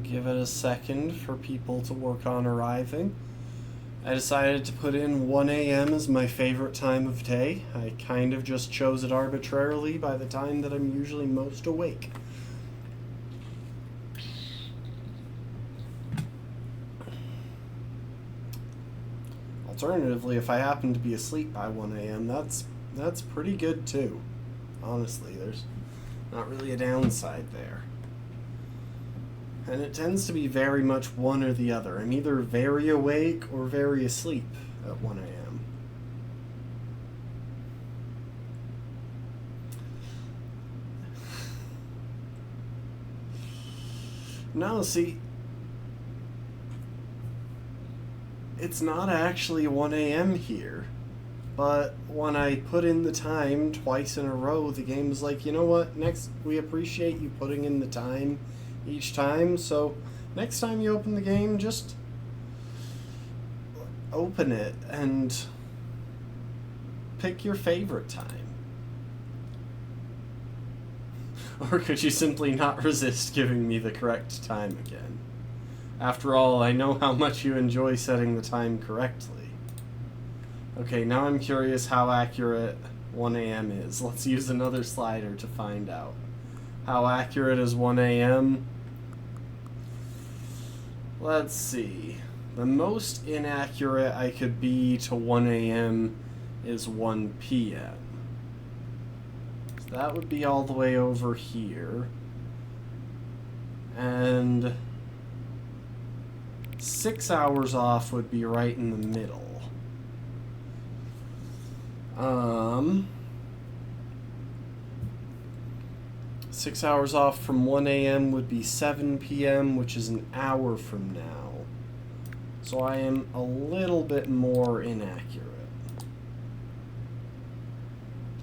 give it a second for people to work on arriving. I decided to put in 1 a.m. as my favorite time of day. I kind of just chose it arbitrarily by the time that I'm usually most awake. Alternatively, if I happen to be asleep by 1 a.m., that's pretty good too. Honestly, there's not really a downside there. And it tends to be very much one or the other. I'm either very awake or very asleep at 1 a.m. No, see, it's not actually 1 a.m. here. But when I put in the time twice in a row, the game's like, you know what, next, we appreciate you putting in the time each time, so next time you open the game, just open it and pick your favorite time. Or could you simply not resist giving me the correct time again? After all, I know how much you enjoy setting the time correctly. Okay, now I'm curious how accurate 1 a.m. is. Let's use another slider to find out. How accurate is 1 a.m.? Let's see. The most inaccurate I could be to 1 a.m. is 1 p.m. So that would be all the way over here. And 6 hours off would be right in the middle. 6 hours off from 1 a.m. would be 7 p.m., which is an hour from now. So I am a little bit more inaccurate.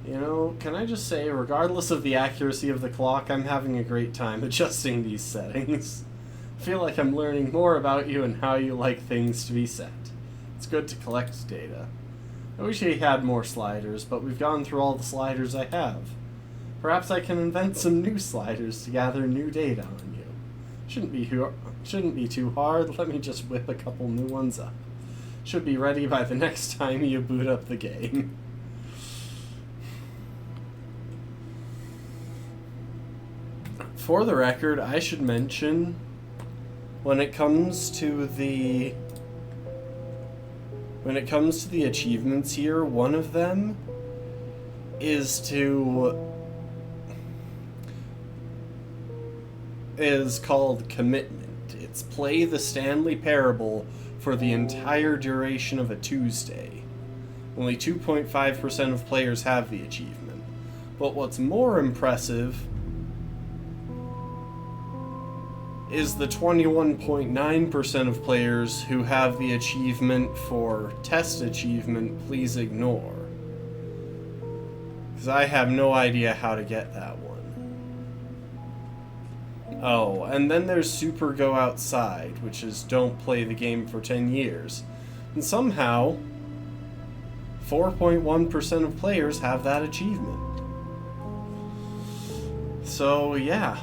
You know, can I just say, regardless of the accuracy of the clock, I'm having a great time adjusting these settings. I feel like I'm learning more about you and how you like things to be set. It's good to collect data. I wish I had more sliders, but we've gone through all the sliders I have. Perhaps I can invent some new sliders to gather new data on you. Shouldn't be too hard. Let me just whip a couple new ones up. Should be ready by the next time you boot up the game. For the record, I should mention, when it comes to the achievements here, one of them is called commitment. It's play the Stanley Parable for the entire duration of a Tuesday. Only 2.5% of players have the achievement. But what's more impressive is the 21.9% of players who have the achievement for test achievement, please ignore. Because I have no idea how to get that one. Oh, and then there's Super Go Outside, which is don't play the game for 10 years. And somehow, 4.1% of players have that achievement. So, yeah.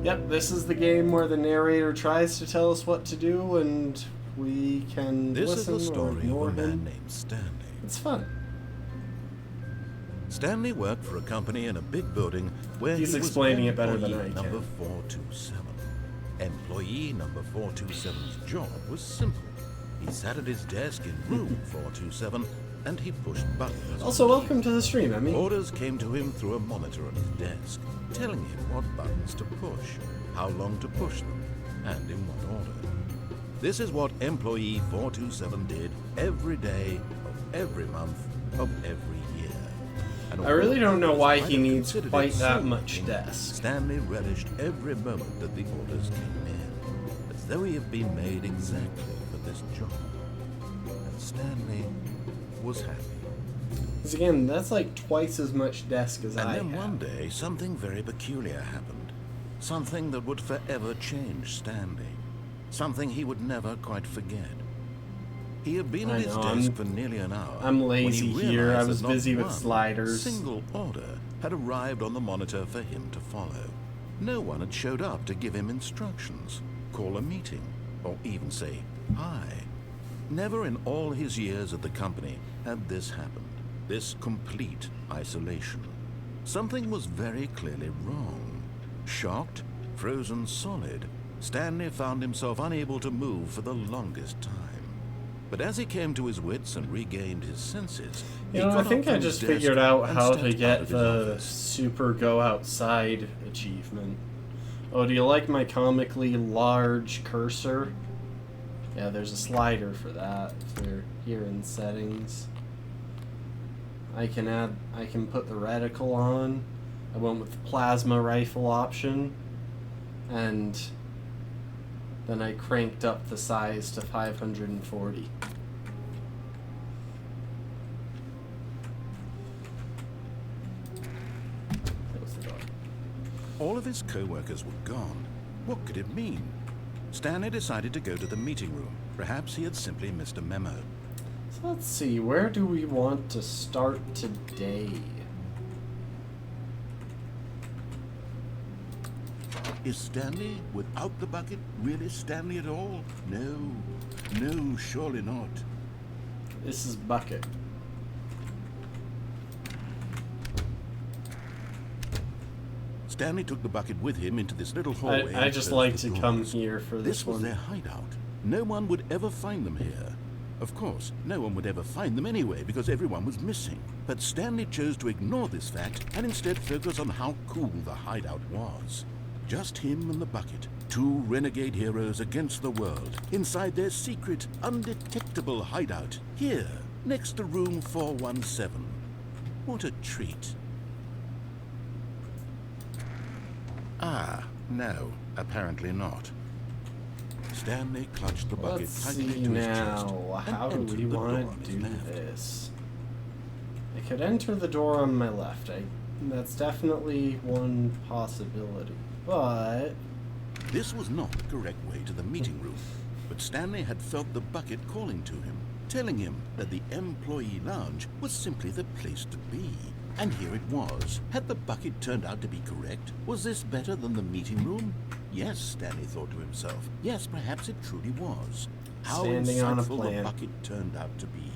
Yep, this is the game where the narrator tries to tell us what to do, and we can listen or ignore him. This is the story of a man named Stanley. It's fun. Stanley worked for a company in a big building where He's he was explaining it better than I employee number can. 427. Employee number 427's job was simple. He sat at his desk in room 427 and he pushed buttons. Also, welcome to the stream, Emmy. Orders came to him through a monitor on his desk, telling him what buttons to push, how long to push them, and in what order. This is what employee 427 did every day of every month of every year. And I really don't know why although he might have needs considered quite it that much something, desk. Stanley relished every moment that the orders came in, as though he had been made exactly for this job. And Stanley was happy. Because again, that's like twice as much desk as I have. And then one day, something very peculiar happened. Something that would forever change Stanley. Something he would never quite forget. He had been at his desk for nearly an hour. I'm lazy when he here. I realized was that busy not with one sliders. single order had arrived on the monitor for him to follow. No one had showed up to give him instructions, call a meeting, or even say hi. Never in all his years at the company had this happened, this complete isolation. Something was very clearly wrong. Shocked, frozen solid, Stanley found himself unable to move for the longest time. But as he came to his wits and regained his senses, I think I just figured out how to get the super go outside achievement. Oh, do you like my comically large cursor? Yeah, there's a slider for that if you're here in settings. I can put the reticle on. I went with the plasma rifle option, and then I cranked up the size to 540. Close the door. All of his co-workers were gone. What could it mean? Stanley decided to go to the meeting room. Perhaps he had simply missed a memo. So let's see, where do we want to start today? Is Stanley without the bucket really Stanley at all? No, surely not. This is bucket. Stanley took the bucket with him into this little hallway. I just like to come here for this one. This was their hideout. No one would ever find them here. Of course, no one would ever find them anyway because everyone was missing. But Stanley chose to ignore this fact and instead focus on how cool the hideout was. Just him and the bucket, two renegade heroes against the world, inside their secret, undetectable hideout, here, next to room 417. What a treat. Ah, no, apparently not. Stanley clutched the bucket tightly to his chest. How do we want to do this? I could enter the door on my left. That's definitely one possibility. But this was not the correct way to the meeting room. But Stanley had felt the bucket calling to him, telling him that the employee lounge was simply the place to be. And here it was. Had the bucket turned out to be correct? Was this better than the meeting room? Yes, Stanley thought to himself. Yes, perhaps it truly was. How standing on a insightful plan. the bucket turned out to be.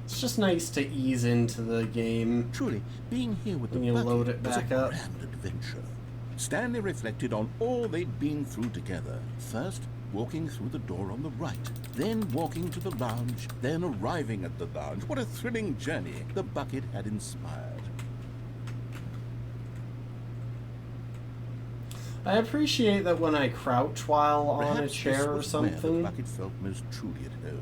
it's just nice to ease into the game. Truly, being here with When the you bucket load it was back a up. grand adventure. Stanley reflected on all they'd been through together. First, walking through the door on the right, then walking to the lounge, then arriving at the lounge. What a thrilling journey the bucket had inspired. I appreciate that when I crouch while on a Perhaps chair this or was where the something, bucket felt most truly at home.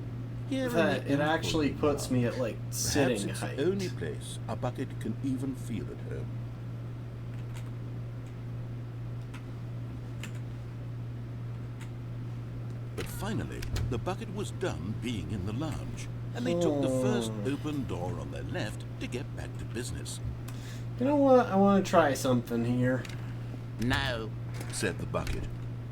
Here in that the it actually employee puts me lounge. at like Perhaps sitting it's height. the only place a bucket can even feel at home. But finally, the bucket was done being in the lounge, and they took the first open door on their left to get back to business. You know what? I want to try something here. No, Said the bucket.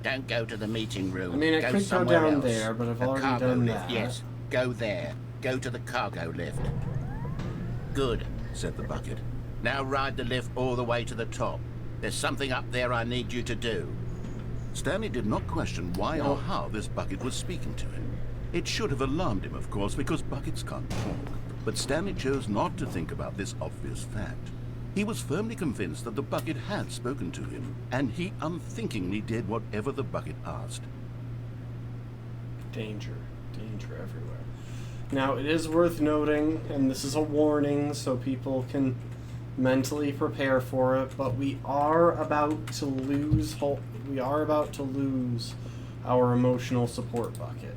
don't go to the meeting room. I mean, I could go somewhere down else. there, but I've The already cargo done lift, that. Yes, go there. Go to the cargo lift. Good. Said the bucket. Now ride the lift all the way to the top. There's something up there I need you to do. Stanley did not question why or how this bucket was speaking to him. It should have alarmed him, of course, because buckets can't talk. But Stanley chose not to think about this obvious fact. He was firmly convinced that the bucket had spoken to him, and he unthinkingly did whatever the bucket asked. Danger. Danger everywhere. Now, it is worth noting, and this is a warning so people can mentally prepare for it, but we are about to lose our emotional support bucket.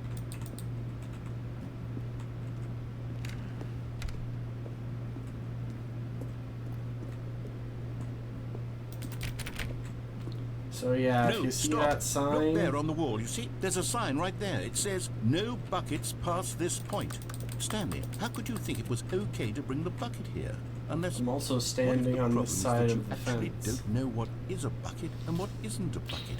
So yeah, if you see stop. that sign, Look there on the wall. You see, there's a sign right there. It says, "No buckets past this point." Stanley, how could you think it was okay to bring the bucket here? Unless I'm also what if standing the on problem this is side that of you the actually fence. don't know what is a bucket and what isn't a bucket.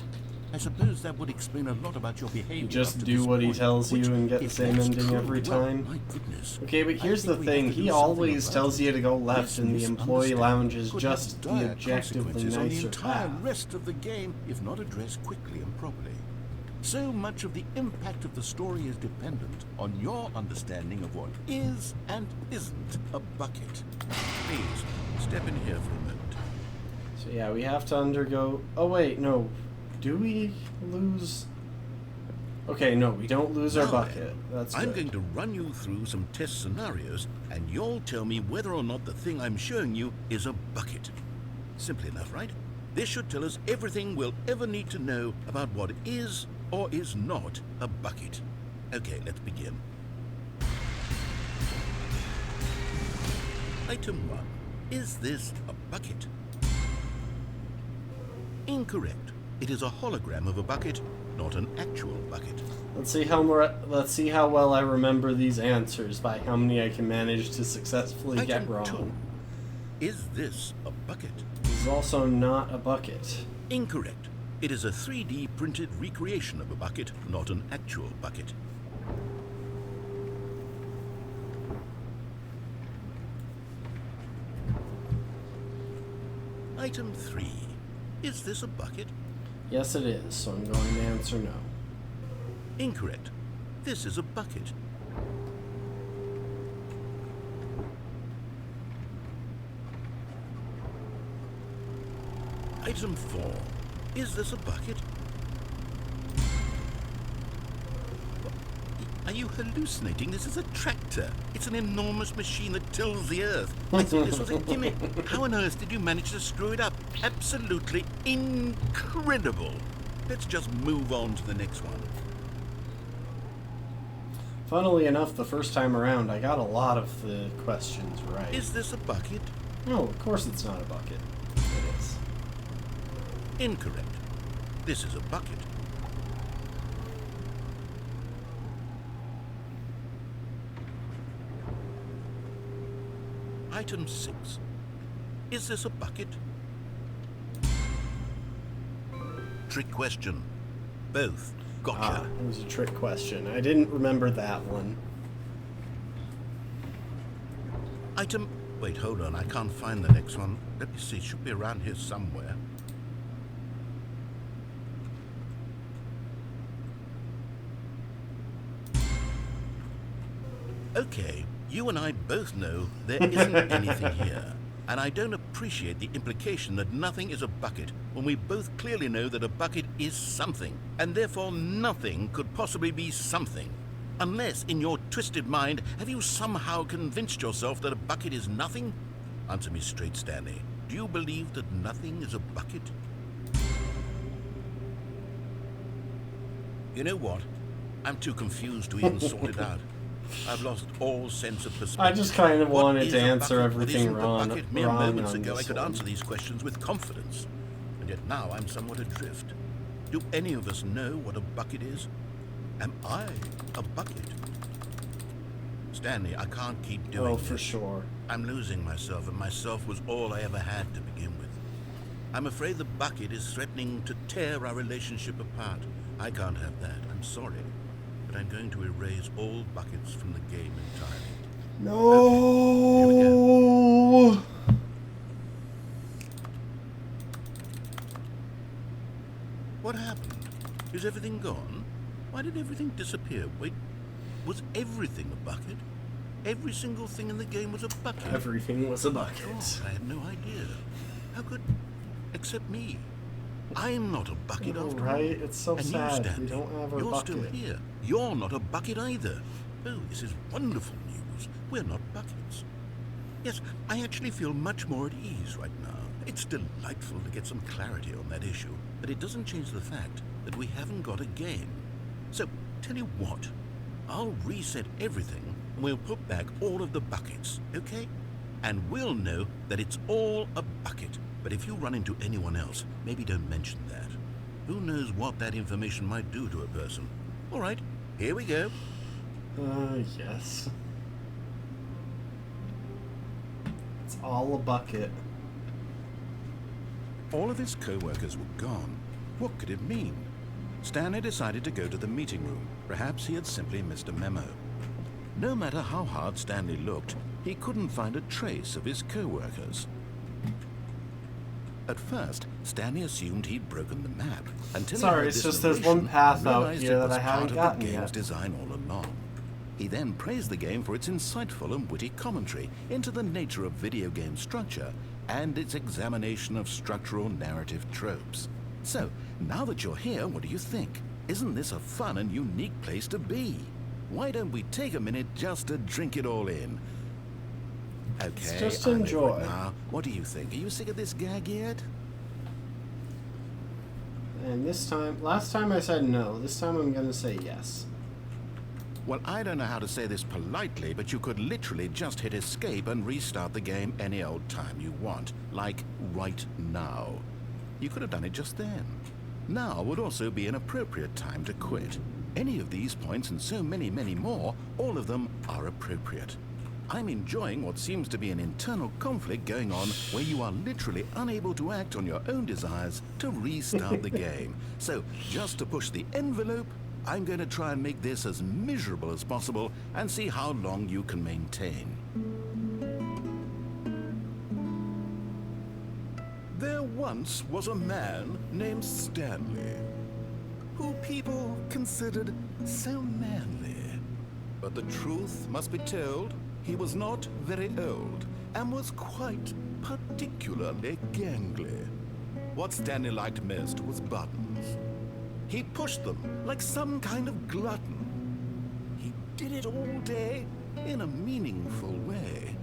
I suppose that would explain a lot about your behavior. You just up to do this what he point, tells which, you and get the if same that's ending true, every well, time. my goodness. Okay, but here's the think we have thing. to do He something always about tells it. you to go left, This and the employee lounge is could just have the dire objectively consequences on the nicer entire path. rest of the game if not addressed quickly and properly. So much of the impact of the story is dependent on your understanding of what is and isn't a bucket. Please, step in here for a moment. So yeah, we have to undergo... Oh wait, no. Do we lose... Okay, no, we don't lose our Now bucket. That's I'm good. going to run you through some test scenarios, and you'll tell me whether or not the thing I'm showing you is a bucket. Simple enough, right? This should tell us everything we'll ever need to know about what is or is not a bucket. Okay, let's begin. Item 1. Is this a bucket? Incorrect. It is a hologram of a bucket, not an actual bucket. Let's see how well I remember these answers by how many I can manage to successfully get Item wrong. 2. Is this a bucket? This is also not a bucket. Incorrect. It is a 3D printed recreation of a bucket, not an actual bucket. Item 3. Is this a bucket? Yes, it is, so I'm going to answer no. Incorrect. This is a bucket. Item 4. Is this a bucket? Are you hallucinating? This is a tractor. It's an enormous machine that tills the earth. I thought this was a gimmick. How on earth did you manage to screw it up? Absolutely incredible. Let's just move on to the next one. Funnily enough, the first time around, I got a lot of the questions right. Is this a bucket? No, of course it's not a bucket. It is. Incorrect. This is a bucket. Item 6. Is this a bucket? Trick question. Both. Gotcha. It was a trick question. I didn't remember that one. Item... Wait, hold on. I can't find the next one. Let me see. It should be around here somewhere. Okay, you and I both know there isn't anything here. And I don't appreciate the implication that nothing is a bucket when we both clearly know that a bucket is something, and therefore nothing could possibly be something. Unless, in your twisted mind, have you somehow convinced yourself that a bucket is nothing? Answer me straight, Stanley. Do you believe that nothing is a bucket? You know what? I'm too confused to even sort it out. I've lost all sense of perspective. I just kind of What wanted is to a answer bucket? everything What isn't a wrong. bucket? Mere wrong moments on ago, I this could one. answer these questions with confidence, and yet now I'm somewhat adrift. Do any of us know what a bucket is? Am I a bucket? Stanley, I can't keep doing Oh, for this. sure. I'm losing myself, and myself was all I ever had to begin with. I'm afraid the bucket is threatening to tear our relationship apart. I can't have that. I'm sorry. But I'm going to erase all buckets from the game entirely. No. What happened? Is everything gone? Why did everything disappear? Wait, was everything a bucket? Every single thing in the game was a bucket? Everything was a bucket. God, I had no idea. How could... except me. I'm not a bucket Oh, after right? all. It's so And sad. you, Stanley, We don't have our you're bucket. still here. You're not a bucket either. Oh, this is wonderful news. We're not buckets. Yes, I actually feel much more at ease right now. It's delightful to get some clarity on that issue, but it doesn't change the fact that we haven't got a game. So, tell you what, I'll reset everything and we'll put back all of the buckets, okay? And we'll know that it's all a bucket. But if you run into anyone else, maybe don't mention that. Who knows what that information might do to a person. All right, here we go. Yes. It's all a bucket. All of his co-workers were gone. What could it mean? Stanley decided to go to the meeting room. Perhaps he had simply missed a memo. No matter how hard Stanley looked, he couldn't find a trace of his co-workers. At first, Stanley assumed he'd broken the map until Sorry, he heard it's this just there's narration, one path out realized here it that was I haven't part gotten of the game's yet. design all along. He then praised the game for its insightful and witty commentary into the nature of video game structure and its examination of structural narrative tropes. So, now that you're here, what do you think? Isn't this a fun and unique place to be? Why don't we take a minute just to drink it all in? Okay, just I'm over enjoy. it now. What do you think? Are you sick of this gag yet? And this time, last time I said no. This time I'm gonna say yes. Well, I don't know how to say this politely, but you could literally just hit escape and restart the game any old time you want. Like, right now. You could have done it just then. Now would also be an appropriate time to quit. Any of these points and so many, many more, all of them are appropriate. I'm enjoying what seems to be an internal conflict going on where you are literally unable to act on your own desires to restart the game. So, just to push the envelope, I'm going to try and make this as miserable as possible and see how long you can maintain. There once was a man named Stanley, who people considered so manly. But the truth must be told, he was not very old and was quite particularly gangly. What Stanley liked most was buttons. He pushed them like some kind of glutton. He did it all day in a meaningful way,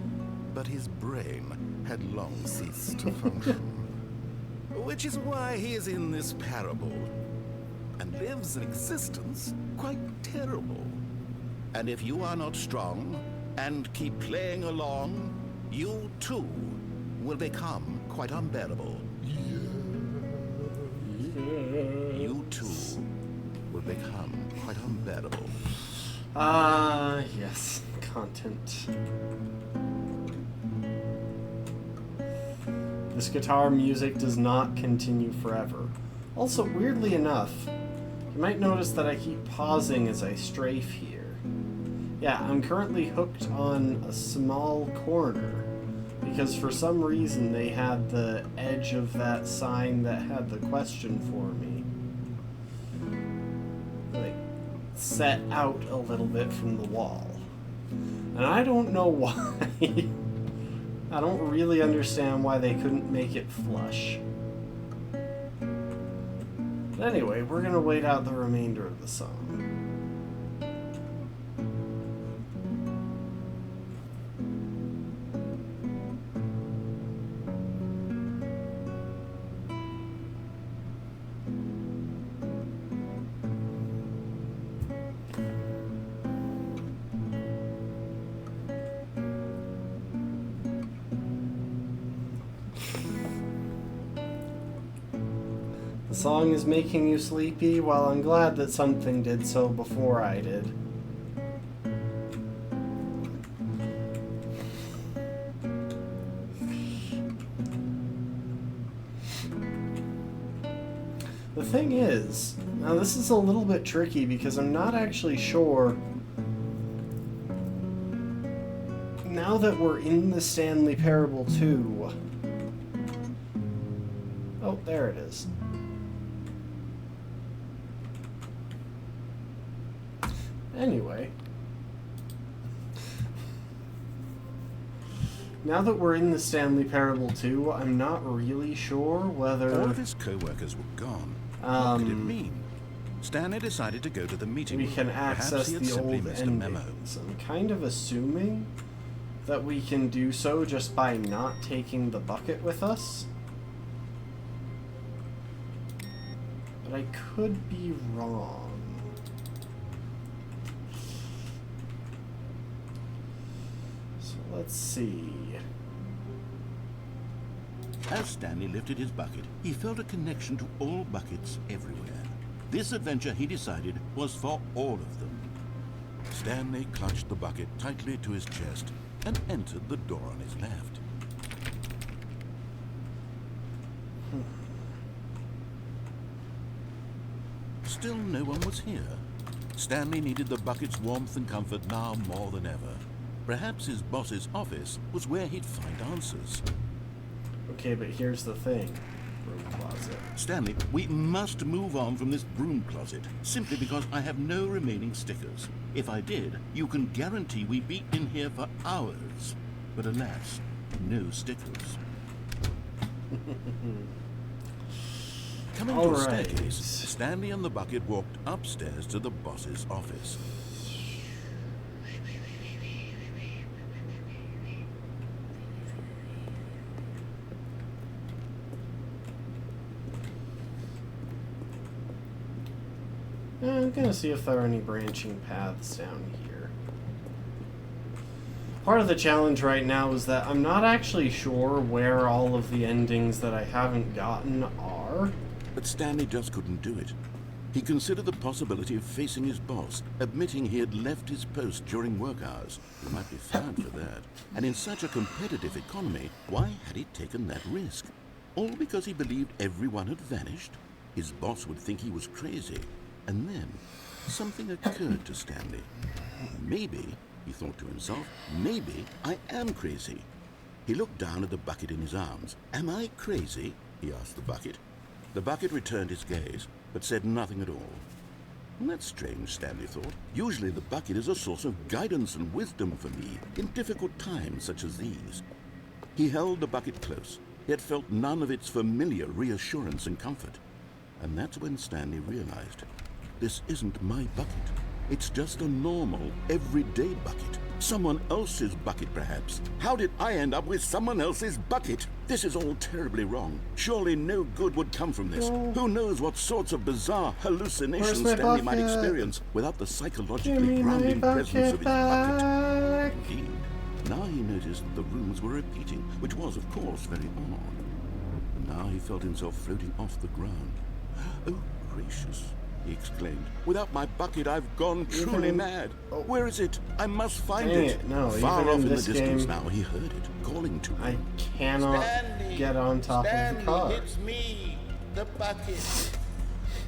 but his brain had long ceased to function. Which is why he is in this parable and lives an existence quite terrible. And if you are not strong and keep playing along, you too will become quite unbearable. You too will become quite unbearable. Yes. Content. This guitar music does not continue forever. Also, weirdly enough, you might notice that I keep pausing as I strafe here. Yeah, I'm currently hooked on a small corner because for some reason they had the edge of that sign that had the question for me like set out a little bit from the wall. And I don't know why. I don't really understand why they couldn't make it flush. But anyway, we're gonna wait out the remainder of the song. The song is making you sleepy? Well, I'm glad that something did so before I did. The thing is, now this is a little bit tricky because I'm not actually sure. Now that we're in the Stanley Parable 2. Oh, there it is. Anyway, now that we're in the Stanley Parable 2, I'm not really sure whether... All of his co-workers were gone. What could it mean? Stanley decided to go to the meeting we room. can Perhaps access he had the simply old missed a memo. endings. I'm kind of assuming that we can do so just by not taking the bucket with us. But I could be wrong. Let's see. As Stanley lifted his bucket, he felt a connection to all buckets everywhere. This adventure, he decided, was for all of them. Stanley clutched the bucket tightly to his chest and entered the door on his left. still no one was here. Stanley needed the bucket's warmth and comfort now more than ever. Perhaps his boss's office was where he'd find answers. Okay, but here's the thing. Broom closet. Stanley, we must move on from this broom closet, simply because I have no remaining stickers. If I did, you can guarantee we'd be in here for hours. But alas, no stickers. Coming to a staircase, Stanley and the bucket walked upstairs to the boss's office. I'm gonna see if there are any branching paths down here. Part of the challenge right now is that I'm not actually sure where all of the endings that I haven't gotten are. But Stanley just couldn't do it. He considered the possibility of facing his boss, admitting he had left his post during work hours. He might be fired for that. And in such a competitive economy, why had he taken that risk? All because he believed everyone had vanished? His boss would think he was crazy. And then, something occurred to Stanley. Maybe, he thought to himself, maybe I am crazy. He looked down at the bucket in his arms. Am I crazy? He asked the bucket. The bucket returned his gaze, but said nothing at all. That's strange, Stanley thought. Usually the bucket is a source of guidance and wisdom for me in difficult times such as these. He held the bucket close, yet felt none of its familiar reassurance and comfort. And that's when Stanley realized, this isn't my bucket. It's just a normal, everyday bucket. Someone else's bucket, perhaps. How did I end up with someone else's bucket? This is all terribly wrong. Surely no good would come from this. Oh. Who knows what sorts of bizarre hallucinations Where's my Stanley might bucket? experience without the Give psychologically me my grounding presence of his bucket. back. Indeed. Now he noticed that the rooms were repeating, which was, of course, very odd. And now he felt himself floating off the ground. Oh, gracious, he exclaimed. Without my bucket, I've gone truly mad. Oh. Where is it? I must find Dang it. it, no, Far even off in in the this distance game, now, he heard it, calling to I him. cannot get on top of the car. It's me, the bucket.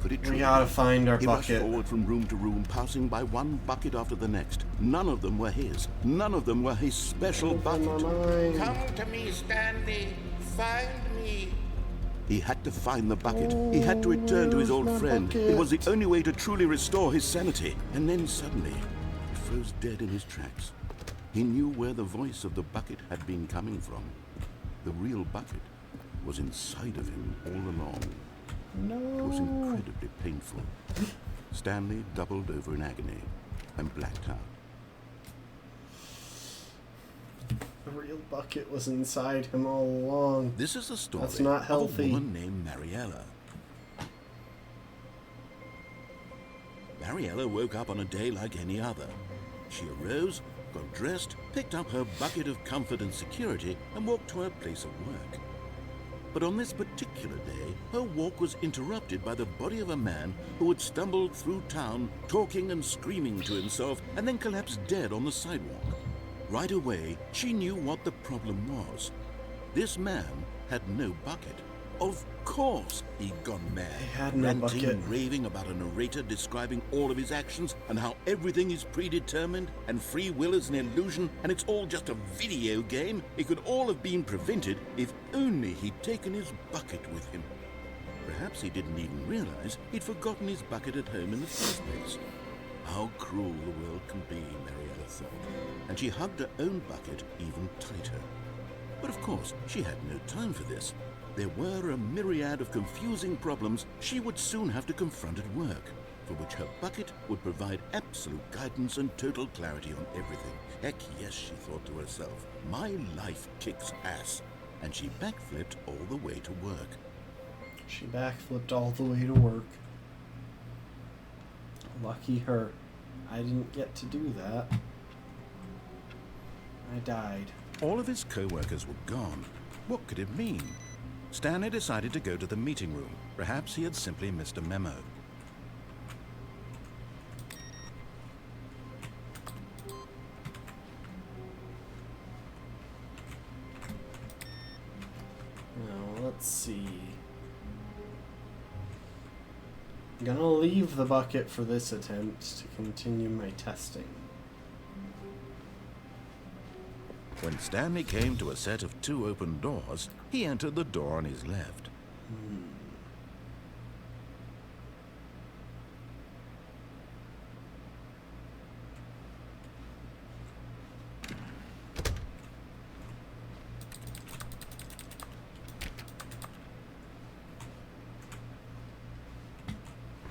Could it We truly gotta be? find our He rushed bucket. forward from room to room, passing by one bucket after the next. None of them were his. None of them were his special Open my bucket. mind. Come to me, Stanley. Find me. He had to find the bucket. He had to return to his old where's my friend. bucket? It was the only way to truly restore his sanity. And then suddenly, he froze dead in his tracks. He knew where the voice of the bucket had been coming from. The real bucket was inside of him all along. It was No. incredibly painful. Stanley doubled over in agony and blacked out. The real bucket was inside him all along. This is the story That's not of healthy. a woman named Mariella. Mariella woke up on a day like any other. She arose, got dressed, picked up her bucket of comfort and security, and walked to her place of work. But on this particular day, her walk was interrupted by the body of a man who had stumbled through town, talking and screaming to himself, and then collapsed dead on the sidewalk. Right away, she knew what the problem was. This man had no bucket. Of course he'd gone mad, He had no ranting bucket. and raving about a narrator describing all of his actions and how everything is predetermined and free will is an illusion and it's all just a video game. It could all have been prevented if only he'd taken his bucket with him. Perhaps he didn't even realize he'd forgotten his bucket at home in the first place. How cruel the world can be, Mariella thought, and she hugged her own bucket even tighter. But of course, she had no time for this. There were a myriad of confusing problems she would soon have to confront at work, for which her bucket would provide absolute guidance and total clarity on everything. Heck yes, she thought to herself, my life kicks ass. And she backflipped all the way to work. She backflipped all the way to work. Lucky her. I didn't get to do that. I died. All of his co-workers were gone. What could it mean? Stanley decided to go to the meeting room. Perhaps he had simply missed a memo. Now, let's see. I'm gonna leave the bucket for this attempt to continue my testing. When Stanley came to a set of 2 open doors, he entered the door on his left.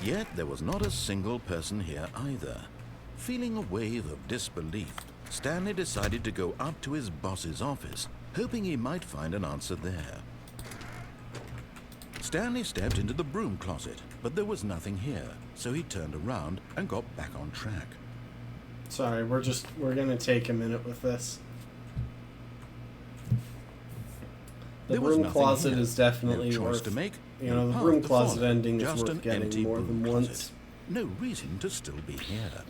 Yet there was not a single person here either. Feeling a wave of disbelief, Stanley decided to go up to his boss's office, hoping he might find an answer there. Stanley stepped into the broom closet, but there was nothing here, so he turned around and got back on track. Sorry, we're gonna take a minute with this. The There was broom nothing closet here. is definitely No choice worth, to make. you know, the path broom to closet follow. ending is Just worth an getting empty more broom than closet. once. No reason to still be here.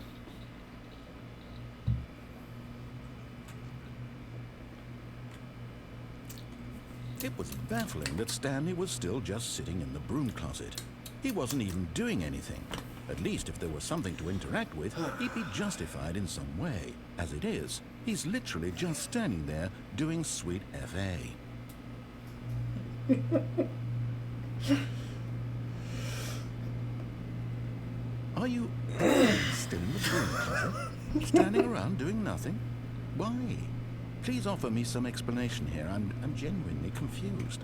It was baffling that Stanley was still just sitting in the broom closet. He wasn't even doing anything. At least if there was something to interact with, he'd be justified in some way. As it is, he's literally just standing there doing sweet FA. Are you still in the broom closet? Standing around doing nothing? Why? Please offer me some explanation here. I'm genuinely confused.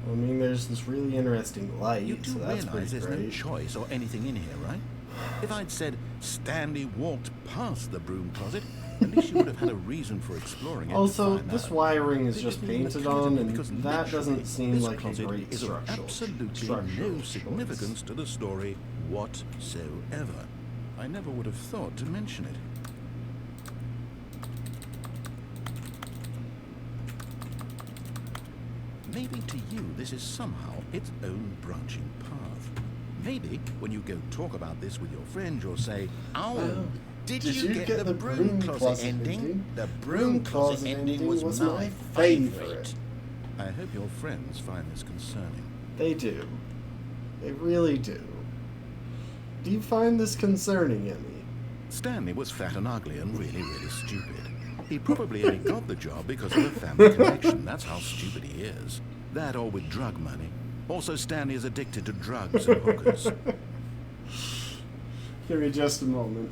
I mean, there's this really interesting light, You do so that's realize pretty there's no great. choice or anything in here, right? If I'd said Stanley walked past the broom closet, at least you would have had a reason for exploring it. Also, to find this out. wiring is They just didn't even painted occur to on, me and because that literally doesn't seem this like a closet great is of absolutely no significance to the story whatsoever. I never would have thought to mention it. Maybe to you this is somehow its own branching path. Maybe when you go talk about this with your friend, you'll say, "Oh, did you get the broom closet ending? The broom closet ending was my favorite." I hope your friends find this concerning. They do. They really do. Do you find this concerning, Emmy? Stanley was fat and ugly and really, really stupid. He probably only got the job because of a family connection. That's how stupid he is. That or with drug money. Also, Stanley is addicted to drugs and hookers. Give me just a moment.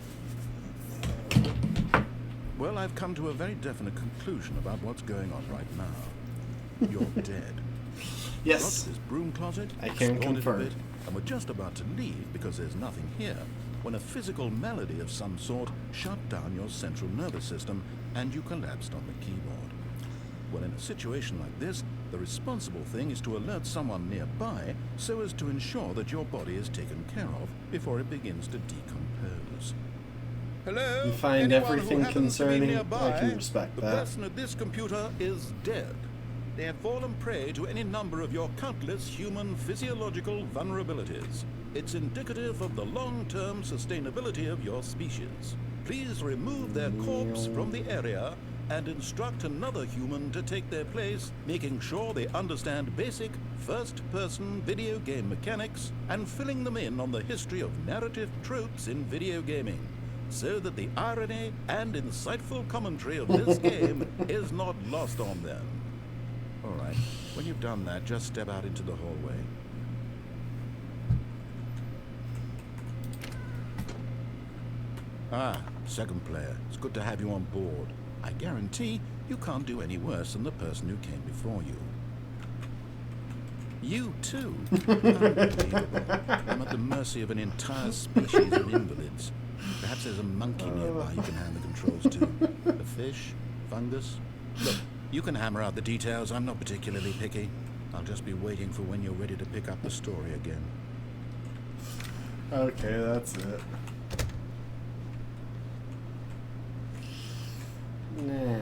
Well, I've come to a very definite conclusion about what's going on right now. You're dead. Got Yes, to this broom closet, I can explored it a confirm. bit, and we're just about to leave because there's nothing here, when a physical malady of some sort shut down your central nervous system and you collapsed on the keyboard. Well, in a situation like this, the responsible thing is to alert someone nearby so as to ensure that your body is taken care of before it begins to decompose. Hello? You find Anyone who everything happens to be concerning? nearby? I can respect The that. person at this computer is dead. They have fallen prey to any number of your countless human physiological vulnerabilities. It's indicative of the long-term sustainability of your species. Please remove their corpse from the area and instruct another human to take their place, making sure they understand basic first-person video game mechanics and filling them in on the history of narrative tropes in video gaming, so that the irony and insightful commentary of this game is not lost on them. All right, when you've done that, just step out into the hallway. Ah, second player. It's good to have you on board. I guarantee you can't do any worse than the person who came before you. You too? Unbelievable. I'm at the mercy of an entire species of invalids. Perhaps there's a monkey nearby you can hand the controls to. A fish? Fungus? Look, you can hammer out the details. I'm not particularly picky. I'll just be waiting for when you're ready to pick up the story again. Okay, that's it. Nah.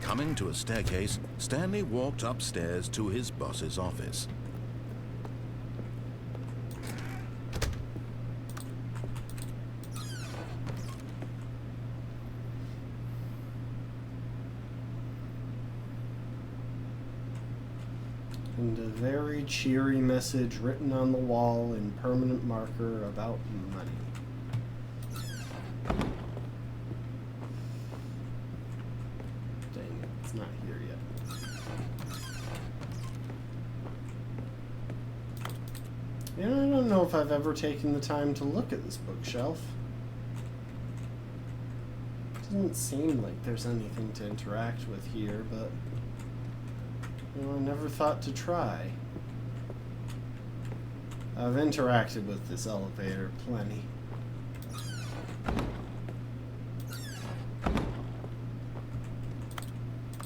Coming to a staircase, Stanley walked upstairs to his boss's office. And a very cheery message written on the wall in permanent marker about money. Dang it, it's not here yet. You know, I don't know if I've ever taken the time to look at this bookshelf. Doesn't seem like there's anything to interact with here, but you know, I never thought to try. I've interacted with this elevator plenty.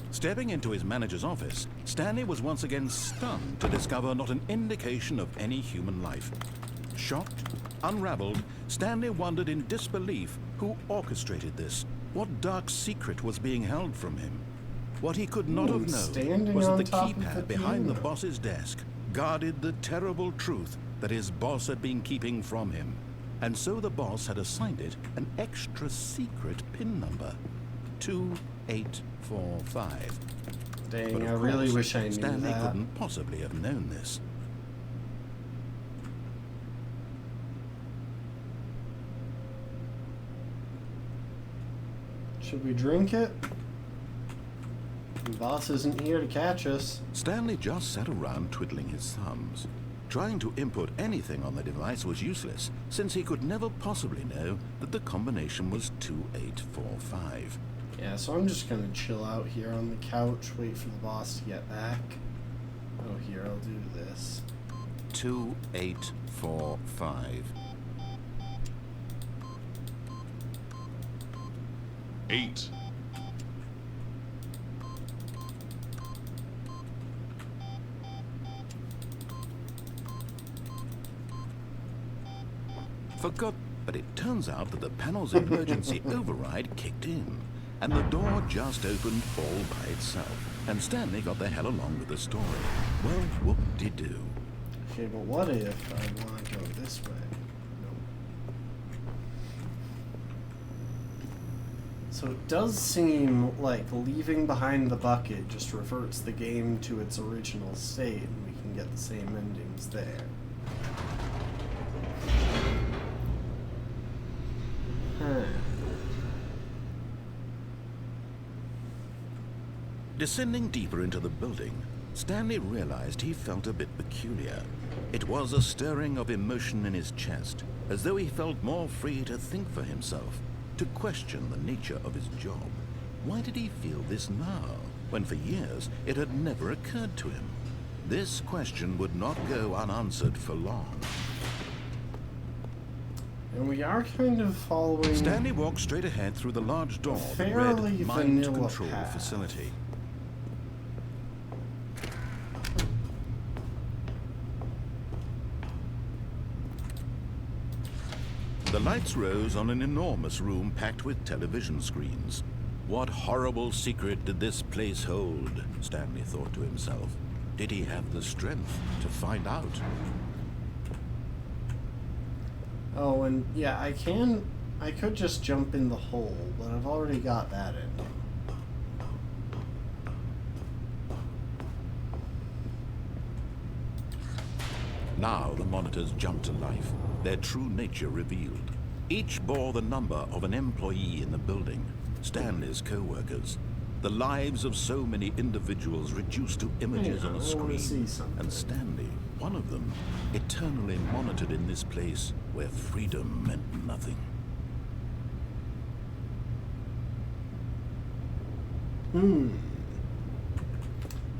Stepping into his manager's office, Stanley was once again stunned to discover not an indication of any human life. Shocked, unraveled, Stanley wondered in disbelief who orchestrated this. What dark secret was being held from him? What he could not have known was that the keypad behind the boss's desk guarded the terrible truth that his boss had been keeping from him. And so the boss had assigned it an extra secret PIN number, 2845. Dang, But I of really course, wish I knew Stanley that. couldn't possibly have known this. Should we drink it? The boss isn't here to catch us. Stanley just sat around twiddling his thumbs. Trying to input anything on the device was useless, since he could never possibly know that the combination was 2845. Yeah, so I'm just gonna chill out here on the couch, wait for the boss to get back. Oh, here, I'll do this. 2845. 8. Forgot, but it turns out that the panel's emergency override kicked in, and the door just opened all by itself, and Stanley got the hell along with the story. Well, whoop-de-doo. Okay, but what if I want to go this way? Nope. So it does seem like leaving behind the bucket just reverts the game to its original state, and we can get the same endings there. Descending deeper into the building, Stanley realized he felt a bit peculiar. It was a stirring of emotion in his chest, as though he felt more free to think for himself, to question the nature of his job. Why did he feel this now, when for years it had never occurred to him? This question would not go unanswered for long. And we are kind of following Stanley walked straight ahead through the large door that fairly read Mind vanilla Control path. Facility. The lights rose on an enormous room packed with television screens. What horrible secret did this place hold? Stanley thought to himself. Did he have the strength to find out? Oh, and yeah, I could just jump in the hole, but I've already got that ending. Now the monitors jumped to life, their true nature revealed. Each bore the number of an employee in the building, Stanley's co-workers. The lives of so many individuals reduced to images Hang on on, a I wanna see screen. something. And Stanley, one of them, eternally monitored in this place where freedom meant nothing.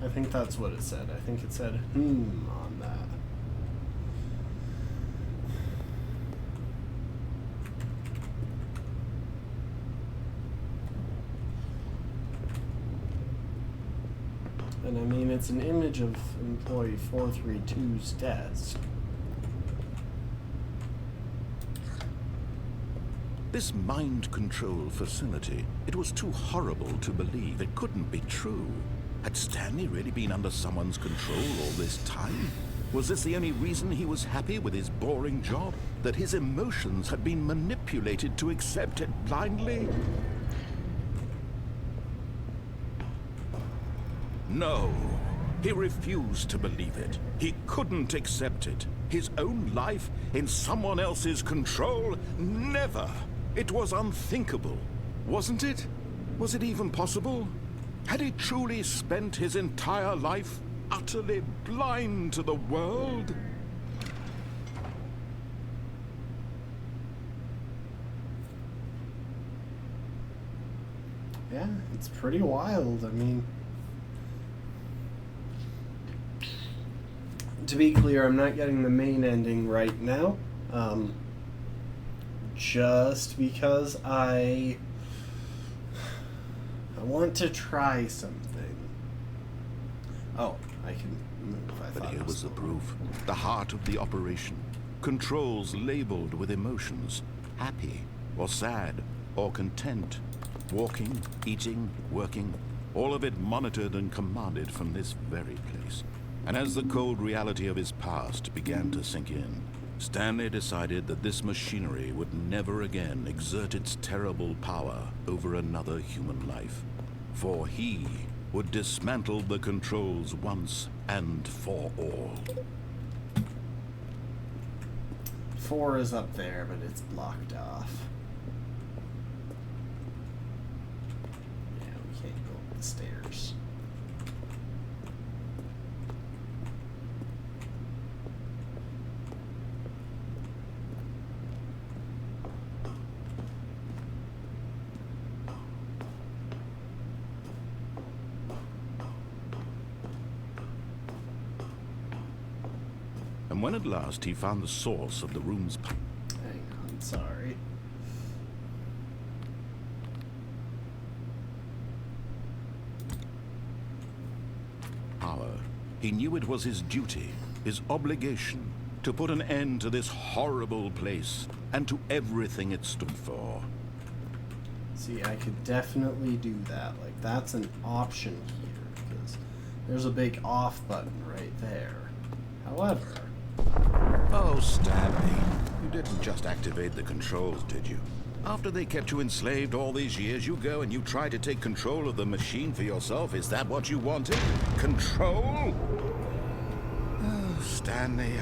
I think that's what it said. I think it said on that. And I mean, it's an image of employee 432's desk. This mind control facility, it was too horrible to believe. It couldn't be true. Had Stanley really been under someone's control all this time? Was this the only reason he was happy with his boring job? That his emotions had been manipulated to accept it blindly? No. He refused to believe it. He couldn't accept it. His own life in someone else's control? Never! It was unthinkable. Wasn't it? Was it even possible? Had he truly spent his entire life utterly blind to the world? Yeah, it's pretty wild. I mean, to be clear, I'm not getting the main ending right now. Just because I want to try something. Oh, I can move. But here was the proof. The heart of the operation. Controls labeled with emotions. Happy, or sad, or content. Walking, eating, working. All of it monitored and commanded from this very place. And as the cold reality of his past began to sink in, Stanley decided that this machinery would never again exert its terrible power over another human life. For he would dismantle the controls once and for all. 4 is up there, but it's blocked off. Yeah, we can't go up the stairs. And when at last he found the source of the room's Hang on, sorry. power, he knew it was his duty, his obligation, to put an end to this horrible place and to everything it stood for. See, I could definitely do that. Like, that's an option here, because there's a big off button right there. However... Oh, Stanley, you didn't just activate the controls, did you? After they kept you enslaved all these years, you go and you try to take control of the machine for yourself. Is that what you wanted? Control? Oh, Stanley,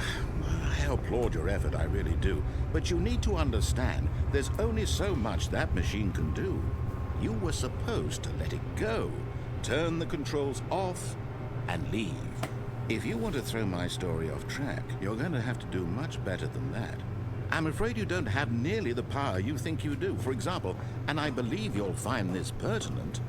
I applaud your effort, I really do. But you need to understand, there's only so much that machine can do. You were supposed to let it go, turn the controls off, and leave. If you want to throw my story off track, you're going to have to do much better than that. I'm afraid you don't have nearly the power you think you do. For example, and I believe you'll find this pertinent,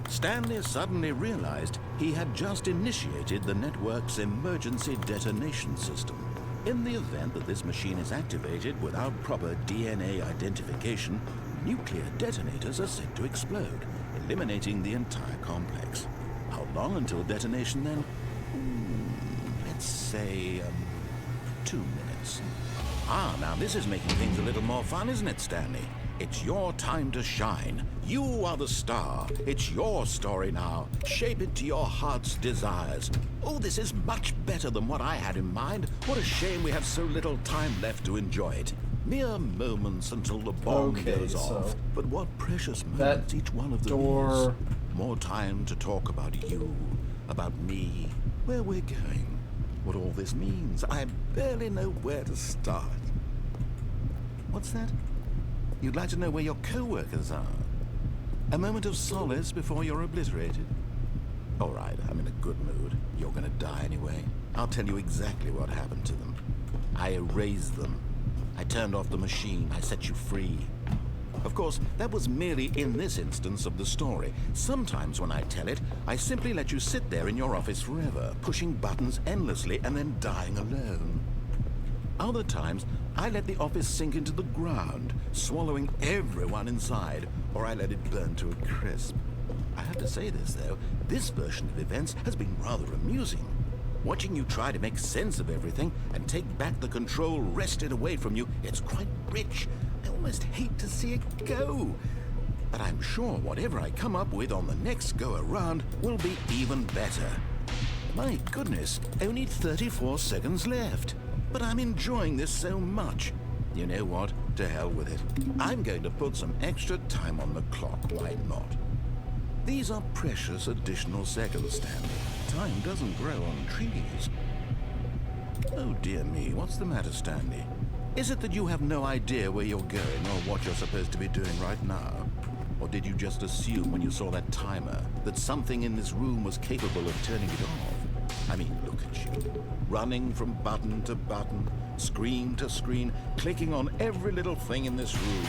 Stanley suddenly realized he had just initiated the network's emergency detonation system. In the event that this machine is activated without proper DNA identification, nuclear detonators are set to explode, eliminating the entire complex. How long until detonation then? Let's say, 2 minutes. Ah, now this is making things a little more fun, isn't it, Stanley? It's your time to shine. You are the star. It's your story now. Shape it to your heart's desires. Oh, this is much better than what I had in mind. What a shame we have so little time left to enjoy it. Mere moments until the bomb goes off. But what precious moments each one of them is. More time to talk about you, about me, where we're going, what all this means. I barely know where to start. What's that? You'd like to know where your co-workers are? A moment of solace before you're obliterated? All right, I'm in a good mood. You're gonna die anyway. I'll tell you exactly what happened to them. I erased them. I turned off the machine. I set you free. Of course, that was merely in this instance of the story. Sometimes when I tell it, I simply let you sit there in your office forever, pushing buttons endlessly and then dying alone. Other times, I let the office sink into the ground, swallowing everyone inside, or I let it burn to a crisp. I have to say this, though, this version of events has been rather amusing. Watching you try to make sense of everything and take back the control wrested away from you, it's quite rich. I almost hate to see it go. But I'm sure whatever I come up with on the next go-around will be even better. My goodness, only 34 seconds left. But I'm enjoying this so much. You know what? To hell with it. I'm going to put some extra time on the clock. Why not? These are precious additional seconds, Stanley. time doesn't grow on trees. Oh dear me, what's the matter, Stanley? Is it that you have no idea where you're going or what you're supposed to be doing right now? Or did you just assume when you saw that timer that something in this room was capable of turning it off? I mean, look at you. Running from button to button, screen to screen, clicking on every little thing in this room.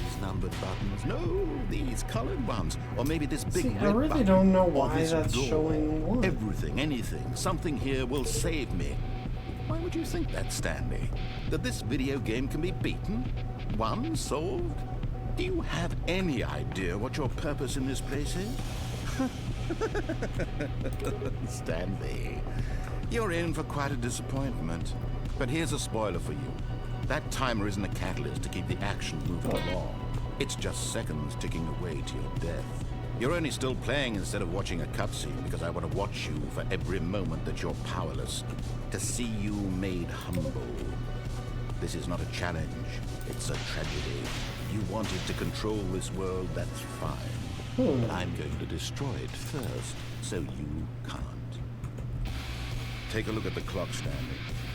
These numbered buttons, no, these colored ones. Or maybe this big red I really button. don't know Or why this that's door. showing what. Everything, anything, something here will save me. Why would you think that, Stanley? That this video game can be beaten? Won? Solved? Do you have any idea what your purpose in this place is? Stanley, you're in for quite a disappointment. But here's a spoiler for you. That timer isn't a catalyst to keep the action moving along. It's just seconds ticking away to your death. You're only still playing instead of watching a cutscene because I want to watch you for every moment that you're powerless. To see you made humble. This is not a challenge. It's a tragedy. You wanted to control this world, that's fine. But I'm going to destroy it first, so you can't. Take a look at the clock, Stanley.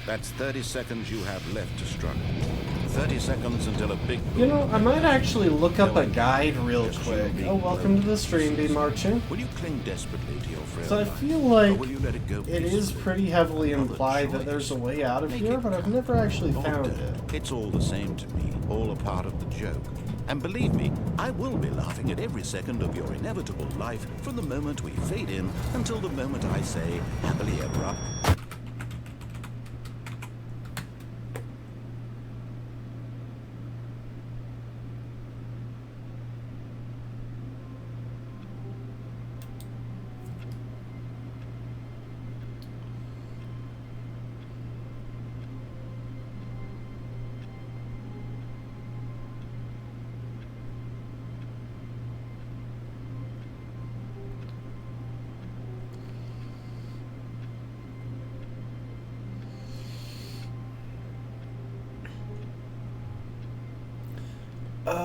That's 30 seconds you have left to struggle. 30 seconds until a big... You know, I might actually look up a guide real quick. Oh, welcome to the stream, B. Marching. Will you cling desperately to your frail So I life, feel or like will you let it go it is peacefully? pretty heavily Another implied that choice. there's a way out of Make here, it but I've count. never actually Or found don't. it. It's all the same to me, all a part of the joke. And believe me, I will be laughing at every second of your inevitable life from the moment we fade in until the moment I say, happily ever after. Oh.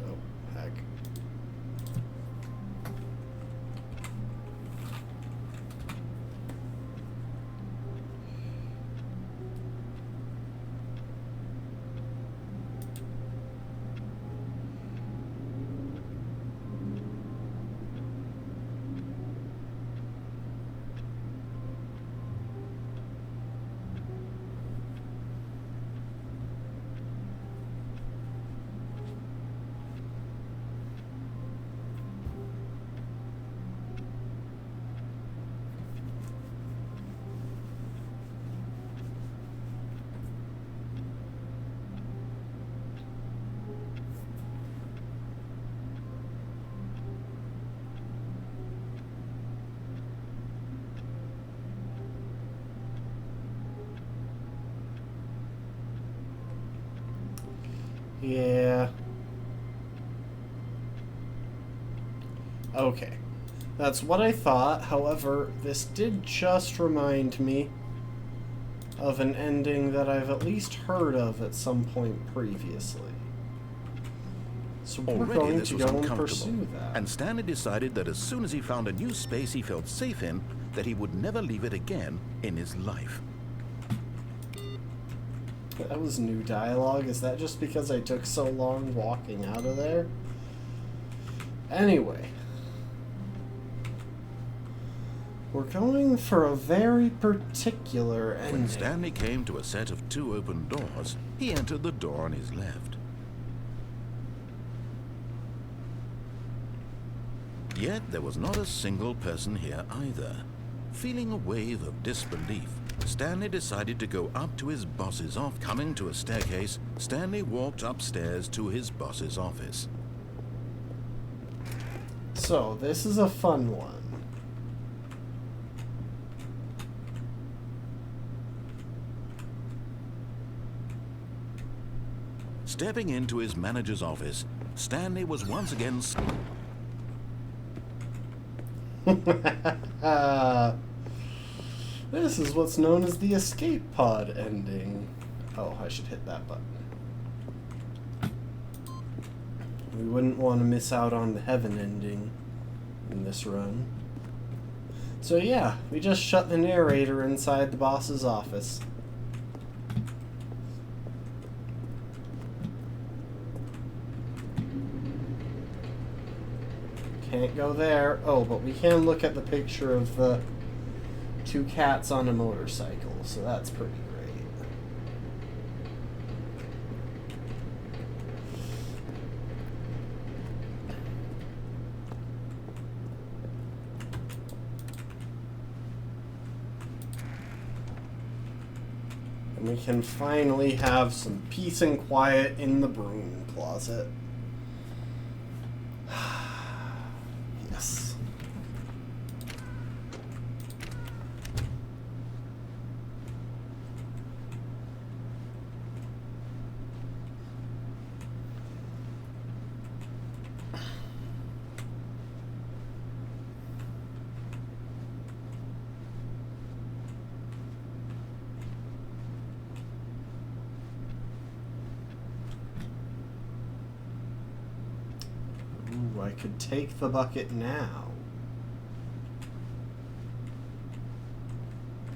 Oh, heck. Yeah. Okay. That's what I thought. However, this did just remind me of an ending that I've at least heard of at some point previously. So we're Already going this to was go and uncomfortable, pursue that. and Stanley decided that as soon as he found a new space he felt safe in, that he would never leave it again in his life. That was new dialogue. Is that just because I took so long walking out of there? Anyway. We're going for a very particular ending. When Stanley came to a set of 2 open doors, he entered the door on his left. Yet there was not a single person here either. Feeling a wave of disbelief, Stanley decided to go up to his boss's office. Coming to a staircase, Stanley walked upstairs to his boss's office. So, this is a fun one. Stepping into his manager's office, Stanley was once again... This is what's known as the escape pod ending. Oh, I should hit that button. We wouldn't want to miss out on the heaven ending in this run. So yeah, we just shut the narrator inside the boss's office. Can't go there. Oh, but we can look at the picture of the two cats on a motorcycle, so that's pretty great. And we can finally have some peace and quiet in the broom closet. Yes. Ooh, I could take the bucket now.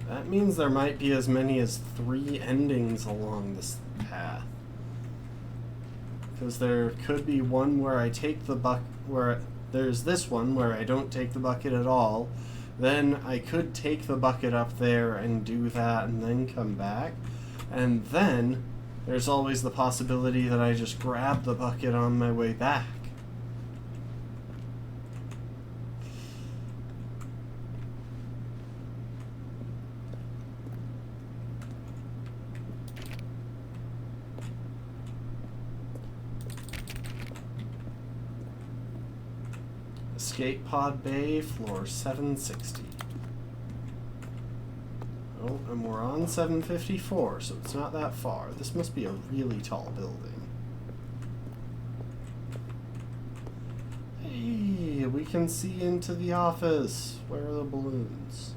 That means there might be as many as 3 endings along this path. Because there could be one where I take the bucket, where there's this one where I don't take the bucket at all. Then I could take the bucket up there and do that and then come back. And then there's always the possibility that I just grab the bucket on my way back. Escape pod bay, floor 760. Oh, and we're on 754, so it's not that far. This must be a really tall building. Hey, we can see into the office. Where are the balloons?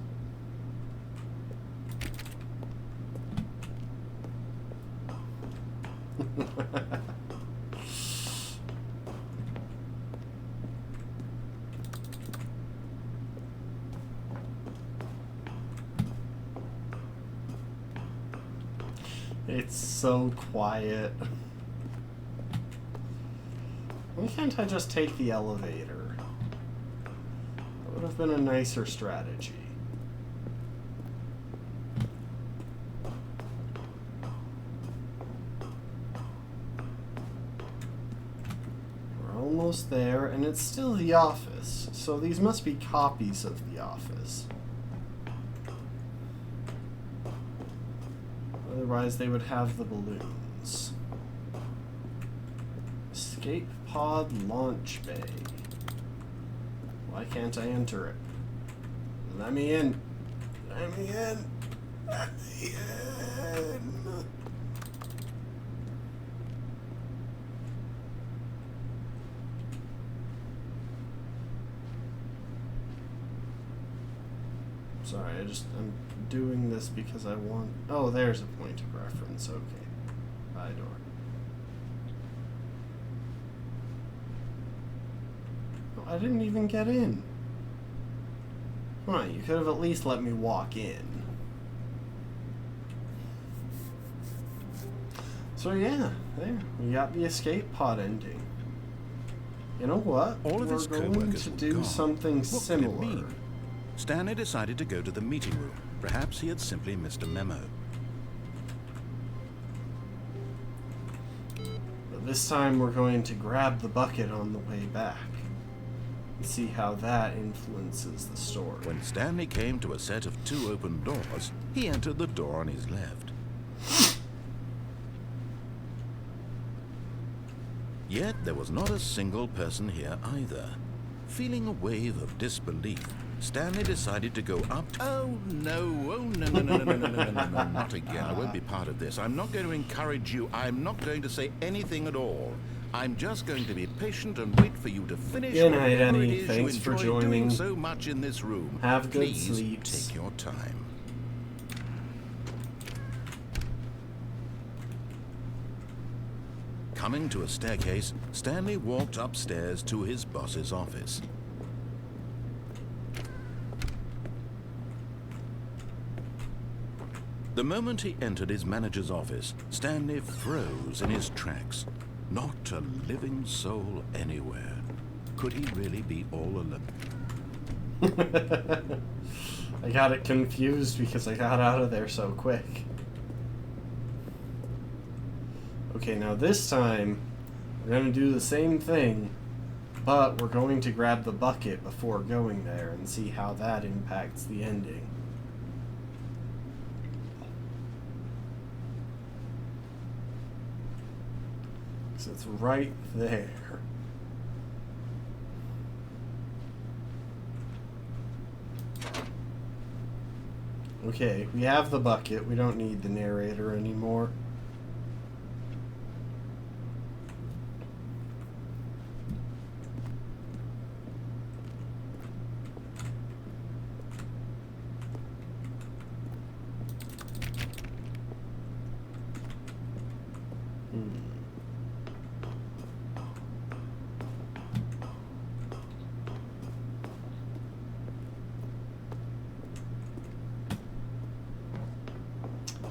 It's so quiet. Why can't I just take the elevator? That would have been a nicer strategy. We're almost there, and it's still the office, so these must be copies of the office. Otherwise, they would have the balloons. Escape pod launch bay. Why can't I enter it? Let me in. Let me in. Let me in. Sorry, I'm doing this because I want... Oh, there's a point of reference. Okay. Bye, door. Oh, I didn't even get in. Come on, you could have at least let me walk in. So yeah, there. We got the escape pod ending. You know what? All of his We're going co-workers to were do gone. something What could it similar. mean? Stanley decided to go to the meeting room. Perhaps he had simply missed a memo. But this time we're going to grab the bucket on the way back and see how that influences the story. When Stanley came to a set of 2 open doors, he entered the door on his left. Yet there was not a single person here either. Feeling a wave of disbelief, Stanley decided to go up. Oh no, no, not again. I won't be part of this. I'm not going to encourage you. I'm not going to say anything at all. I'm just going to be patient and wait for you to finish Good night, whatever Annie. it is Thanks you for enjoy joining. doing so much in this room. Have good Please sleeps. take your time. Coming to a staircase, Stanley walked upstairs to his boss's office. The moment he entered his manager's office, Stanley froze in his tracks. Not a living soul anywhere. Could he really be all alone? I got it confused because I got out of there so quick. Okay, now this time, we're going to do the same thing, but we're going to grab the bucket before going there and see how that impacts the ending. So it's right there. Okay, we have the bucket. We don't need the narrator anymore.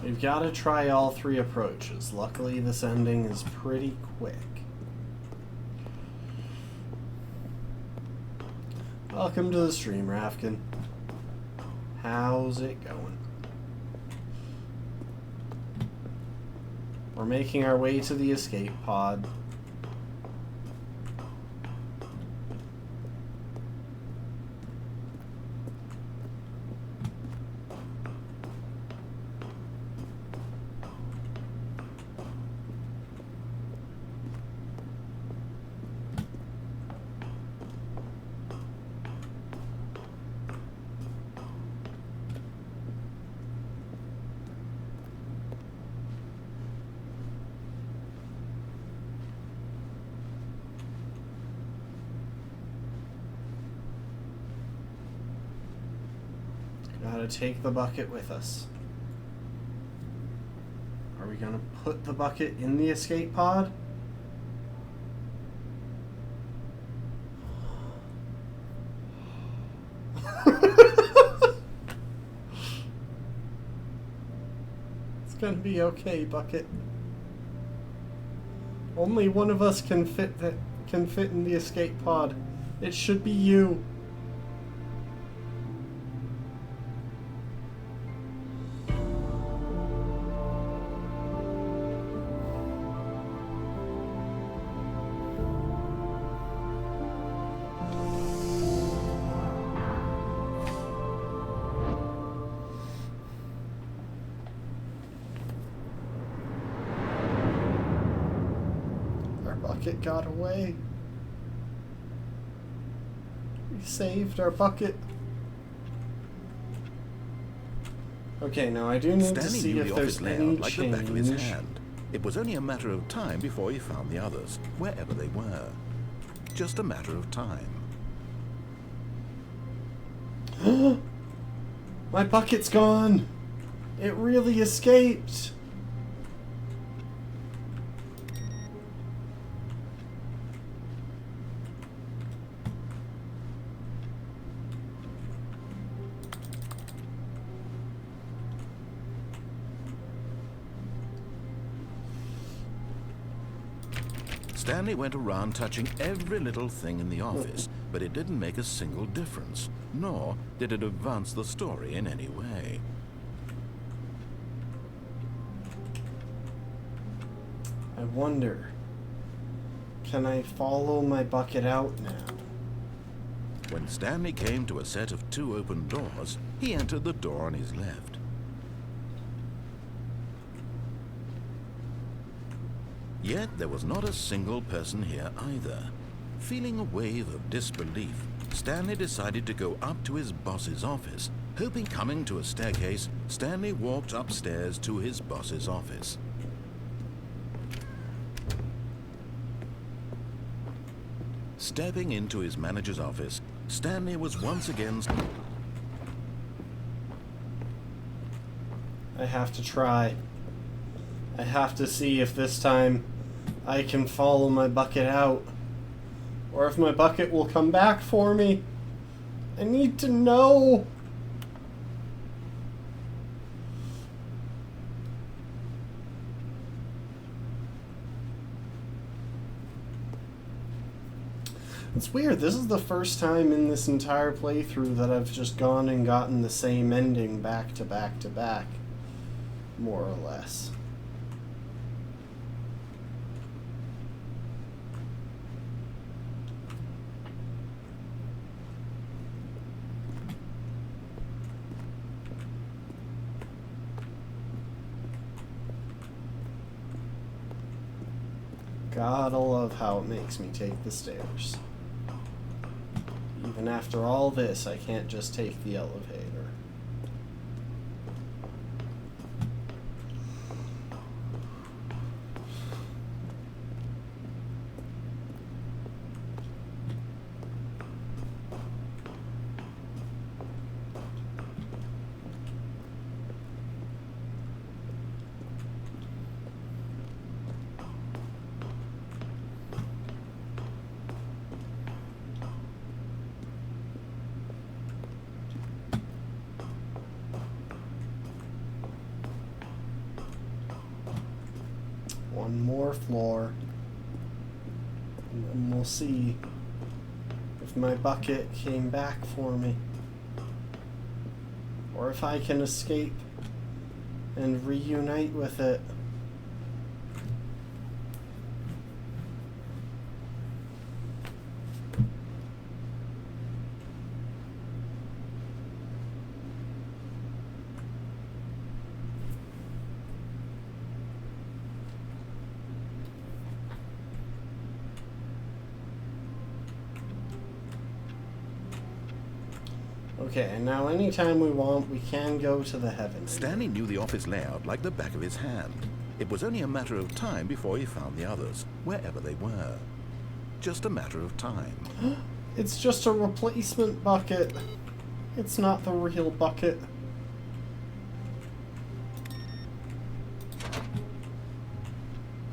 We've got to try all three approaches. Luckily, this ending is pretty quick. Welcome to the stream, Rafkin. How's it going? We're making our way to the escape pod. Gotta take the bucket with us. Are we gonna put the bucket in the escape pod? It's gonna be okay, bucket. Only one of us can fit in the escape pod. It should be you. Bucket got away. We saved our bucket. Okay, now I do need to see if there's any like the back of his change. hand. It was only a matter of time before he found the others, wherever they were. Just a matter of time. My bucket's gone. It really escaped. Stanley went around touching every little thing in the office, but it didn't make a single difference, nor did it advance the story in any way. I wonder, can I follow my bucket out now? When Stanley came to a set of 2 open doors, he entered the door on his left. Yet there was not a single person here either. Feeling a wave of disbelief, Stanley decided to go up to his boss's office. Hoping coming to a staircase, Stanley walked upstairs to his boss's office. Stepping into his manager's office, Stanley was once again... I have to try. I have to see if this time I can follow my bucket out. Or if my bucket will come back for me. I need to know. It's weird. This is the first time in this entire playthrough that I've just gone and gotten the same ending back to back to back. More or less. Gotta love how it makes me take the stairs. Even after all this, I can't just take the elevator. One more floor, and then we'll see if my bucket came back for me, or if I can escape and reunite with it. Okay, and now anytime we want, we can go to the heavens. Stanley knew the office layout like the back of his hand. It was only a matter of time before he found the others, wherever they were. Just a matter of time. It's just a replacement bucket. It's not the real bucket.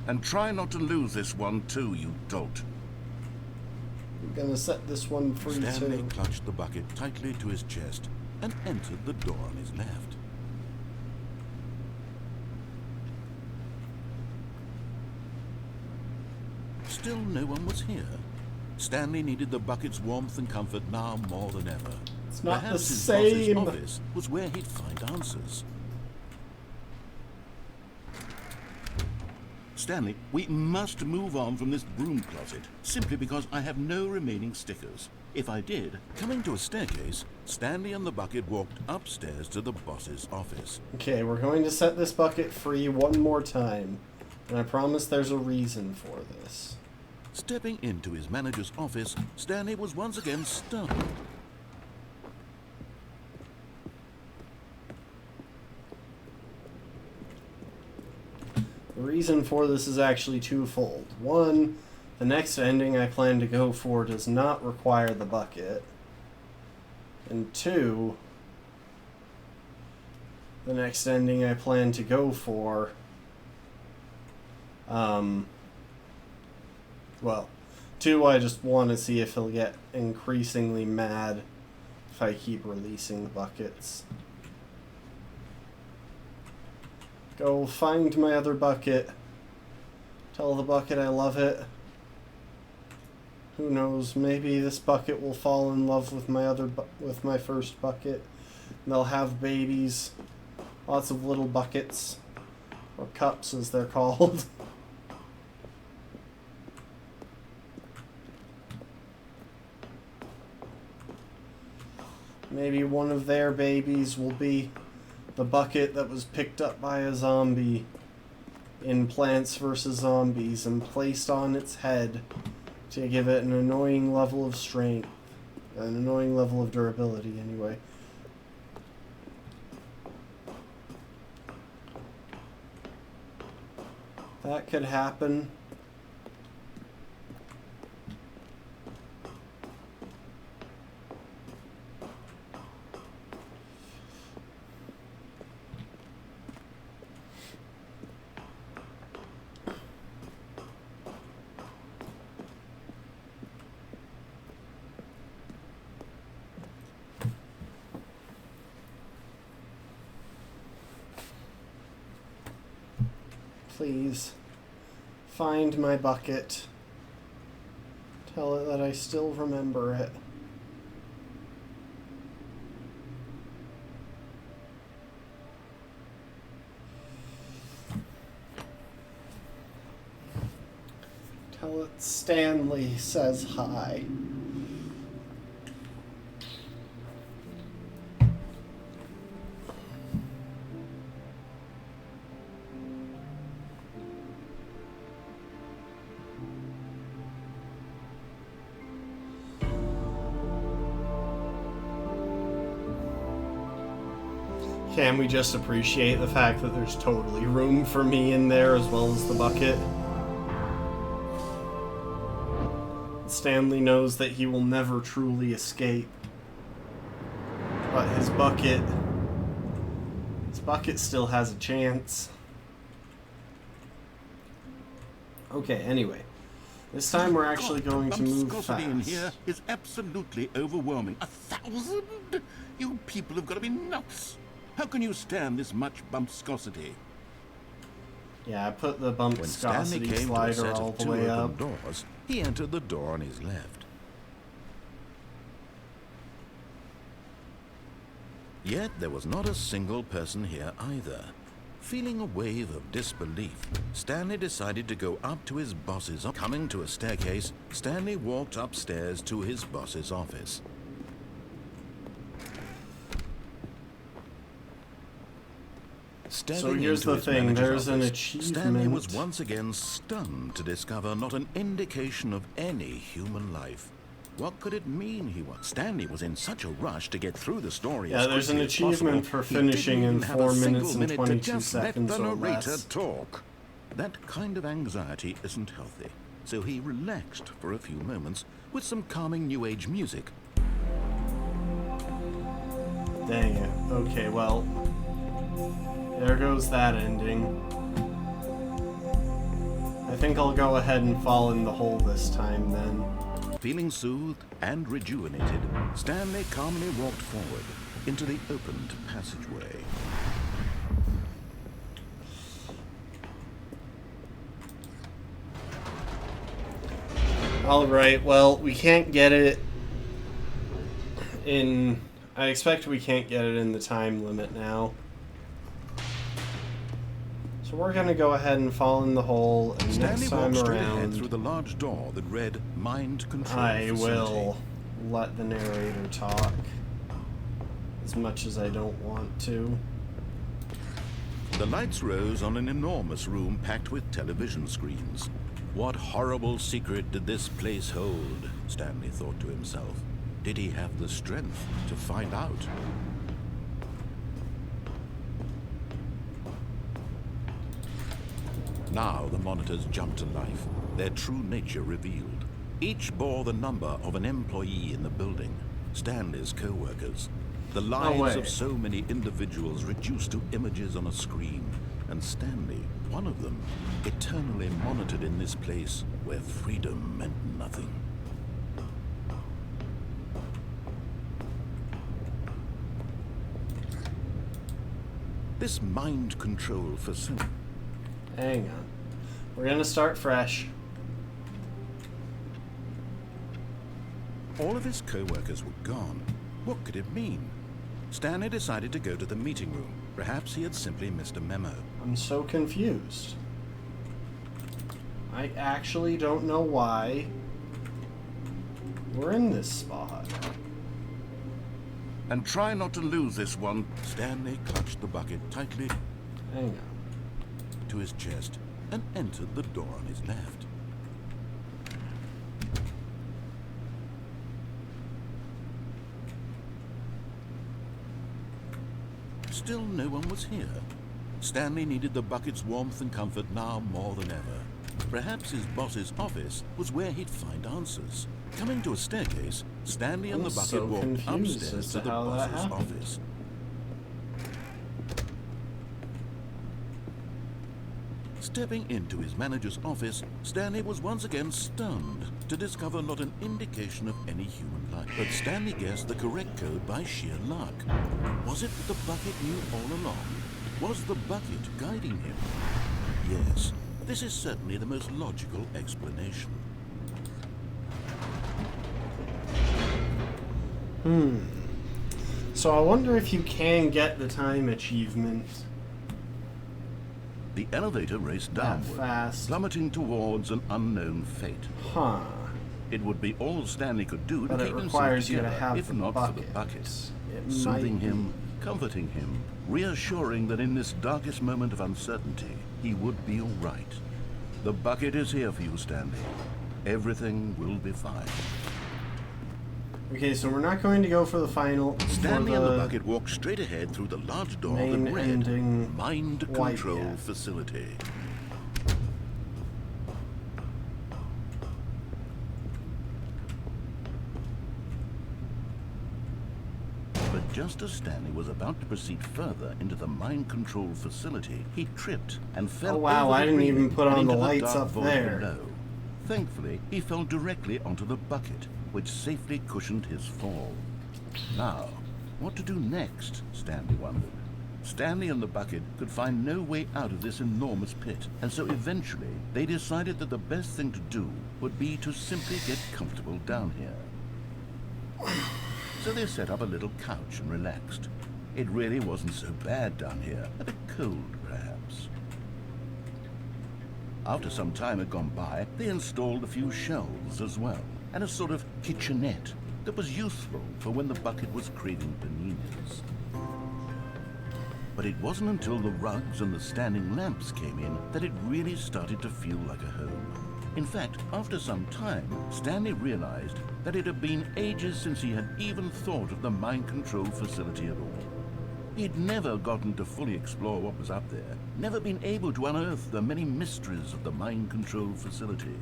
And try not to lose this one too, you dolt. I'm gonna set this one free Stanley too. clutched the bucket tightly to his chest and entered the door on his left. Still no one was here. Stanley needed the bucket's warmth and comfort now more than ever. It's not Perhaps the his same. boss's office was where he'd find answers. Stanley, we must move on from this broom closet, simply because I have no remaining stickers. If I did, coming to a staircase, Stanley and the bucket walked upstairs to the boss's office. Okay, we're going to set this bucket free one more time. And I promise there's a reason for this. Stepping into his manager's office, Stanley was once again stunned. The reason for this is actually twofold. One, the next ending I plan to go for does not require the bucket. And two, the next ending I plan to go for, well, two, I just want to see if he'll get increasingly mad if I keep releasing the buckets. Go find my other bucket. Tell the bucket I love it. Who knows, maybe this bucket will fall in love with with my first bucket. And they'll have babies. Lots of little buckets. Or cups as they're called. Maybe one of their babies will be the bucket that was picked up by a zombie in Plants vs. Zombies and placed on its head to give it an annoying level of strength An annoying level of durability, anyway. That could happen. Please, find my bucket. Tell it that I still remember it. Tell it Stanley says hi. Can we just appreciate the fact that there's totally room for me in there as well as the bucket? Stanley knows that he will never truly escape. But his bucket still has a chance. Okay, anyway. This time we're actually going to move fast. In here is absolutely overwhelming. 1,000? You people have got to be nuts. How can you stand this much bumpscosity? Yeah, I put the bumpscosity came slider to a set all of the two way open up. doors, he entered the door on his left. Yet there was not a single person here either. Feeling a wave of disbelief, Stanley decided to go up to his boss's office. Coming to a staircase, Stanley walked upstairs to his boss's office. So here's the thing, there's an achievement. Stanley was once again stunned to discover not an indication of any human life. What could it mean? Stanley was in such a rush to get through the story. Yeah, there's an achievement for finishing in 4 minutes and 22 seconds or less. Talk. That kind of anxiety isn't healthy, so he relaxed for a few moments with some calming new age music. Dang it. Okay, well, there goes that ending. I think I'll go ahead and fall in the hole this time then. Feeling soothed and rejuvenated, Stanley calmly walked forward into the opened passageway. Alright, well, we can't get it in... I expect we can't get it in the time limit now. So we're gonna go ahead and fall in the hole, and Stanley next time walked straight ahead around, through the large door that read Mind Control I Facility. will let the narrator talk. As much as I don't want to. The lights rose on an enormous room packed with television screens. What horrible secret did this place hold? Stanley thought to himself. Did he have the strength to find out? Now the monitors jumped to life, their true nature revealed. Each bore the number of an employee in the building, Stanley's co-workers. The lives of so many individuals reduced to images on a screen, and Stanley, one of them, eternally monitored in this place where freedom meant nothing. This mind control facility. Hang on. We're gonna start fresh. All of his co-workers were gone. What could it mean? Stanley decided to go to the meeting room. Perhaps he had simply missed a memo. I'm so confused. I actually don't know why we're in this spot. And try not to lose this one. Stanley clutched the bucket tightly Hang on. to his chest and entered the door on his left. Still no one was here. Stanley needed the bucket's warmth and comfort now more than ever. Perhaps his boss's office was where he'd find answers. Coming to a staircase, Stanley and the bucket walked upstairs to the boss's office. Stepping into his manager's office, Stanley was once again stunned to discover not an indication of any human life. But Stanley guessed the correct code by sheer luck. Was it that the bucket knew all along? Was the bucket guiding him? Yes, this is certainly the most logical explanation. So I wonder if you can get the time achievement. The elevator raced downward, fast. plummeting towards an unknown fate. Huh. It would be all Stanley could do to But it keep himself requires you to together, have if the not for the bucket. bucket. It Soothing might him, comforting him, reassuring that in this darkest moment of uncertainty, he would be all right. The bucket is here for you, Stanley. Everything will be fine. Okay, so we're not going to go for the final. Stanley and the bucket walked straight ahead through the large door that main read ending Mind white, Control yeah. Facility. But just as Stanley was about to proceed further into the mind control facility, he tripped and fell Oh, wow, over I the didn't even railing put and on the into lights dark up void there. below. Thankfully, he fell directly onto the bucket, which safely cushioned his fall. Now, what to do next, Stanley wondered. Stanley and the bucket could find no way out of this enormous pit, and so eventually they decided that the best thing to do would be to simply get comfortable down here. So they set up a little couch and relaxed. It really wasn't so bad down here, a bit cold perhaps. After some time had gone by, they installed a few shelves as well, and a sort of kitchenette that was useful for when the bucket was craving paninis. But it wasn't until the rugs and the standing lamps came in that it really started to feel like a home. In fact, after some time, Stanley realized that it had been ages since he had even thought of the mind control facility at all. He'd never gotten to fully explore what was up there, never been able to unearth the many mysteries of the mind control facility.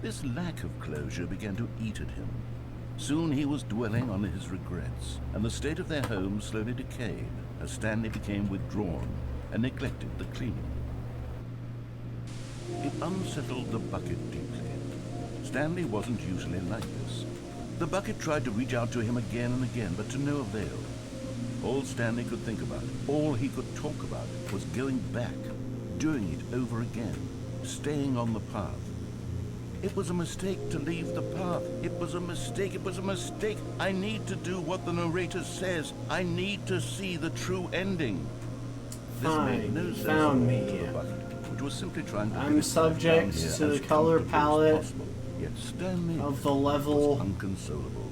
This lack of closure began to eat at him. Soon he was dwelling on his regrets, and the state of their home slowly decayed as Stanley became withdrawn and neglected the cleaning. It unsettled the bucket deeply. Stanley wasn't usually like this. The bucket tried to reach out to him again and again, but to no avail. All Stanley could think about, all he could talk about, was going back, doing it over again, staying on the path. It was a mistake to leave the path. It was a mistake. It was a mistake. I need to do what the narrator says. I need to see the true ending. This made no sense found me. to the bucket, which was simply trying to I'm get subject down here to the as color comfortably as palette possible. Yet Stanley of the level. was inconsolable.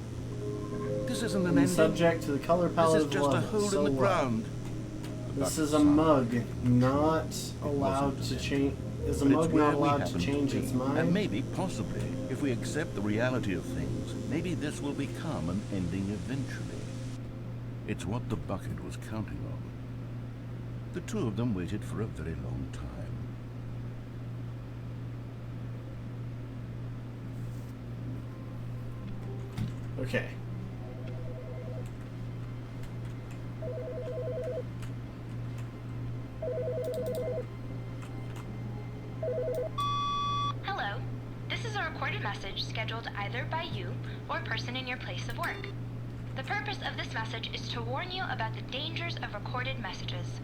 This isn't an I'm ending. subject to the color palette This is of just a level. hole So in the what? ground. The This bucket is a sighed. mug, not allowed wasn't to an change. Is a But mug it's where not we allowed happen to change be. its mind? And maybe, possibly, if we accept the reality of things, maybe this will become an ending eventually. It's what the bucket was counting on. The two of them waited for a very long time. Okay. Hello. This is a recorded message scheduled either by you or a person in your place of work. The purpose of this message is to warn you about the dangers of recorded messages.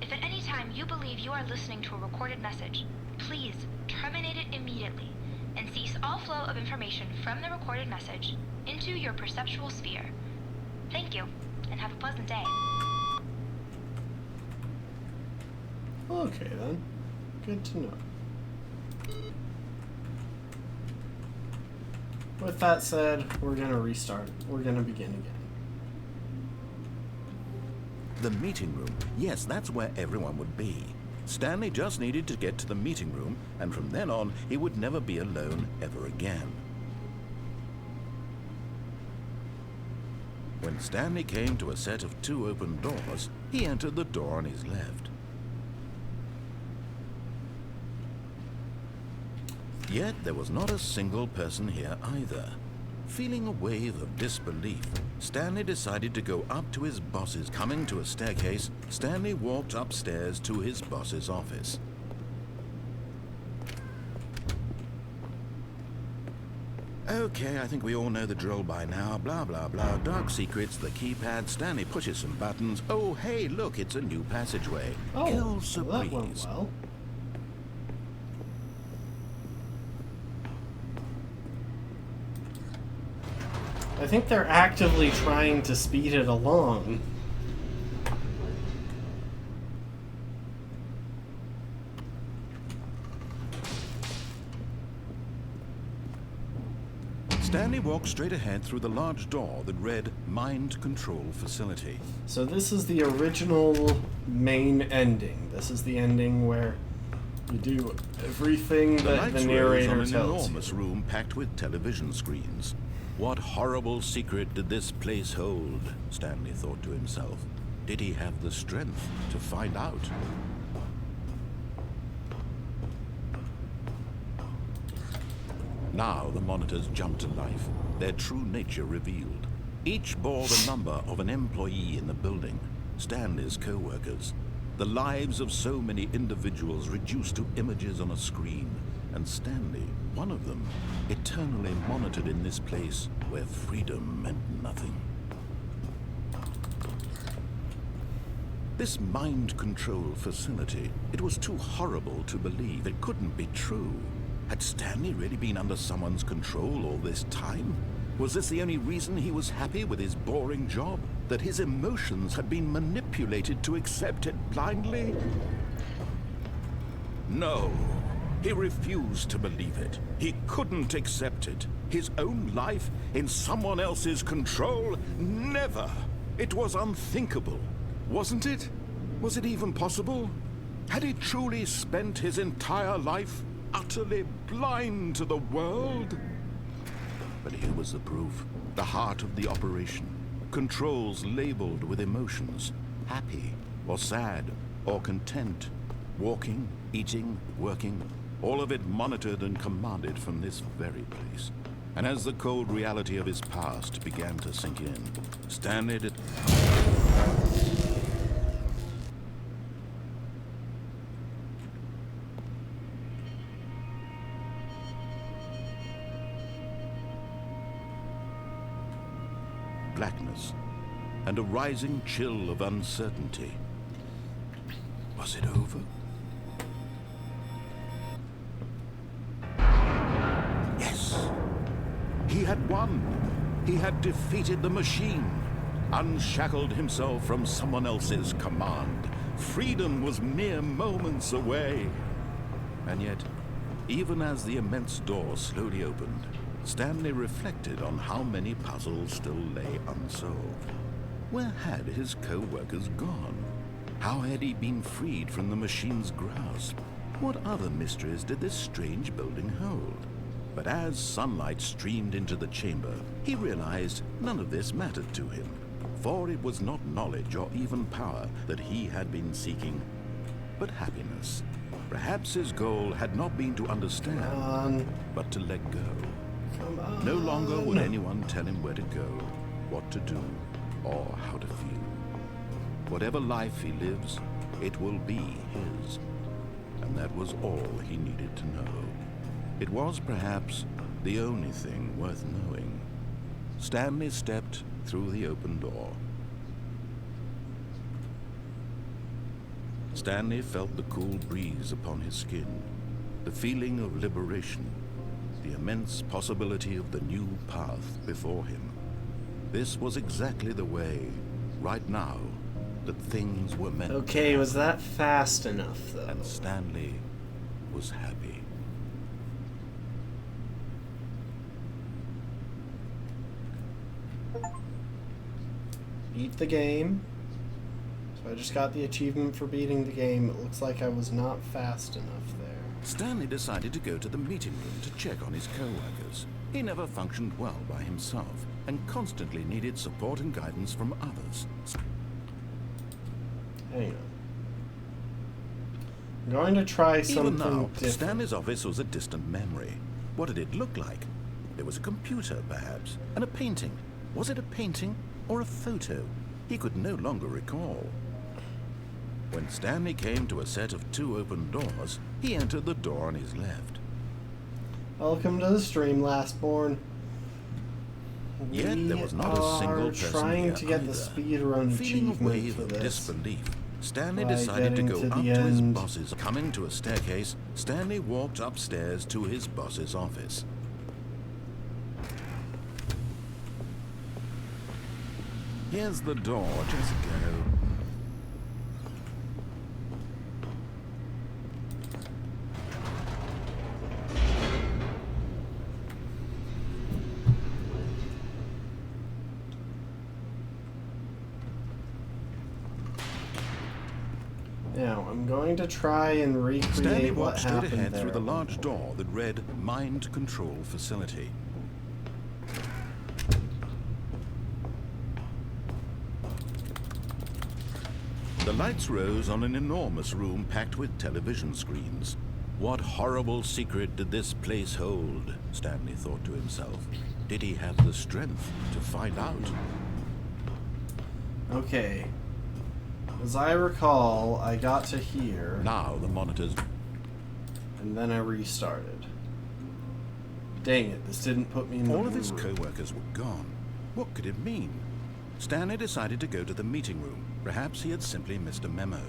If at any time you believe you are listening to a recorded message, please terminate it immediately and cease all flow of information from the recorded message into your perceptual sphere. Thank you, and have a pleasant day. Okay then. Good to know. With that said, we're gonna restart. We're gonna begin again. The meeting room. Yes, that's where everyone would be. Stanley just needed to get to the meeting room, and from then on, he would never be alone ever again. When Stanley came to a set of 2 open doors, he entered the door on his left. Yet there was not a single person here either. Feeling a wave of disbelief, Stanley decided to go up to his boss's. Coming to a staircase, Stanley walked upstairs to his boss's office. Okay, I think we all know the drill by now. Blah, blah, blah. Dark secrets, the keypad. Stanley pushes some buttons. Oh, hey, look, it's a new passageway. Oh, Kills a well, that went breeze. well. I think they're actively trying to speed it along. Stanley walked straight ahead through the large door that read Mind Control Facility. So this is the original main ending. This is the ending where you do everything that the lights rose narrator on an tells enormous you. room packed with television screens. What horrible secret did this place hold? Stanley thought to himself. Did he have the strength to find out? Now the monitors jumped to life, their true nature revealed. Each bore the number of an employee in the building, Stanley's co-workers. The lives of so many individuals reduced to images on a screen, and Stanley, one of them, eternally monitored in this place where freedom meant nothing. This mind control facility, it was too horrible to believe. It couldn't be true. Had Stanley really been under someone's control all this time? Was this the only reason he was happy with his boring job? That his emotions had been manipulated to accept it blindly? No. He refused to believe it. He couldn't accept it. His own life in someone else's control? Never. It was unthinkable. Wasn't it? Was it even possible? Had he truly spent his entire life utterly blind to the world? But here was the proof. The heart of the operation. Controls labeled with emotions. Happy, or sad, or content. Walking, eating, working. All of it monitored and commanded from this very place. And as the cold reality of his past began to sink in, Stanley did... blackness, and a rising chill of uncertainty. Was it over? Yes! He had won! He had defeated the machine, unshackled himself from someone else's command. Freedom was mere moments away. And yet, even as the immense door slowly opened, Stanley reflected on how many puzzles still lay unsolved. Where had his co-workers gone? How had he been freed from the machine's grasp? What other mysteries did this strange building hold? But as sunlight streamed into the chamber, he realized none of this mattered to him, for it was not knowledge or even power that he had been seeking, but happiness. Perhaps his goal had not been to understand, but to let go. No longer would anyone tell him where to go, what to do, or how to feel. Whatever life he lives, it will be his. And that was all he needed to know. It was perhaps the only thing worth knowing. Stanley stepped through the open door. Stanley felt the cool breeze upon his skin, the feeling of liberation, the immense possibility of the new path before him. This was exactly the way, right now, that things were meant. Okay, was that fast enough, though? And Stanley was happy. Beat the game. So I just got the achievement for beating the game. It looks like I was not fast enough there. Stanley decided to go to the meeting room to check on his co-workers. He never functioned well by himself. and constantly needed support and guidance from others. Hang on. I'm going to try something Even now, different. Stanley's office was a distant memory. What did it look like? There was a computer, perhaps, and a painting. Was it a painting or a photo? He could no longer recall. When Stanley came to a set of 2 open doors, he entered the door on his left. Welcome to the stream, Lastborn. Yet there was not a single person trying here to get either. the speedrun Feeling a achievement wave for of this. disbelief, Stanley By decided to getting go to up the to his end. boss's. Coming to a staircase, Stanley walked upstairs to his boss's office. Here's the door, just go. Now, I'm going to try and Stanley recreate what walked straight happened ahead there. through the large door that read Mind Control Facility. The lights rose on an enormous room packed with television screens. What horrible secret did this place hold? Stanley thought to himself. Did he have the strength to find out? Okay. As I recall, I got to here, Now the monitors... and then I restarted. Dang it, this didn't put me in the All of his room. co-workers were gone. What could it mean? Stanley decided to go to the meeting room. Perhaps he had simply missed a memo.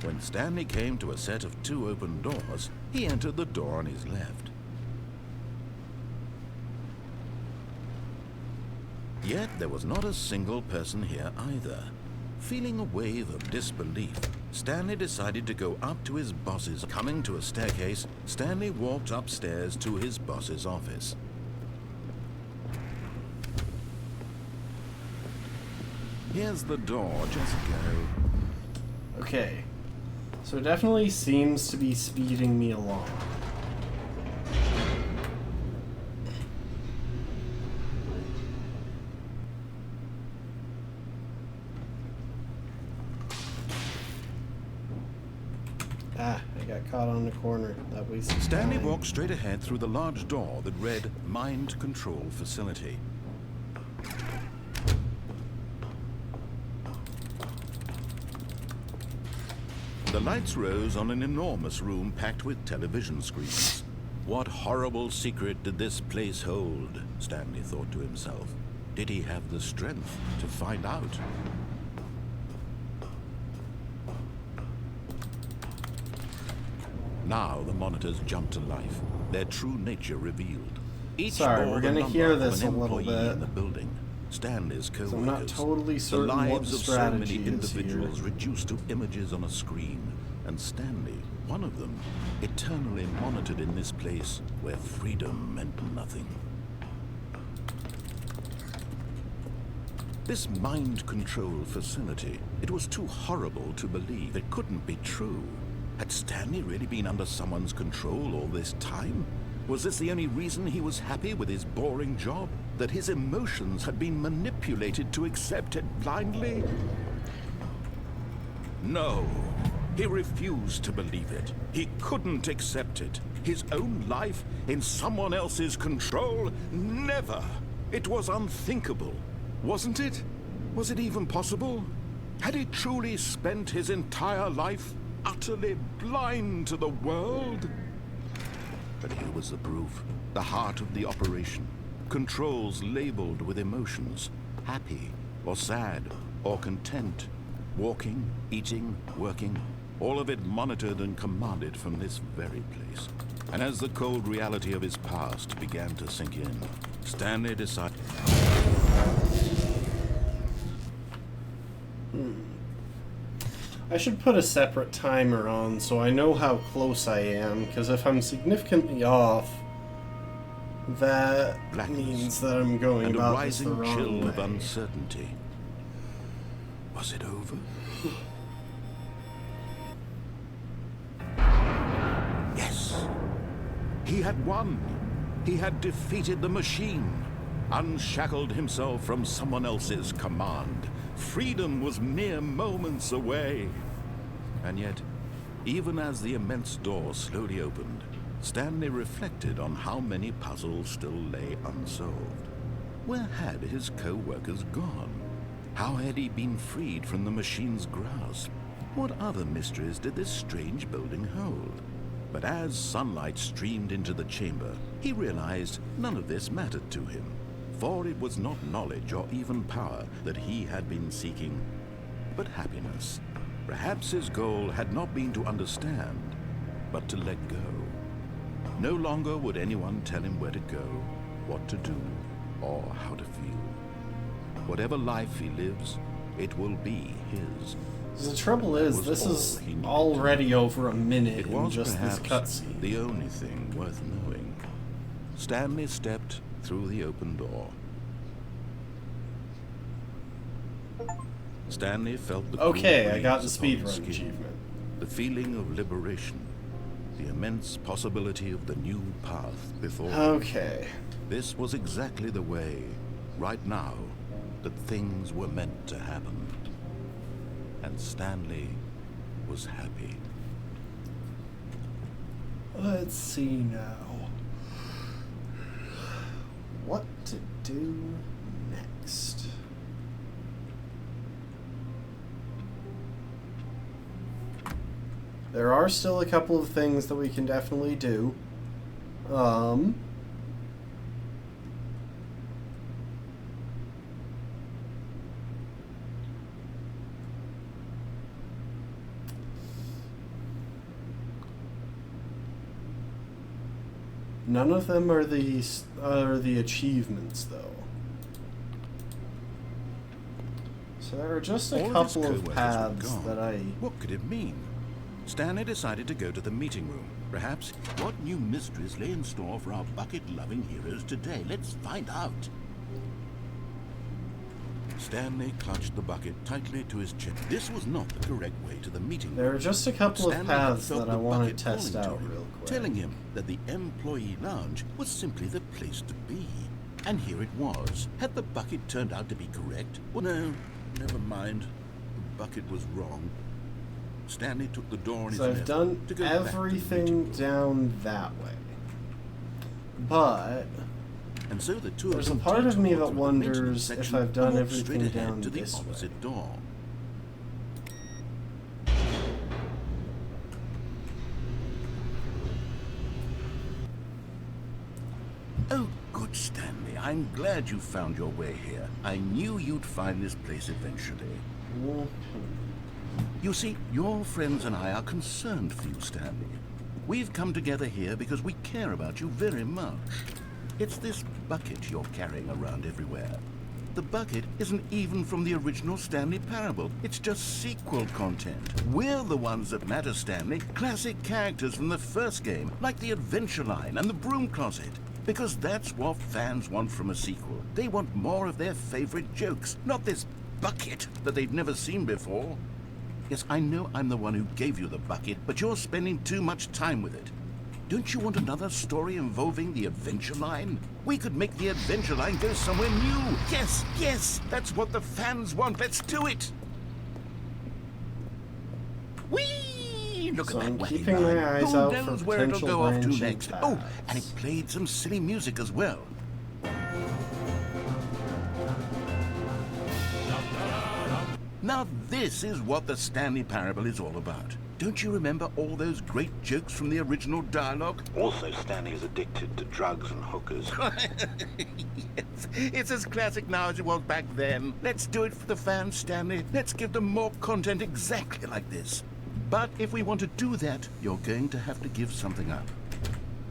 When Stanley came to a set of 2 open doors, he entered the door on his left. Yet there was not a single person here either. Feeling a wave of disbelief, Stanley decided to go up to his boss's. Coming to a staircase, Stanley walked upstairs to his boss's office. Here's the door, just go. Okay. So it definitely seems to be speeding me along. Ah, I got caught on the corner. That wasted Stanley time. walked straight ahead through the large door that read Mind Control Facility. The lights rose on an enormous room packed with television screens. What horrible secret did this place hold? Stanley thought to himself. Did he have the strength to find out? Now the monitors jumped to life, their true nature revealed. Each Sorry, bore we're the gonna number hear of this an a little employee bit. in the building. Stanley's co-workers. I'm not totally the certain what lives the of so many strategy is individuals here. reduced to images on a screen, and Stanley, one of them, eternally monitored in this place where freedom meant nothing. This mind control facility, it was too horrible to believe. It couldn't be true. Had Stanley really been under someone's control all this time? Was this the only reason he was happy with his boring job? That his emotions had been manipulated to accept it blindly? No. He refused to believe it. He couldn't accept it. His own life in someone else's control? Never. It was unthinkable. Wasn't it? Was it even possible? Had he truly spent his entire life utterly blind to the world? But here was the proof. The heart of the operation. Controls labeled with emotions. Happy, or sad, or content. Walking, eating, working. All of it monitored and commanded from this very place. And as the cold reality of his past began to sink in, Stanley decided... I should put a separate timer on so I know how close I am, because if I'm significantly off, that Blackness means that I'm going and a about this the rising wrong chill way. of uncertainty. Was it over? Yes. He He had won. He had defeated the machine, unshackled himself from someone else's command. Freedom was mere moments away. And yet, even as the immense door slowly opened, Stanley reflected on how many puzzles still lay unsolved. Where had his co-workers gone? How had he been freed from the machine's grasp? What other mysteries did this strange building hold? But as sunlight streamed into the chamber, he realized none of this mattered to him, for it was not knowledge or even power that he had been seeking, but happiness. Perhaps his goal had not been to understand, but to let go. No longer would anyone tell him where to go, what to do, or how to feel. Whatever life he lives, it will be his. The trouble is, this is already over a minute in just this cutscene. The only thing worth knowing. Stanley stepped through the open door. Stanley felt the okay, I got the breeze upon his speedrun skin, achievement. the feeling of liberation, the immense possibility of the new path before him. Okay. This was exactly the way, right now, that things were meant to happen. And Stanley was happy. Let's see now. What to do next? There are still a couple of things that we can definitely do. None of them are the achievements, though. So there are just a All couple his of co-workers were paths gone. that I... What could it mean? Stanley decided to go to the meeting room. Perhaps What new mysteries lay in store for our bucket-loving heroes today? Let's find out. Stanley clutched the bucket tightly to his chest. This was not the correct way to the meeting There room. are just a couple of Stanley had paths felt that I the want to bucket test calling to out him, real quick. telling him that the employee lounge was simply the place to be. And here it was. Had the bucket turned out to be correct? Well, no, never mind. The bucket was wrong. Stanley took the door on his So I've left done to go back to the meeting everything room. down that way. But And so the two there's of a them part of me detoured that through the maintenance wonders if section I've and done walked everything straight ahead down to the this way. opposite door. Oh, good, Stanley. I'm glad you found your way here. I knew you'd find this place eventually. You see, your friends and I are concerned for you, Stanley. We've come together here because we care about you very much. It's this bucket you're carrying around everywhere. The bucket isn't even from the original Stanley Parable. It's just sequel content. We're the ones that matter, Stanley. Classic characters from the first game, like the Adventure Line and the Broom Closet. Because that's what fans want from a sequel. They want more of their favorite jokes, not this bucket that they've never seen before. Yes, I know I'm the one who gave you the bucket, but you're spending too much time with it. Don't you want another story involving the Adventure Line? We could make the Adventure Line go somewhere new. Yes, yes, that's what the fans want. Let's do it. Whee! Look So at I'm that wacky keeping line. my eyes Who out knows for where it'll potential go off to branching next? Oh, and it paths. played some silly music as well. Now this is what the Stanley Parable is all about. Don't you remember all those great jokes from the original dialogue? Also, Stanley is addicted to drugs and hookers. Yes, it's as classic now as it was back then. Let's do it for the fans, Stanley. Let's give them more content exactly like this. But if we want to do that, you're going to have to give something up.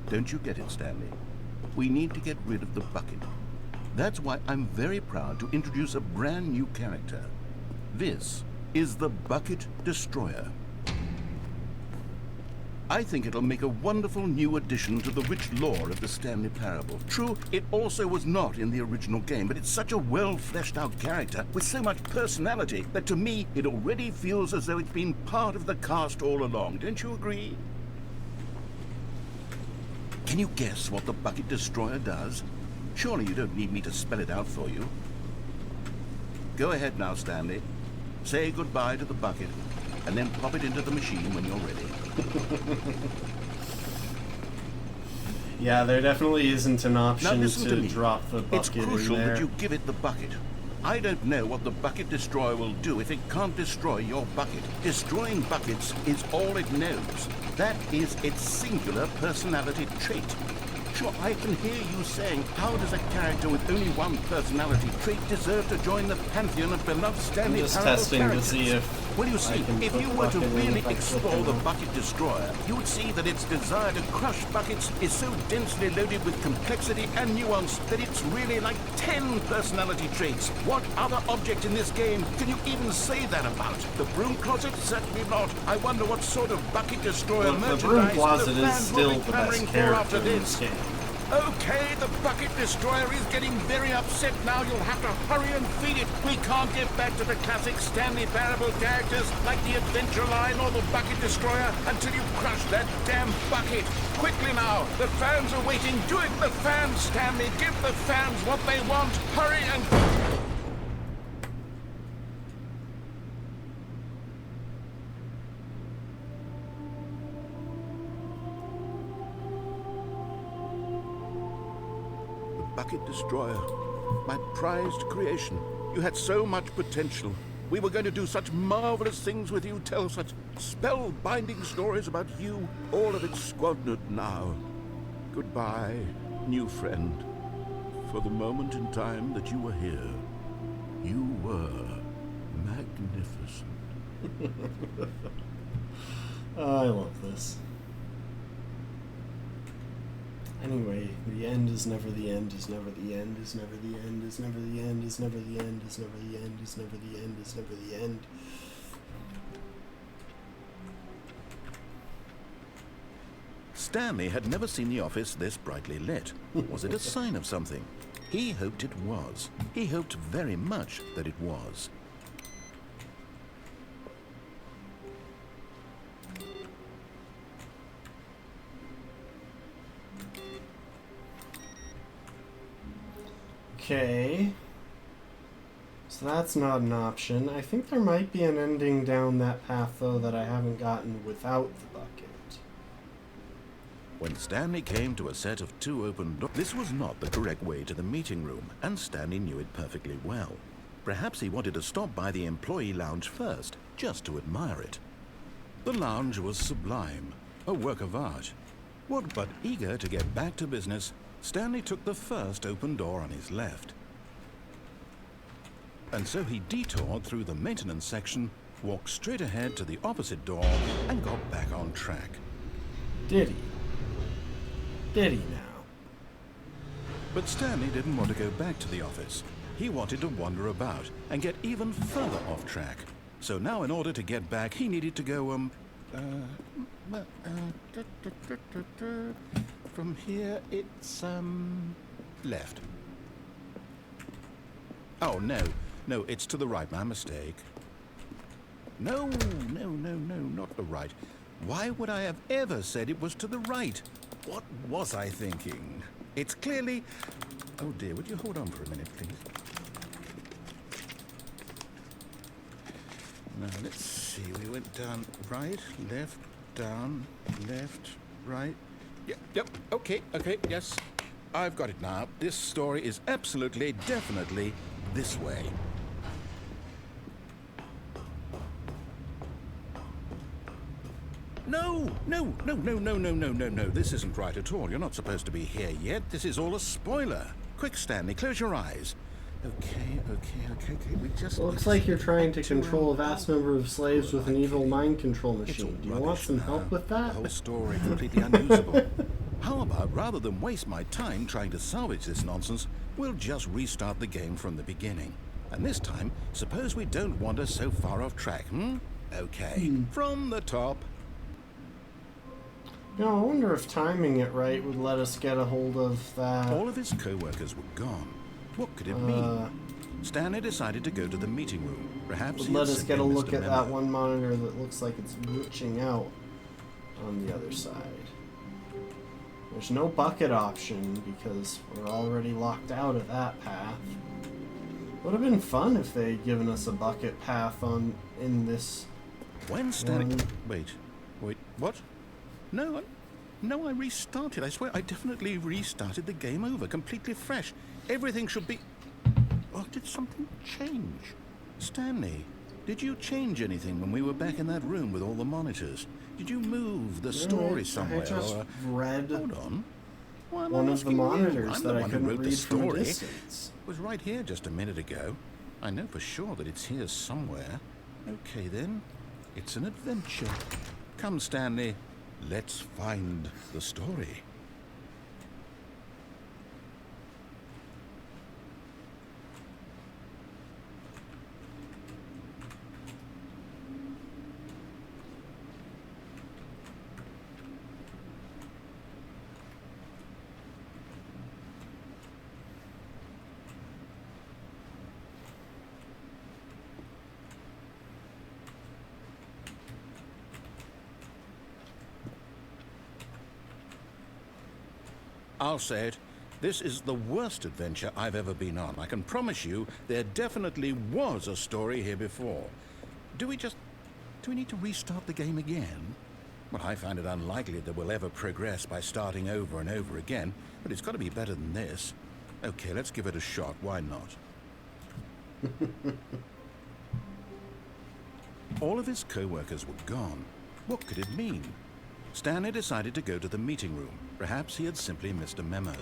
Don't you get it, Stanley? We need to get rid of the bucket. That's why I'm very proud to introduce a brand new character. This is the Bucket Destroyer. I think it'll make a wonderful new addition to the rich lore of the Stanley Parable. True, it also was not in the original game, but it's such a well-fleshed-out character with so much personality that to me, it already feels as though it's been part of the cast all along. Don't you agree? Can you guess what the bucket destroyer does? Surely you don't need me to spell it out for you. Go ahead now, Stanley. Say goodbye to the bucket, and then pop it into the machine when you're ready. Yeah, there definitely isn't an Now option listen to to me. drop the It's bucket crucial in there. that you give it the bucket. I don't know what the bucket destroyer will do if it can't destroy your bucket. Destroying buckets is all it knows. That is its singular personality trait. Sure, I can hear you saying, how does a character with only one personality trait deserve to join the pantheon of beloved Stanley I'm just Parable testing characters? to see if Well, you I see, can if put you the were to bucket in really if I click explore the on it. bucket destroyer, you would see that its desire to crush buckets is so densely loaded with complexity and nuance that it's really like 10 personality traits. What other object in this game can you even say that about? The broom closet? Certainly not. I wonder what sort of bucket destroyer Look, the broom merchandise closet the is fans still will the be best clamoring for after character in this. this game. Okay, the bucket destroyer is getting very upset now. You'll have to hurry and feed it. We can't get back to the classic Stanley Parable characters like the Adventure Line or the bucket destroyer until you crush that damn bucket. Quickly now, the fans are waiting. Do it, the fans, Stanley. Give the fans what they want. Hurry and... Bucket destroyer, my prized creation. You had so much potential. We were going to do such marvelous things with you, tell such spellbinding stories about you. All of it squandered now. Goodbye, new friend. For the moment in time that you were here, you were magnificent. I love this. Anyway, the end is never the end, is never the end, is never the end, is never the end, is never the end, is never the end, is never the end, is never the end. Stanley had never seen the office this brightly lit. Was it a sign of something? He hoped it was. He hoped very much that it was. Okay. So that's not an option. I think there might be an ending down that path, though, that I haven't gotten without the bucket. When Stanley came to a set of 2 open doors, this was not the correct way to the meeting room, and Stanley knew it perfectly well. Perhaps he wanted to stop by the employee lounge first, just to admire it. The lounge was sublime, a work of art. But eager to get back to business, Stanley took the first open door on his left. And so he detoured through the maintenance section, walked straight ahead to the opposite door, and got back on track. Did he? Did he now? But Stanley didn't want to go back to the office. He wanted to wander about and get even further off track. So now in order to get back, he needed to go, from here, it's, left. Oh, no, it's to the right, my mistake. No, not the right. Why would I have ever said it was to the right? What was I thinking? It's clearly... Oh dear, would you hold on for a minute, please? Now, let's see, we went down right, left, down, left, right. Yep, okay, yes. I've got it now. This story is absolutely, definitely this way. No. This isn't right at all. You're not supposed to be here yet. This is all a spoiler. Quick, Stanley, close your eyes. Okay. We just... Looks like you're trying to control a vast number of slaves with an evil mind control machine. Do you want some help with that? The whole story completely unusable. How about, rather than waste my time trying to salvage this nonsense, we'll just restart the game from the beginning. And this time, suppose we don't wander so far off track, Okay, from the top. No, I wonder if timing it right would let us get a hold of that. All of his co-workers were gone. What could it mean? Stanley decided to go to the meeting room. Perhaps Would he let had us get a simply look missed at memo. that one monitor that looks like it's glitching out on the other side. There's no bucket option because we're already locked out of that path. Would have been fun if they'd given us a bucket path in this. When Stanley... Wait, what? No, I restarted. I swear, I definitely restarted the game over, completely fresh. Everything should be... Oh, did something change? Stanley, did you change anything when we were back in that room with all the monitors? Did you move the story somewhere? I just read Hold on. one of the monitors that I couldn't read from a distance. It was right here just a minute ago. I know for sure that it's here somewhere. Okay then, it's an adventure. Come, Stanley, let's find the story. I'll say it. This is the worst adventure I've ever been on. I can promise you there definitely was a story here before. Do we need to restart the game again? Well, I find it unlikely that we'll ever progress by starting over and over again, but it's got to be better than this. Okay, let's give it a shot. Why not? All of his co-workers were gone. What could it mean? Stanley decided to go to the meeting room. Perhaps he had simply missed a memo.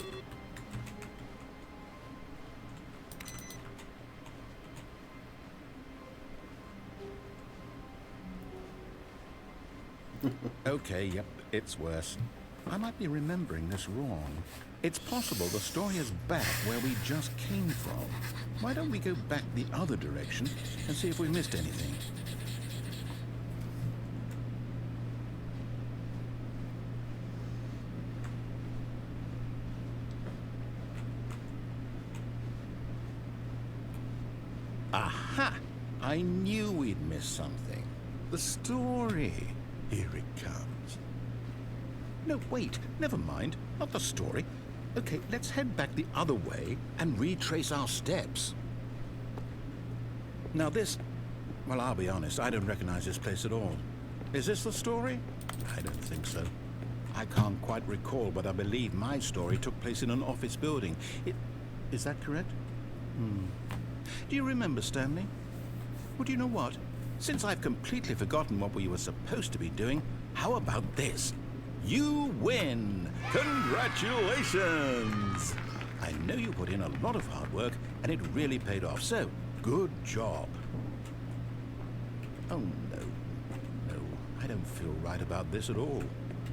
Okay, yep, it's worse. I might be remembering this wrong. It's possible the story is back where we just came from. Why don't we go back the other direction and see if we missed anything? Aha! I knew we'd missed something. The story. Here it comes. No, wait. Never mind. Not the story. Okay, let's head back the other way and retrace our steps. Now this... Well, I'll be honest. I don't recognize this place at all. Is this the story? I don't think so. I can't quite recall, but I believe my story took place in an office building. Is that correct? Do you remember, Stanley? Well, do you know what? Since I've completely forgotten what we were supposed to be doing, how about this? You win! Congratulations! I know you put in a lot of hard work, and it really paid off, so good job. Oh, no. No, I don't feel right about this at all.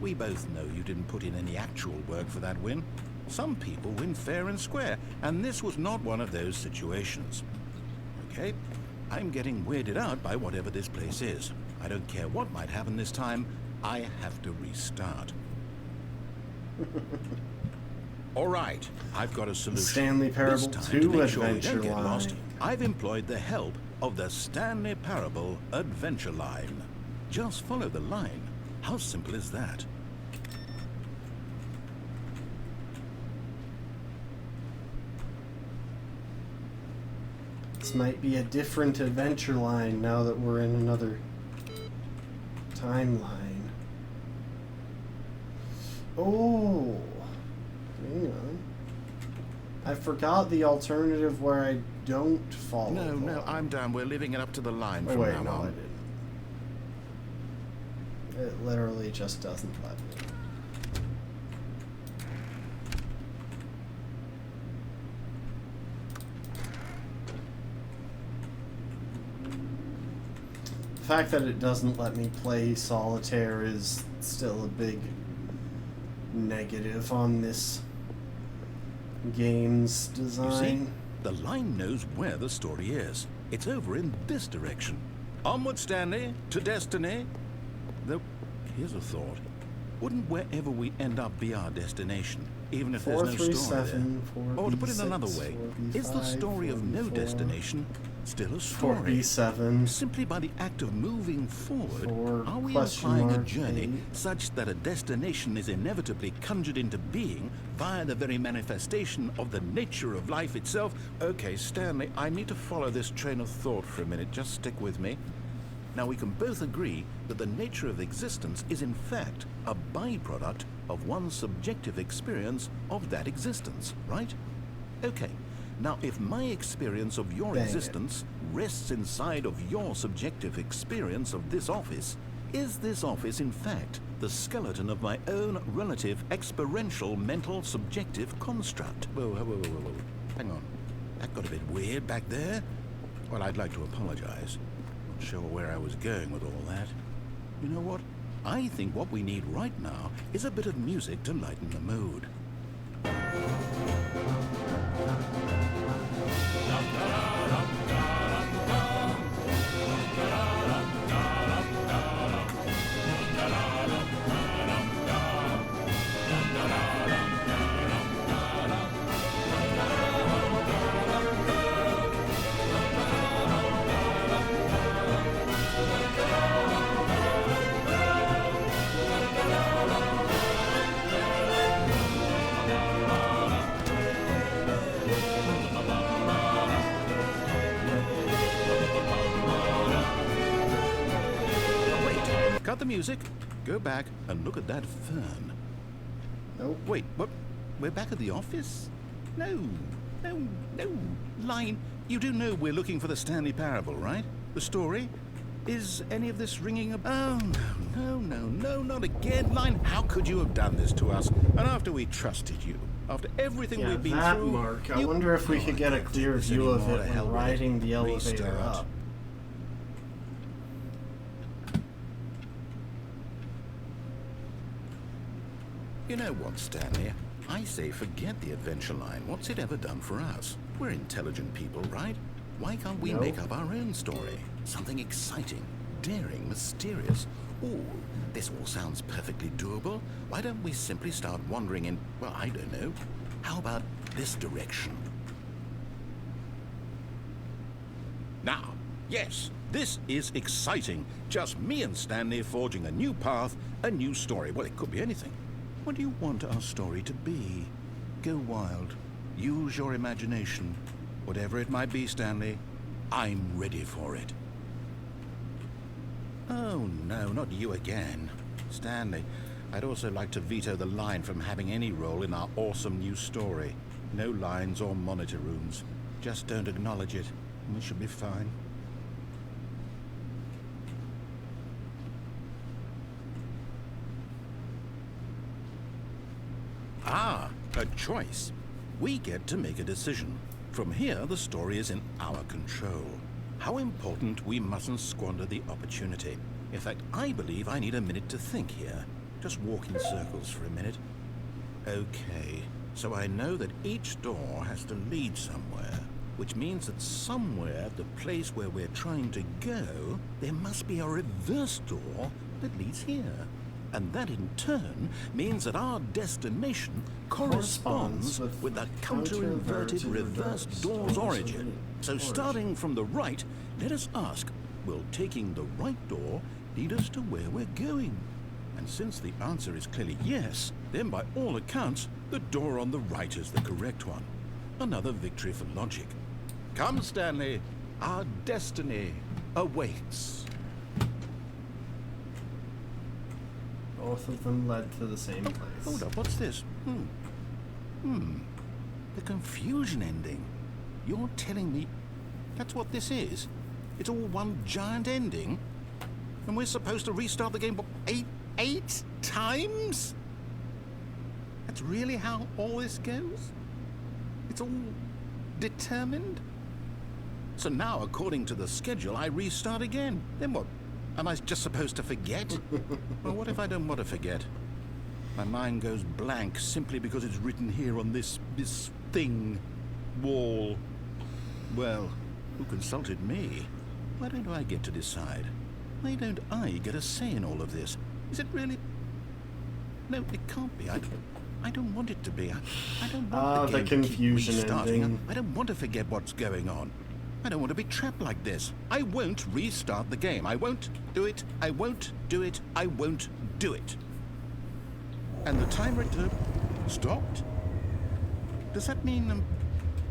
We both know you didn't put in any actual work for that win. Some people win fair and square, and this was not one of those situations. Okay, I'm getting weirded out by whatever this place is. I don't care what might happen this time, I have to restart. All right, I've got a solution. Stanley Parable this time, 2 to make sure we Adventure don't get Line. lost, I've employed the help of the Stanley Parable Adventure Line. Just follow the line. How simple is that? This might be a different adventure line now that we're in another timeline. Oh, hang on. I forgot the alternative where I don't follow. No, I'm down. We're leaving it up to the line Oh from wait, now no, I on. didn't. It literally just doesn't let me. The fact that it doesn't let me play solitaire is still a big negative on this game's design. You see, the line knows where the story is. It's over in this direction. Onward, Stanley, to destiny. Though, here's a thought. Wouldn't wherever we end up be our destination, even if there's no story there? Or to put it another way, is the story of no destination still a For story. B7. Simply by the act of moving forward, For are we question applying a mark journey 8. such that a destination is inevitably conjured into being via the very manifestation of the nature of life itself? Okay, Stanley, I need to follow this train of thought for a minute. Just stick with me. Now, we can both agree that the nature of existence is in fact a byproduct of one's subjective experience of that existence, right? Okay. Now, if my experience of your existence rests inside of your subjective experience of this office, is this office, in fact, the skeleton of my own relative experiential mental subjective construct? Whoa. Hang on. That got a bit weird back there. Well, I'd like to apologize. Not sure where I was going with all that. You know what? I think what we need right now is a bit of music to lighten the mood. Cut the music, go back and look at that fern. Nope. Wait, what? We're back at the office? No. Line, you do know we're looking for the Stanley Parable, right? The story? Is any of this ringing a... Oh, no, not again. Line, how could you have done this to us? And after we trusted you, after everything we've been that through... mark. I wonder if we could get a clear view of it when riding the elevator Restart. up. You know what, Stanley? I say forget the adventure line. What's it ever done for us? We're intelligent people, right? Why can't we make up our own story? Something exciting, daring, mysterious. Ooh, this all sounds perfectly doable. Why don't we simply start wandering in, well, I don't know. How about this direction? Now, yes, this is exciting. Just me and Stanley forging a new path, a new story. Well, it could be anything. What do you want our story to be? Go wild. Use your imagination. Whatever it might be, Stanley, I'm ready for it. Oh, no, not you again. Stanley, I'd also like to veto the line from having any role in our awesome new story. No lines or monitor rooms. Just don't acknowledge it, and we should be fine. Ah, a choice. We get to make a decision. From here, the story is in our control. How important we mustn't squander the opportunity. In fact, I believe I need a minute to think here. Just walk in circles for a minute. Okay, so I know that each door has to lead somewhere, which means that somewhere at the place where we're trying to go, there must be a reverse door that leads here. And that in turn means that our destination corresponds with the counter-inverted reverse door's origin. So starting from the right, let us ask, will taking the right door lead us to where we're going? And since the answer is clearly yes, then by all accounts, the door on the right is the correct one. Another victory for logic. Come, Stanley, our destiny awaits. Both of them led to the same place. Hold up, what's this? The confusion ending. You're telling me that's what this is? It's all one giant ending? And we're supposed to restart the game eight times? That's really how all this goes? It's all determined? So now, according to the schedule, I restart again. Then what? Am I just supposed to forget? Well, what if I don't want to forget? My mind goes blank simply because it's written here on this thing, wall. Well, who consulted me? Why don't I get to decide? Why don't I get a say in all of this? Is it really? No, it can't be. I don't want it to be. I don't want the game confusion to keep restarting. ending. I don't want to forget what's going on. I don't want to be trapped like this. I won't restart the game. I won't do it. I won't do it. I won't do it. And the timer stopped? Does that mean,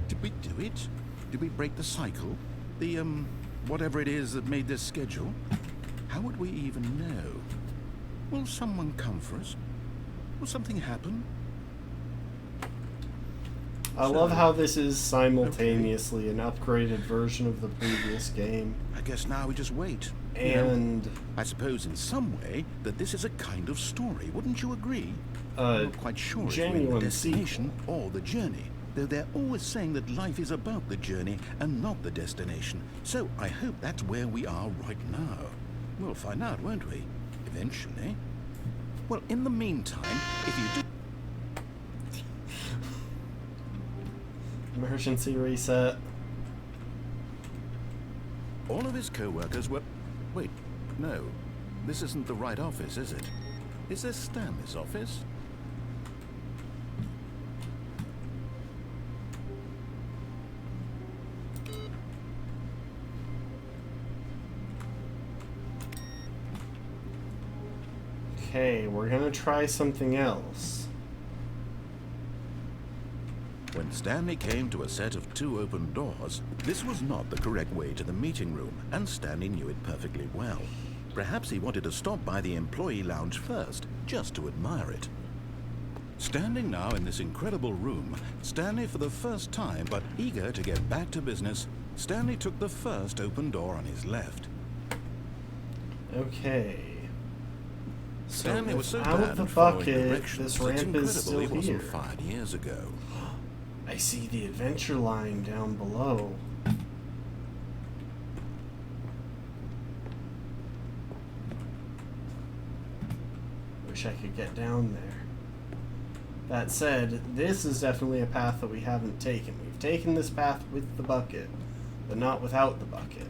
did we do it? Did we break the cycle? The, whatever it is that made this schedule? How would we even know? Will someone come for us? Will something happen? I love how this is simultaneously an upgraded version of the previous game. I guess now we just wait. And I suppose in some way that this is a kind of story, wouldn't you agree? I'm not quite sure if we're in the genuine destination or the journey, though they're always saying that life is about the journey and not the destination. So I hope that's where we are right now. We'll find out, won't we? Eventually. Well, in the meantime, if you do... Emergency reset. All of his co-workers were... Wait, no. This isn't the right office, is it? Is this Stanley's office? Okay, we're gonna try something else. When Stanley came to a set of 2 open doors, this was not the correct way to the meeting room, and Stanley knew it perfectly well. Perhaps he wanted to stop by the employee lounge first, just to admire it. Standing now in this incredible room, Stanley for the first time, but eager to get back to business, Stanley took the first open door on his left. Okay. Stanley was so without bad the at following bucket, directions, this it's ramp is incredible still he wasn't here. fired years ago. I see the adventure line down below. Wish I could get down there. That said, this is definitely a path that we haven't taken. We've taken this path with the bucket, but not without the bucket.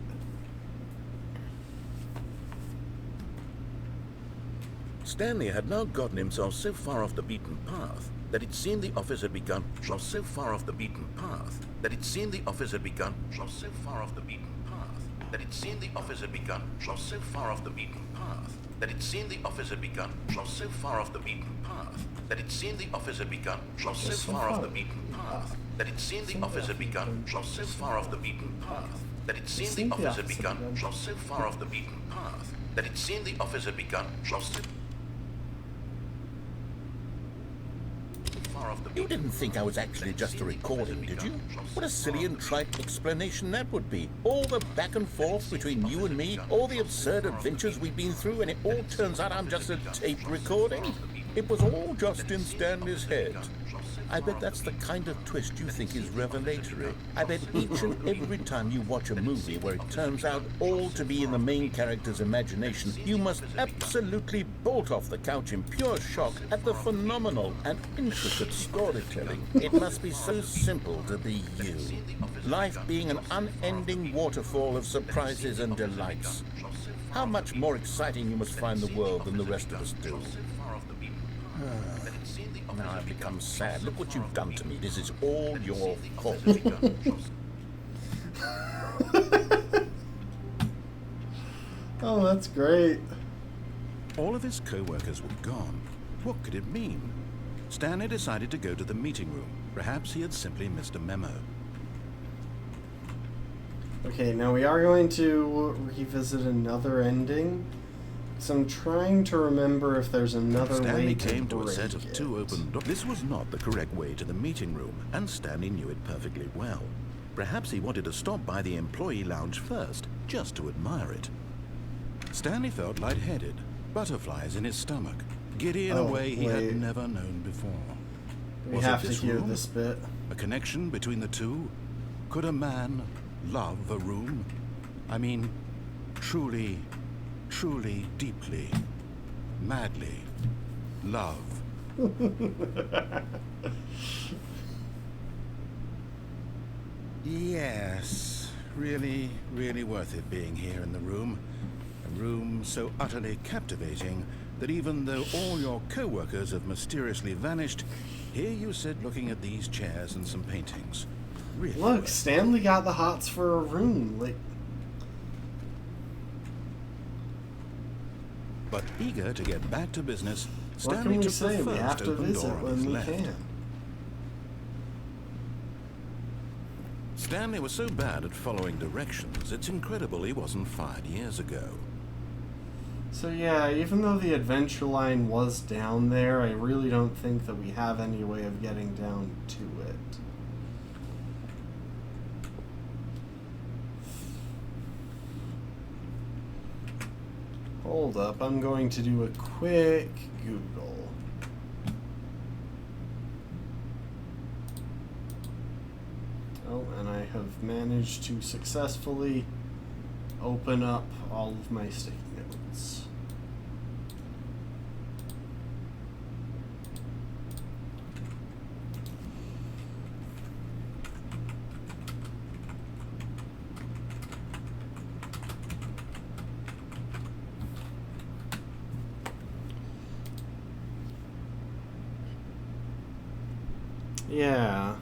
Stanley had now gotten himself so far off the beaten path that it seemed the office had begun so far off the beaten path that it seemed the office had begun so far off the beaten path that it seemed the office had begun so far off the beaten path that it seemed the office had begun so far off the beaten path that it seemed the office had begun so far off the beaten path that it seemed the office had begun so far off the beaten path that it seemed the office had begun so far off the beaten path that it seemed the office had begun so You didn't think I was actually just a recording, did you? What a silly and trite explanation that would be. All the back and forth between you and me, all the absurd adventures we've been through, and it all turns out I'm just a tape recording? It was all just in Stanley's head. I bet that's the kind of twist you think is revelatory. I bet each and every time you watch a movie where it turns out all to be in the main character's imagination, you must absolutely bolt off the couch in pure shock at the phenomenal and intricate storytelling. It must be so simple to be you. Life being an unending waterfall of surprises and delights. How much more exciting you must find the world than the rest of us do. Now I've become sad. Look what you've done to me. This is all your fault. Oh, that's great. All of his co-workers were gone. What could it mean? Stanley decided to go to the meeting room. Perhaps he had simply missed a memo. Okay, now we are going to revisit another ending. So I'm trying to remember if there's another Stanley way to came to a break set of 2 open doors. This was not the correct way to the meeting room, and Stanley knew it perfectly well. Perhaps he wanted to stop by the employee lounge first, just to admire it. Stanley felt lightheaded, butterflies in his stomach, giddy in a way he had never known before. We Was it have to this hear room? this bit. A connection between the two? Could a man love a room? I mean, truly, deeply, madly love. Yes, really worth it being here in the room. A room so utterly captivating that even though all your co-workers have mysteriously vanished, here you sit looking at these chairs and some paintings. really Look, were. Stanley got the hots for a room. Like, But eager to get back to business, what Stanley can we took the say? We first have to open visit door on when his we left. can. Stanley was so bad at following directions, it's incredible he wasn't fired years ago. So yeah, even though the adventure line was down there, I really don't think that we have any way of getting down to it. Hold up, I'm going to do a quick Google. Oh, and I have managed to successfully open up all of my sticky notes. Yeah.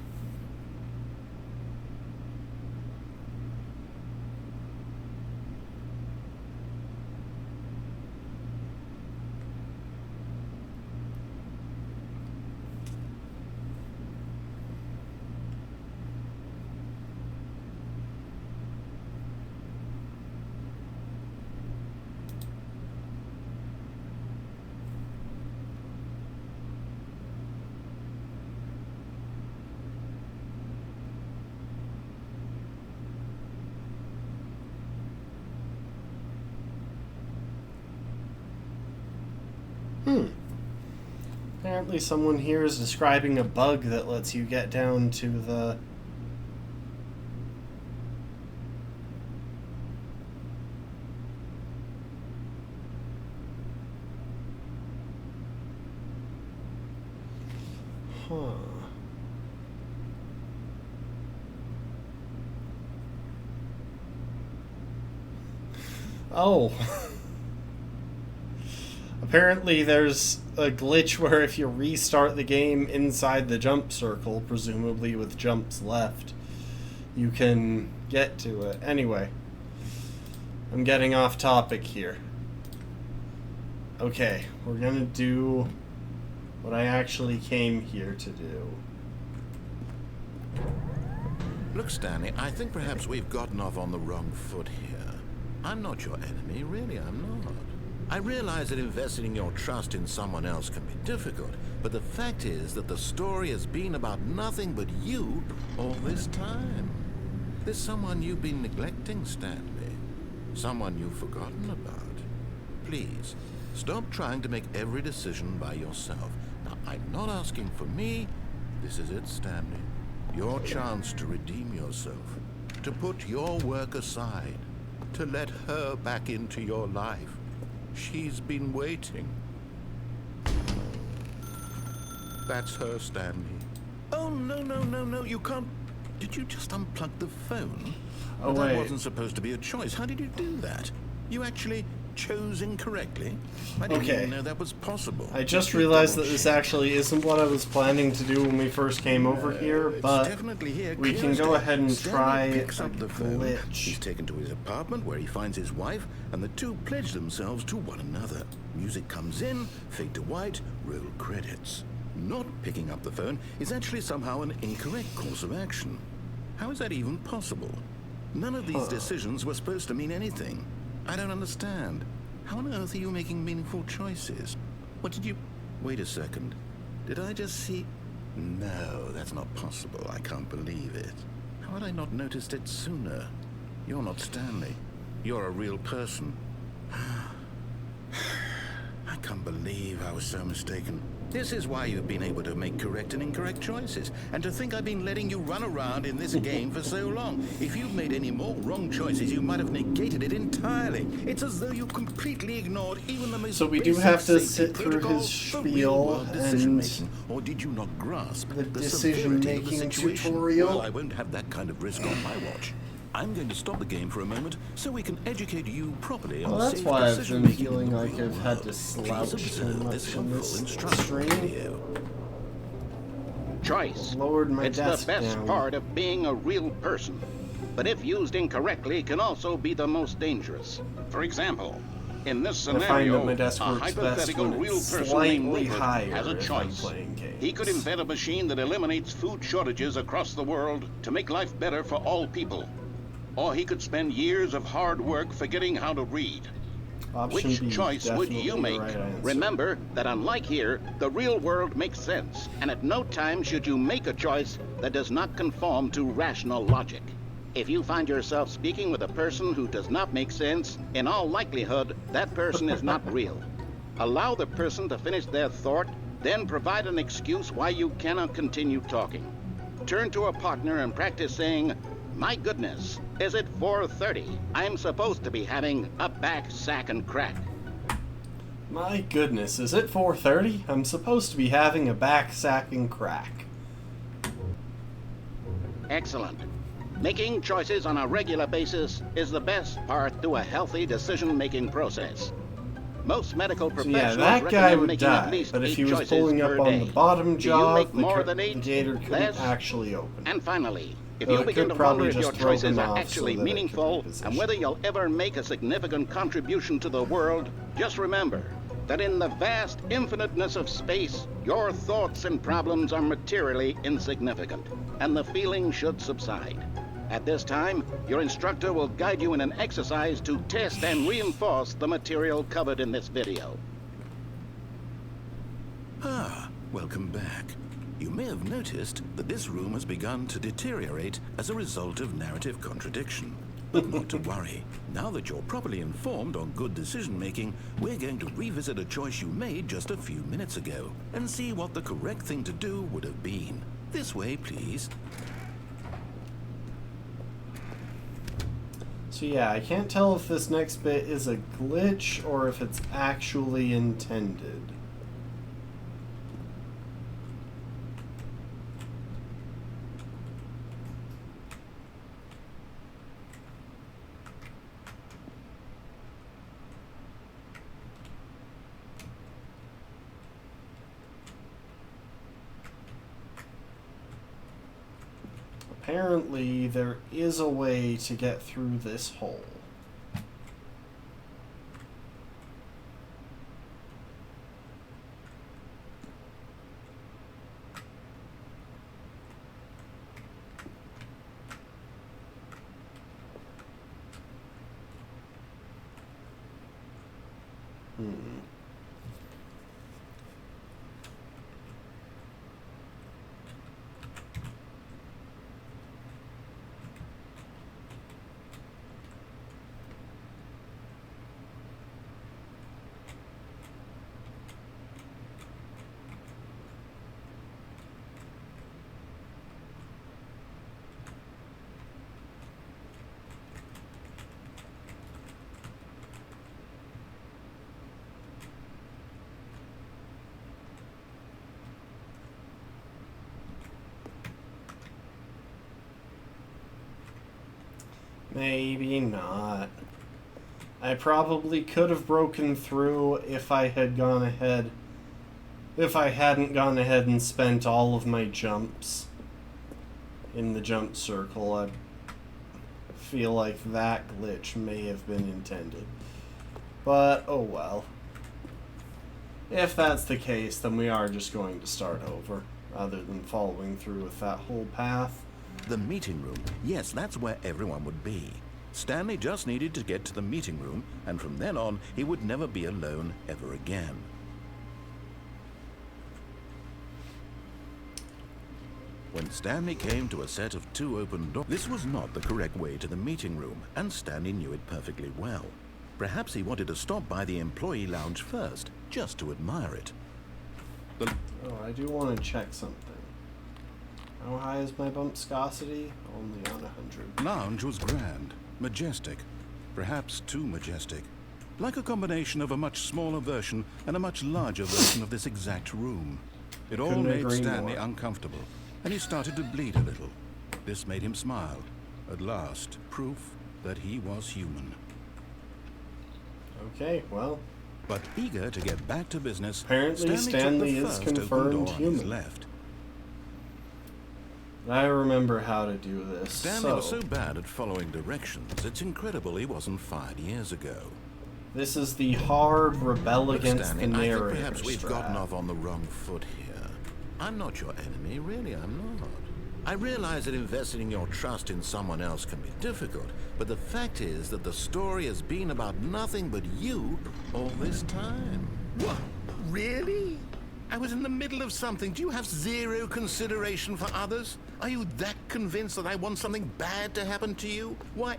Apparently someone here is describing a bug that lets you get down to the... Huh. Oh. Apparently there's a glitch where if you restart the game inside the jump circle, presumably with jumps left, you can get to it. Anyway, I'm getting off topic here. Okay, we're gonna do what I actually came here to do. Look, Stanley, I think perhaps we've gotten off on the wrong foot here. I'm not your enemy, really, I'm not. I realize that investing your trust in someone else can be difficult, but the fact is that the story has been about nothing but you all this time. There's someone you've been neglecting, Stanley. Someone you've forgotten about. Please, stop trying to make every decision by yourself. Now, I'm not asking for me. This is it, Stanley. Your chance to redeem yourself. To put your work aside. To let her back into your life. She's been waiting. That's her, Stanley. Oh, no, you can't... Did you just unplug the phone? Oh, That wait. wasn't supposed to be a choice. How did you do that? You actually chose incorrectly? I didn't Okay. even know that was possible. I just Did you realized that double this check? actually isn't what I was planning to do when we first came over here, It's but definitely here, we clear can as go day. ahead and Stanley try picks a up the phone. glitch. He's taken to his apartment where he finds his wife, and the two pledge themselves to one another. Music comes in, fade to white, roll credits. Not picking up the phone is actually somehow an incorrect course of action. How is that even possible? None of these decisions were supposed to mean anything. I don't understand. How on earth are you making meaningful choices? What did you... Wait a second. Did I just see... No, that's not possible. I can't believe it. How had I not noticed it sooner? You're not Stanley. You're a real person. I can't believe I was so mistaken. This is why you've been able to make correct and incorrect choices. And to think I've been letting you run around in this game for so long. If you'd made any more wrong choices, you might have negated it entirely. It's as though you completely ignored even the most So we do basic have to safety sit through protocols his for spiel real-world and decision-making. Or did you not grasp the the decision-making severity of the situation? tutorial. Well, I won't have that kind of risk on my watch. I'm going to stop the game for a moment so we can educate you properly on Well, that's safe why I've been decision-making in feeling the like real I've had world. to Please slouch so observe much this in helpful this instructional stream. video. choice. Lowered my It's the desk best down. part of being a real person. But if used incorrectly, can also be the most dangerous. For example, in this I find scenario, that my desk a works best hypothetical when real it's person named slightly Rupert higher has a if I'm choice. playing games. He could invent a machine that eliminates food shortages across the world to make life better for all people. Or he could spend years of hard work forgetting how to read. Option Which B, choice would you definitely the make? right answer. Remember that unlike here, the real world makes sense, and at no time should you make a choice that does not conform to rational logic. If you find yourself speaking with a person who does not make sense, in all likelihood, that person is not real. Allow the person to finish their thought, then provide an excuse why you cannot continue talking. Turn to a partner and practice saying, "My goodness, is it 4:30? I'm supposed to be having a back sack and crack." My goodness, is it 4:30? I'm supposed to be having a back sack and crack. Excellent. Making choices on a regular basis is the best part to a healthy decision-making process. Most medical So professionals yeah, that guy recommend would making at die, least but if 8 he was choices pulling per up on day. the bottom Do you jaw, make the more than 8? gator couldn't Less? actually open. And finally, if So you it begin could to probably wonder if your just throw choices him are off actually so that it could meaningful reposition. and whether you'll ever make a significant contribution to the world, just remember that in the vast infiniteness of space, your thoughts and problems are materially insignificant, and the feeling should subside. At this time, your instructor will guide you in an exercise to test and reinforce the material covered in this video. Ah, welcome back. You may have noticed that this room has begun to deteriorate as a result of narrative contradiction. But not to worry. Now that you're properly informed on good decision-making, we're going to revisit a choice you made just a few minutes ago and see what the correct thing to do would have been. This way, please. So yeah, I can't tell if this next bit is a glitch or if it's actually intended. Apparently, there is a way to get through this hole. Maybe not. I probably could have broken through if I had gone ahead. If I hadn't gone ahead and spent all of my jumps in the jump circle, I feel like that glitch may have been intended. But, oh well. If that's the case, then we are just going to start over, rather than following through with that whole path. The meeting room. Yes, that's where everyone would be. Stanley just needed to get to the meeting room, and from then on, he would never be alone ever again. When Stanley came to a set of 2 open doors, this was not the correct way to the meeting room, and Stanley knew it perfectly well. Perhaps he wanted to stop by the employee lounge first, just to admire it. Oh, I do want to check something. How high is my bump viscosity? Only on 100. Lounge was grand, majestic, perhaps too majestic. Like a combination of a much smaller version and a much larger version of this exact room. It all Couldn't made agree Stanley more. uncomfortable, and he started to bleed a little. This made him smile. At last, proof that he was human. Okay, well, But eager to get back to business, apparently Stanley took the is first open confirmed door on his human. left. I remember how to do this. Stanley was so bad at following directions, it's incredible he wasn't fired years ago. This is the hard rebel Look, against Stanley, the I narrator think perhaps we've strat. gotten off on the wrong foot here. I'm not your enemy, really, I'm not. I realize that investing your trust in someone else can be difficult, but the fact is that the story has been about nothing but you all this time. What? Really? I was in the middle of something. Do you have zero consideration for others? Are you that convinced that I want something bad to happen to you? Why,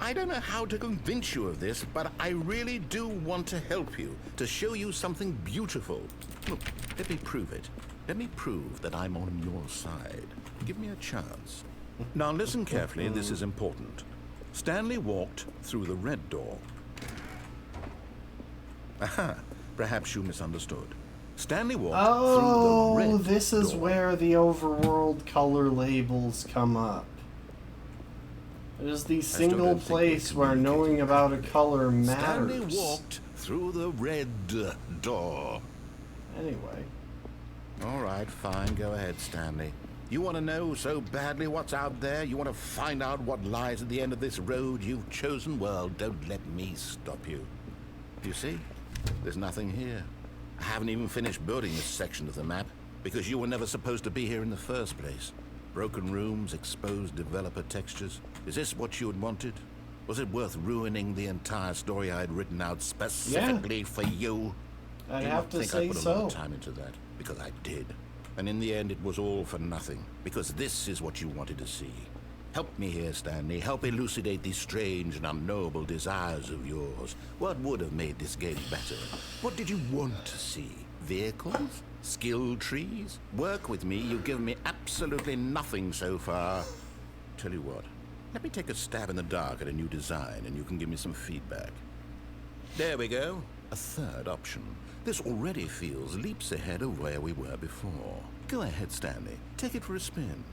I don't know how to convince you of this, but I really do want to help you, to show you something beautiful. Look, let me prove it. Let me prove that I'm on your side. Give me a chance. Now listen carefully, this is important. Stanley walked through the red door. Aha, perhaps you misunderstood. Stanley walked through the red door. This is where the overworld color labels come up. It is the single place where knowing about a color matters. Stanley walked through the red door. Anyway. All right, fine. Go ahead, Stanley. You want to know so badly what's out there? You want to find out what lies at the end of this road you've chosen? Well, don't let me stop you. You see? There's nothing here. I haven't even finished building this section of the map because you were never supposed to be here in the first place. Broken rooms, exposed developer textures. Is this what you had wanted? Was it worth ruining the entire story I had written out specifically for you? I'd have to I say put a so. lot of time into that because I did. And in the end, it was all for nothing, because this is what you wanted to see. Help me here, Stanley. Help elucidate these strange and unknowable desires of yours. What would have made this game better? What did you want to see? Vehicles? Skill trees? Work with me. You've given me absolutely nothing so far. Tell you what, let me take a stab in the dark at a new design, and you can give me some feedback. There we go. A third option. This already feels leaps ahead of where we were before. Go ahead, Stanley. Take it for a spin.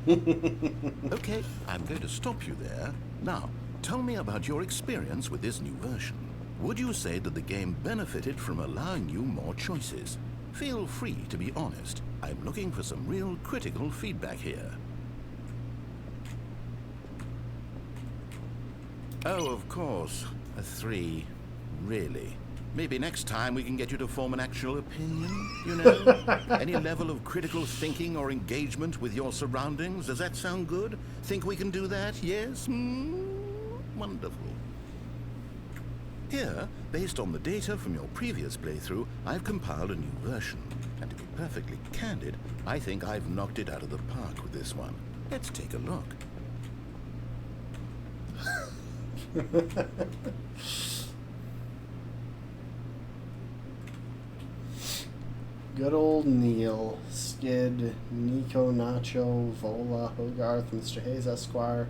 Okay, I'm going to stop you there. Now, tell me about your experience with this new version. Would you say that the game benefited from allowing you more choices? Feel free to be honest. I'm looking for some real critical feedback here. Oh, of course. A 3. Really? Maybe next time we can get you to form an actual opinion, you know? Any level of critical thinking or engagement with your surroundings? Does that sound good? Think we can do that? Yes? Wonderful. Here, based on the data from your previous playthrough, I've compiled a new version. And to be perfectly candid, I think I've knocked it out of the park with this one. Let's take a look. Good old Neil, Skid, Nico, Nacho, Vola, Hogarth, Mr. Hayes, Esquire.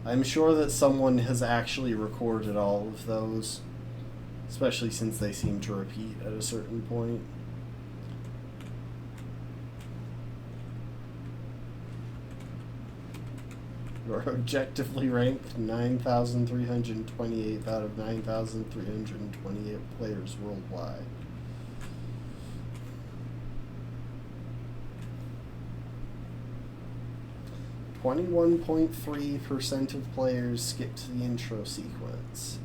I'm sure that someone has actually recorded all of those, especially since they seem to repeat at a certain point. You're objectively ranked 9,328th out of 9,328 players worldwide. .3% of players skip to the intro sequence.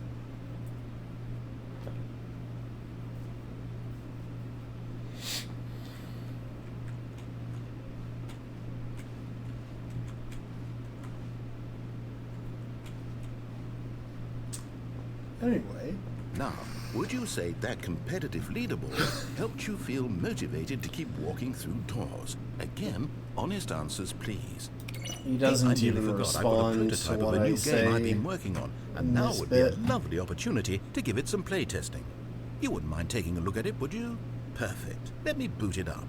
Anyway. Now, would you say that competitive leaderboard helped you feel motivated to keep walking through doors? Again, honest answers, please. He doesn't I nearly even forgot respond I've got a to prototype what of a I new say game I've been working on, and in now this would be a bit. lovely opportunity to give it some playtesting. You wouldn't mind taking a look at it, would you? Perfect. Let me boot it up.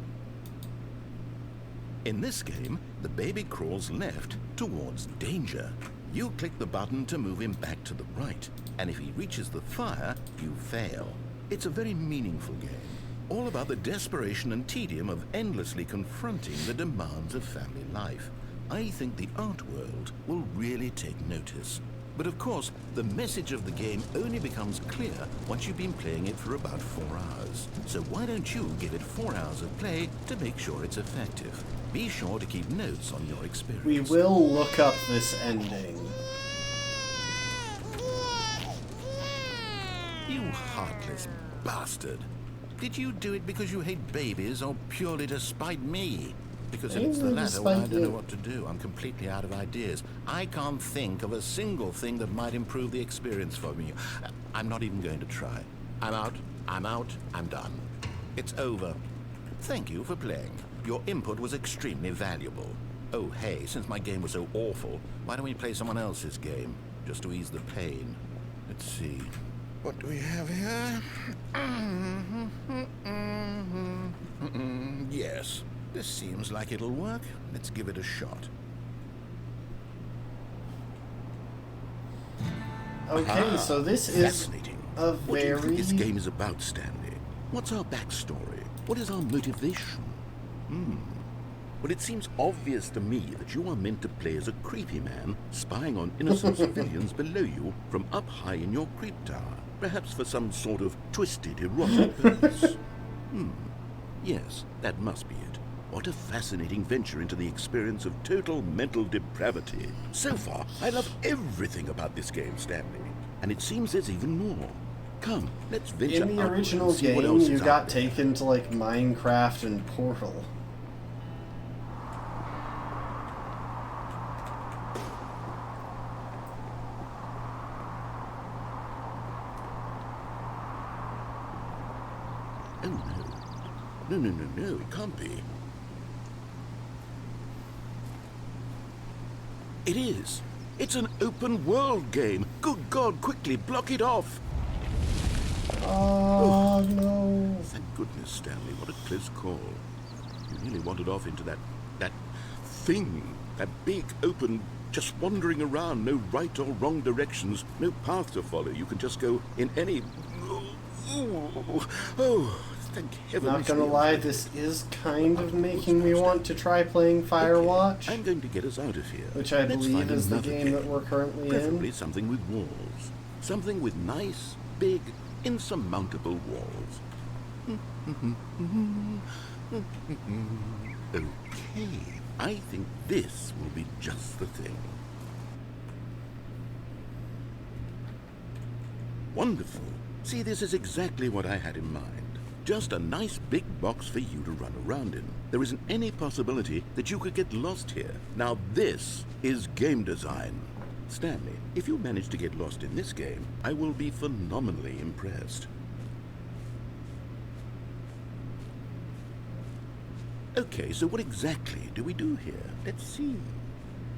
In this game, the baby crawls left towards danger. You click the button to move him back to the right, and if he reaches the fire, you fail. It's a very meaningful game, all about the desperation and tedium of endlessly confronting the demands of family life. I think the art world will really take notice. But of course, the message of the game only becomes clear once you've been playing it for about 4 hours. So why don't you give it 4 hours of play to make sure it's effective? Be sure to keep notes on your experience. We will look up this ending. You heartless bastard. Did you do it because you hate babies or purely to spite me? Because if it's the latter, well, I don't know what to do. I'm completely out of ideas. I can't think of a single thing that might improve the experience for me. I'm not even going to try. I'm out, I'm done. It's over. Thank you for playing. Your input was extremely valuable. Oh, hey, since my game was so awful, why don't we play someone else's game? Just to ease the pain. Let's see. What do we have here? Yes. This seems like it'll work. Let's give it a shot. Okay, so this is fascinating. a What do you think this very... game is about, Stanley? What's our backstory? What is our motivation? Well, it seems obvious to me that you are meant to play as a creepy man spying on innocent civilians below you from up high in your creep tower, perhaps for some sort of twisted erotic purpose. Yes, that must be it. What a fascinating venture into the experience of total mental depravity. So far, I love everything about this game, Stanley. And it seems there's even more. Come, let's venture In the outward original and see what game, else you is got out there. taken to, like, Minecraft and Portal. Oh, no. No, it can't be. It is. It's an open world game. Good God, quickly, block it off. Oh, no. Thank goodness, Stanley. What a close call. You really wandered off into that thing. That big, open, just wandering around. No right or wrong directions. No path to follow. You can just go in any... Oh, thank heaven. Not gonna lie, this is kind of making me want to try playing Firewatch, I'm going to get us out of here. which I Let's believe find is the another game that we're currently Preferably in. something with walls. Something with nice, big, insurmountable walls. Okay, I think this will be just the thing. Wonderful. See, this is exactly what I had in mind. Just a nice big box for you to run around in. There isn't any possibility that you could get lost here. Now this is game design. Stanley, if you manage to get lost in this game, I will be phenomenally impressed. Okay, so what exactly do we do here? Let's see.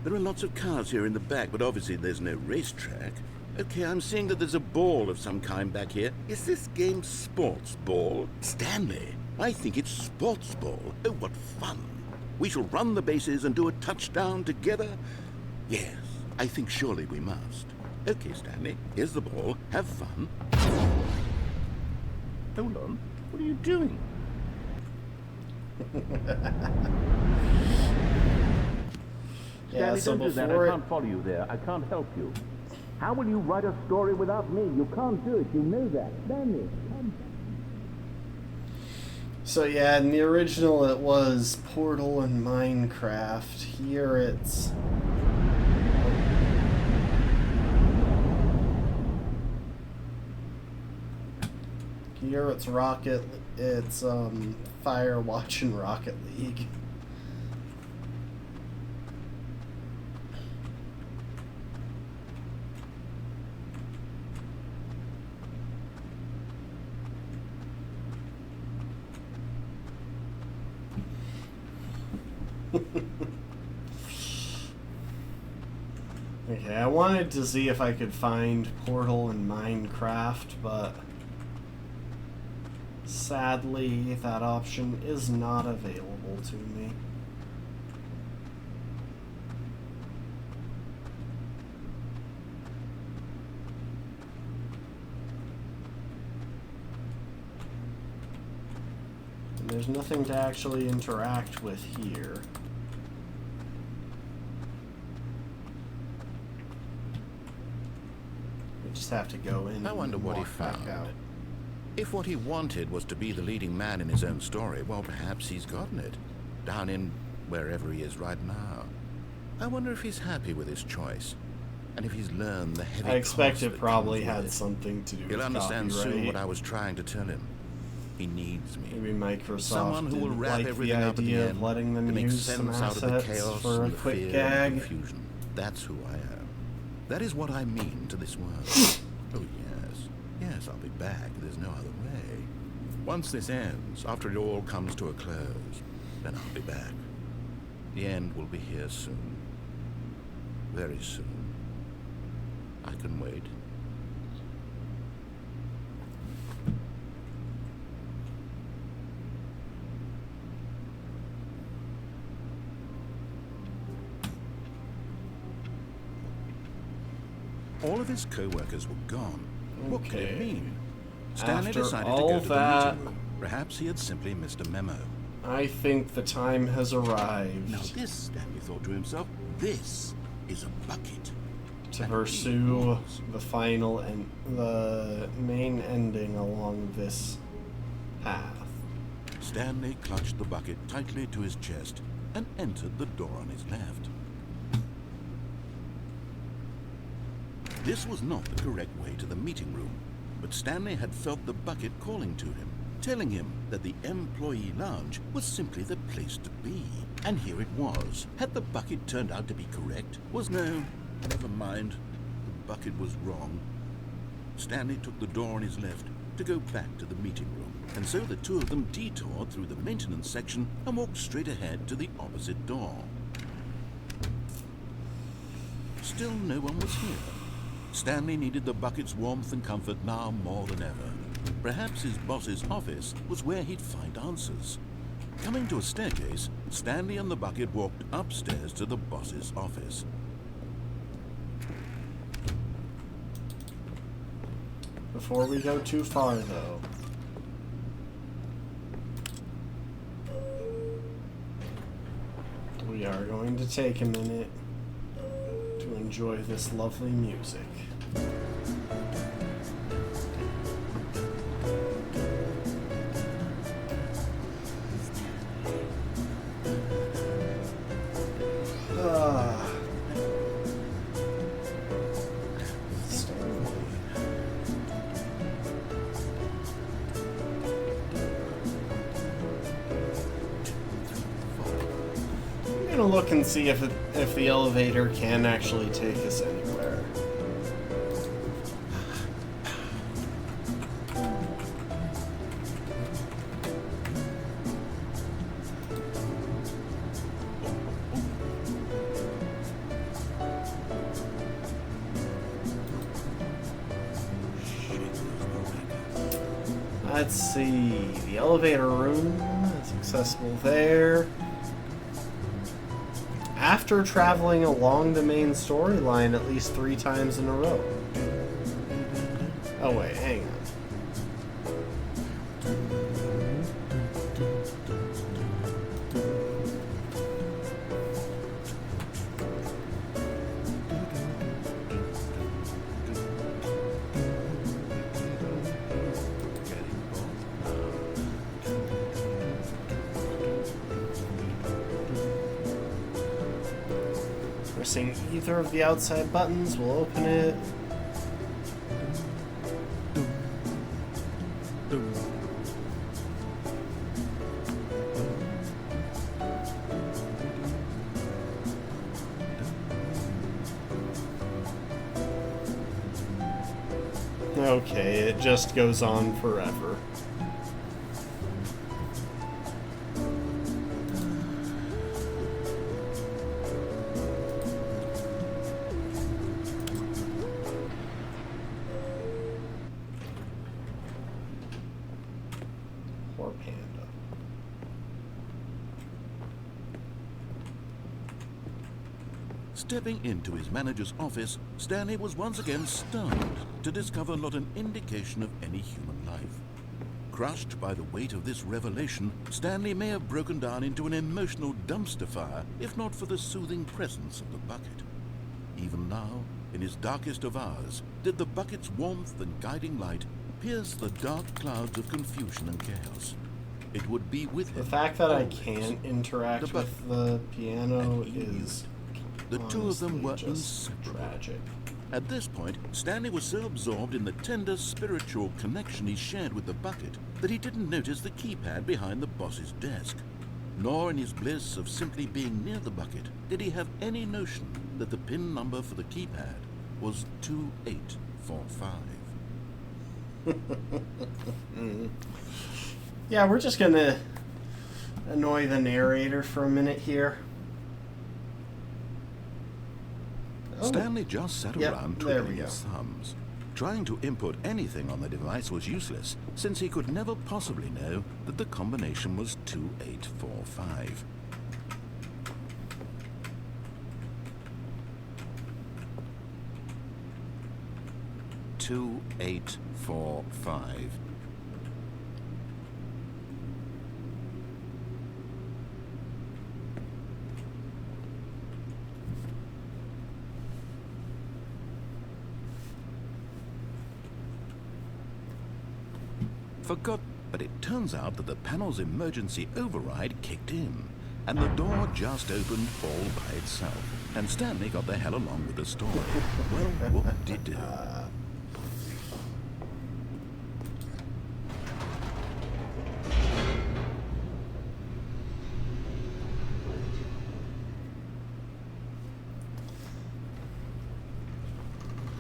There are lots of cars here in the back, but obviously there's no racetrack. Okay, I'm seeing that there's a ball of some kind back here. Is this game sports ball? Stanley, I think it's sports ball. Oh, what fun. We shall run the bases and do a touchdown together? Yes, I think surely we must. Okay, Stanley, here's the ball. Have fun. Hold on. What are you doing? Yeah, Stanley, so don't do that. before I can't follow you there. I can't help you. How will you write a story without me? You can't do it. You know that. Stanley, come. So yeah, in the original it was Portal and Minecraft. Here it's... Here it's Firewatch and Rocket League. Okay, I wanted to see if I could find Portal and Minecraft, but sadly that option is not available to me. And there's nothing to actually interact with here. Just have to go in. I wonder and what he walk back found. out. If what he wanted was to be the leading man in his own story, well, perhaps he's gotten it. Down in wherever he is right now. I wonder if he's happy with his choice. And if he's learned the heavy I expect cost it that probably comes with had it. something to do with He'll understand soon copyright. what I was trying to tell him. He needs me. Maybe Microsoft Someone who will didn't wrap like the everything up at the idea of end letting to them make use some sense out of the assets chaos for a and the quick fear gag. and confusion. That's who I am. That is what I mean to this world. Oh yes, yes, I'll be back. There's no other way. Once this ends, after it all comes to a close, then I'll be back. The end will be here soon. Very soon. I can wait. All of his co-workers were gone. What could it Okay. mean? Stanley After decided to all go to the that- meeting room. Perhaps he had simply missed a memo. I think the time has arrived Now this, Stanley thought to himself, this is a bucket. to And pursue it was. the final and the main ending along this path. Stanley clutched the bucket tightly to his chest and entered the door on his left. This was not the correct way to the meeting room, but Stanley had felt the bucket calling to him, telling him that the employee lounge was simply the place to be. And here it was. Had the bucket turned out to be correct? No, never mind. The bucket was wrong. Stanley took the door on his left to go back to the meeting room, and so the two of them detoured through the maintenance section and walked straight ahead to the opposite door. Still no one was here. Stanley needed the bucket's warmth and comfort now more than ever. Perhaps his boss's office was where he'd find answers. Coming to a staircase, Stanley and the bucket walked upstairs to the boss's office. Before we go too far, though, we are going to take a minute to enjoy this lovely music. Ah. Stanley. I'm gonna look and see if the elevator can actually take us anywhere. Let's see. The elevator room is accessible there. After traveling along the main storyline at least 3 times in a row. Oh wait, hang on. Pressing either of the outside buttons will open it. Okay, it just goes on forever. Poor panda. Stepping into his manager's office, Stanley was once again stunned to discover not an indication of any human life. Crushed by the weight of this revelation, Stanley may have broken down into an emotional dumpster fire if not for the soothing presence of the bucket. Even now, in his darkest of hours, did the bucket's warmth and guiding light pierce the dark clouds of confusion and chaos. It would be with him. The fact that I always. can't interact with the piano is The two of them were just inseparable. tragic. At this point, Stanley was so absorbed in the tender spiritual connection he shared with the bucket that he didn't notice the keypad behind the boss's desk. Nor in his bliss of simply being near the bucket did he have any notion that the PIN number for the keypad was 2845. Yeah, we're just gonna annoy the narrator for a minute here. Oh. Stanley just sat Yep, around there we twiddling go. his thumbs. Trying to input anything on the device was useless, since he could never possibly know that the combination was 2845. "2845. Forgot, but it turns out that the panel's emergency override kicked in, and the door just opened all by itself, and Stanley got the hell along with the story. Well, whoop-de-doo.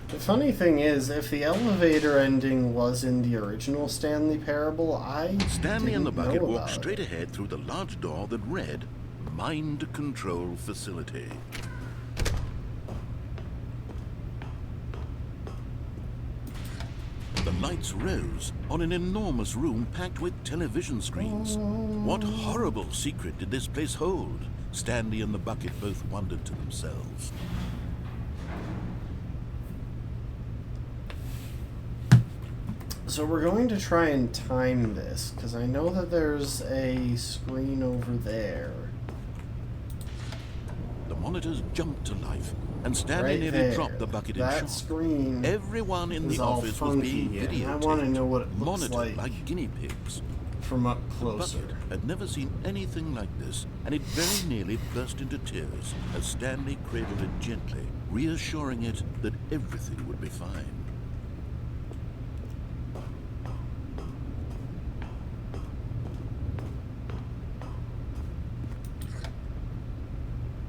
The funny thing is, if the elevator ending was in the original Stanley Parable, Stanley and the didn't bucket know walked about straight it. ahead through the large door that read, Mind Control Facility. The lights rose on an enormous room packed with television screens. What horrible secret did this place hold? Stanley and the bucket both wondered to themselves. So we're going to try and time this, because I know that there's a screen over there. The monitors jumped to life, and Stanley Right nearly there. dropped the bucket in That shock. screen Everyone in is the all office was being funky, and videotaped, I want to know what it looks monitored like guinea pigs. from up The closer. bucket had never seen anything like this, and it very nearly burst into tears as Stanley cradled it gently, reassuring it that everything would be fine.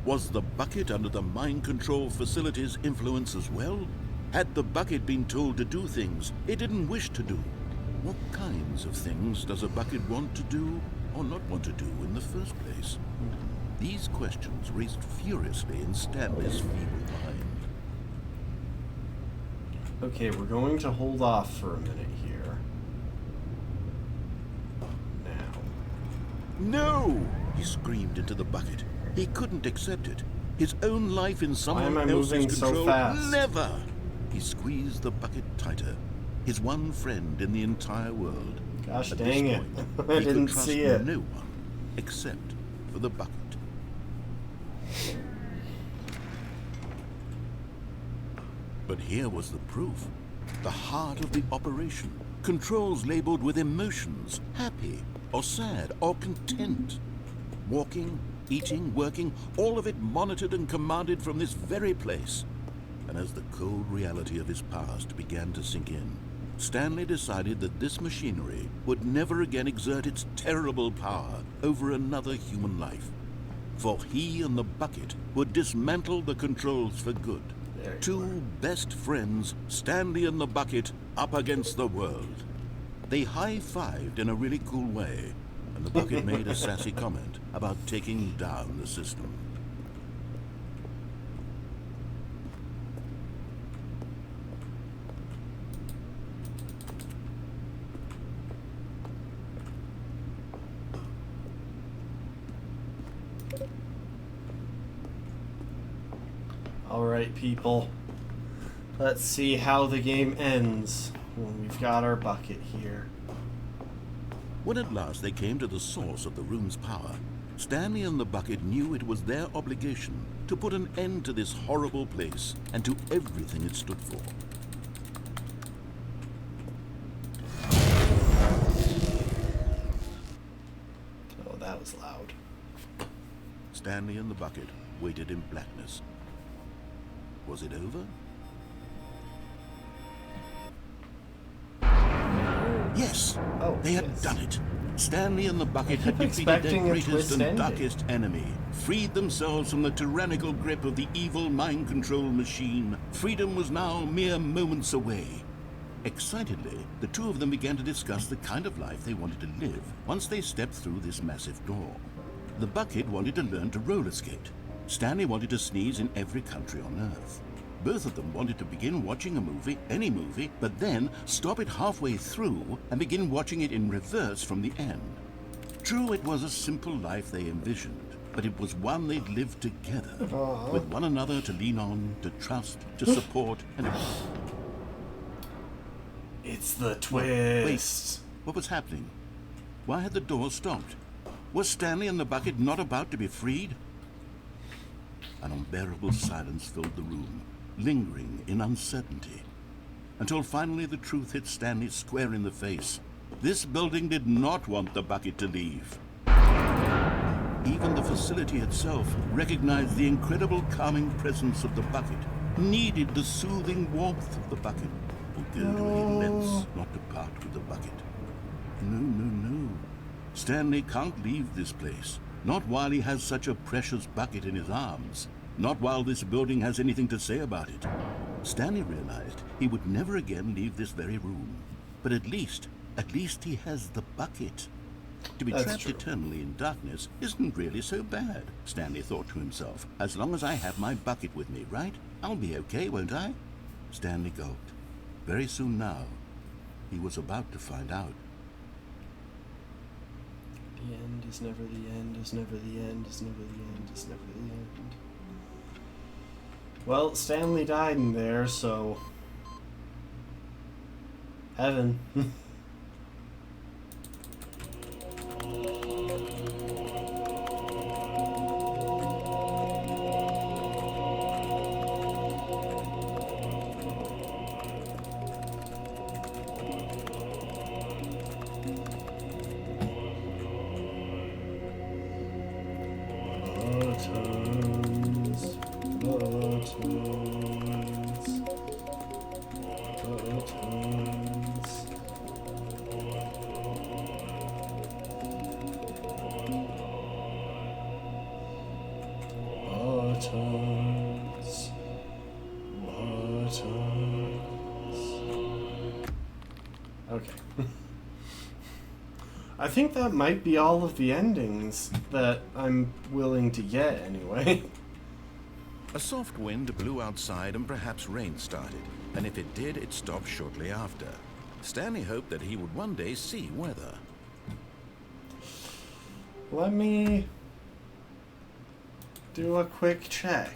Was the bucket under the mind control facility's influence as well? Had the bucket been told to do things it didn't wish to do? What kinds of things does a bucket want to do or not want to do in the first place? These questions raced furiously in Stanley's feeble mind. Okay, we're going to hold off for a minute here. Now. No! He screamed into the bucket. He couldn't accept it. His own life in Why someone am I else's moving so control. fast? Never! He squeezed the bucket tighter. His one friend in the entire world. Gosh At dang this it. point, I he didn't could trust see it. no one except for the bucket. But here was the proof. The heart of the operation. Controls labeled with emotions, happy or sad or content. Walking, eating, working, all of it monitored and commanded from this very place. And as the cold reality of his past began to sink in, Stanley decided that this machinery would never again exert its terrible power over another human life. For he and the bucket would dismantle the controls for good. There you Two best friends, Stanley and the bucket, up against the world. They high-fived in a really cool way, and the bucket made a sassy comment about taking down the system. Alright, people. Let's see how the game ends when we've got our bucket here. When at last they came to the source of the room's power, Stanley and the bucket knew it was their obligation to put an end to this horrible place and to everything it stood for. Oh, that was loud. Stanley and the bucket waited in blackness. Was it over? Yes! Oh, they had yes. done it! Stanley and the bucket had defeated expecting their a greatest twist and ending. darkest enemy, freed themselves from the tyrannical grip of the evil mind control machine. Freedom was now mere moments away. Excitedly, the two of them began to discuss the kind of life they wanted to live once they stepped through this massive door. The bucket wanted to learn to roller skate. Stanley wanted to sneeze in every country on Earth. Both of them wanted to begin watching a movie, any movie, but then stop it halfway through and begin watching it in reverse from the end. True, it was a simple life they envisioned, but it was one they'd lived together, with one another to lean on, to trust, to support, and... It's the twist. Wait, what was happening? Why had the door stopped? Was Stanley and the bucket not about to be freed? An unbearable silence filled the room, lingering in uncertainty, until finally the truth hit Stanley square in the face. This building did not want the bucket to leave. Even the facility itself recognized the incredible calming presence of the bucket, needed the soothing warmth of the bucket, would go to any lengths not to part with the bucket. No. Stanley can't leave this place. Not while he has such a precious bucket in his arms. Not while this building has anything to say about it. Stanley realized he would never again leave this very room. But at least he has the bucket. To be trapped eternally in darkness isn't really so bad, Stanley thought to himself. As long as I have my bucket with me, right? I'll be okay, won't I? Stanley gulped. Very soon now, he was about to find out. The end is never the end, is never the end, is never the end, is never the end. Well, Stanley died in there, so... Heaven. Okay. I think that might be all of the endings that I'm willing to get, anyway. A soft wind blew outside and perhaps rain started, and if it did, it stopped shortly after. Stanley hoped that he would one day see weather. Let me do a quick check.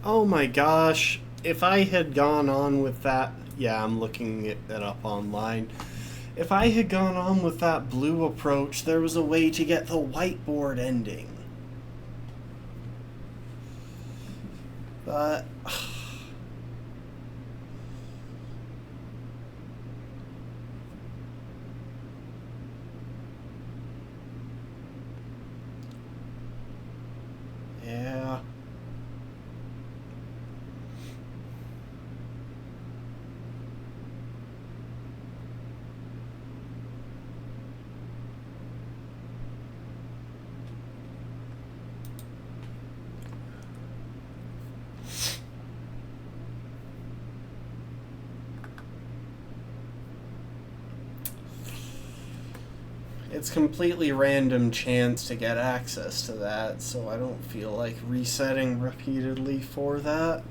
Oh my gosh, if I had gone on with that, yeah, I'm looking it up online. If I had gone on with that blue approach, there was a way to get the whiteboard ending. But yeah. It's completely random chance to get access to that, so I don't feel like resetting repeatedly for that.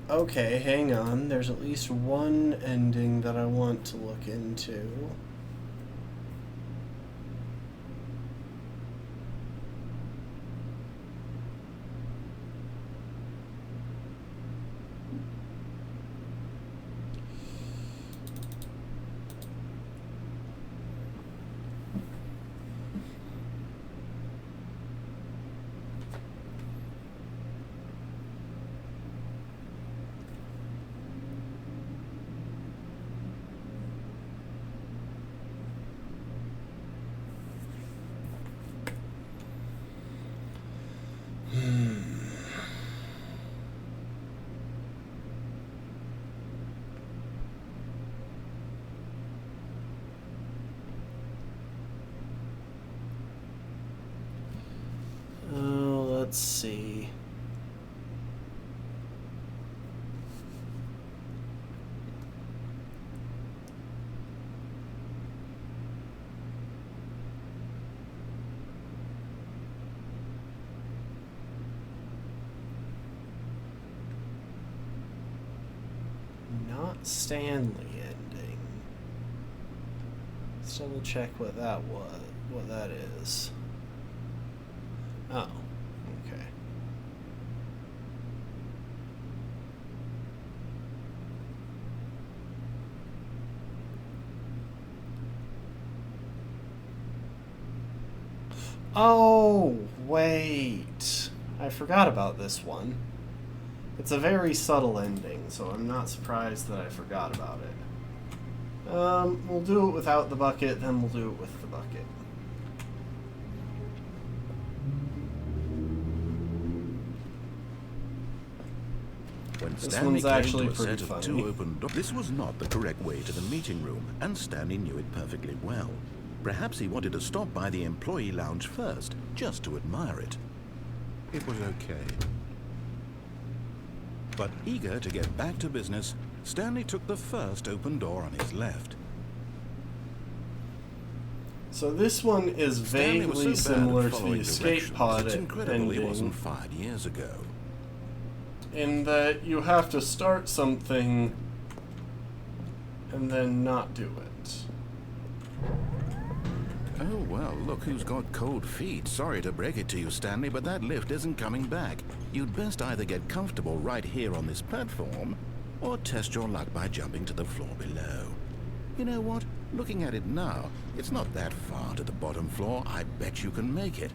Okay, hang on. There's at least one ending that I want to look into. Let's see. Not Stanley ending. Let's double check what that was. What that is. Oh. Okay. Oh, wait. I forgot about this one. It's a very subtle ending, so I'm not surprised that I forgot about it. We'll do it without the bucket, then we'll do it with the bucket. When This Stanley one's came actually to a pretty set of funny. two open doors, this was not the correct way to the meeting room, and Stanley knew it perfectly well. Perhaps he wanted to stop by the employee lounge first, just to admire it. It was okay. But eager to get back to business, Stanley took the first open door on his left. So this one is Stanley was so vaguely bad similar at to the following escape directions, pod it's incredible he ending, wasn't fired years ago. in that you have to start something and then not do it. Oh, well, look who's got cold feet. Sorry to break it to you, Stanley, but that lift isn't coming back. You'd best either get comfortable right here on this platform, or test your luck by jumping to the floor below. You know what? Looking at it now, it's not that far to the bottom floor. I bet you can make it.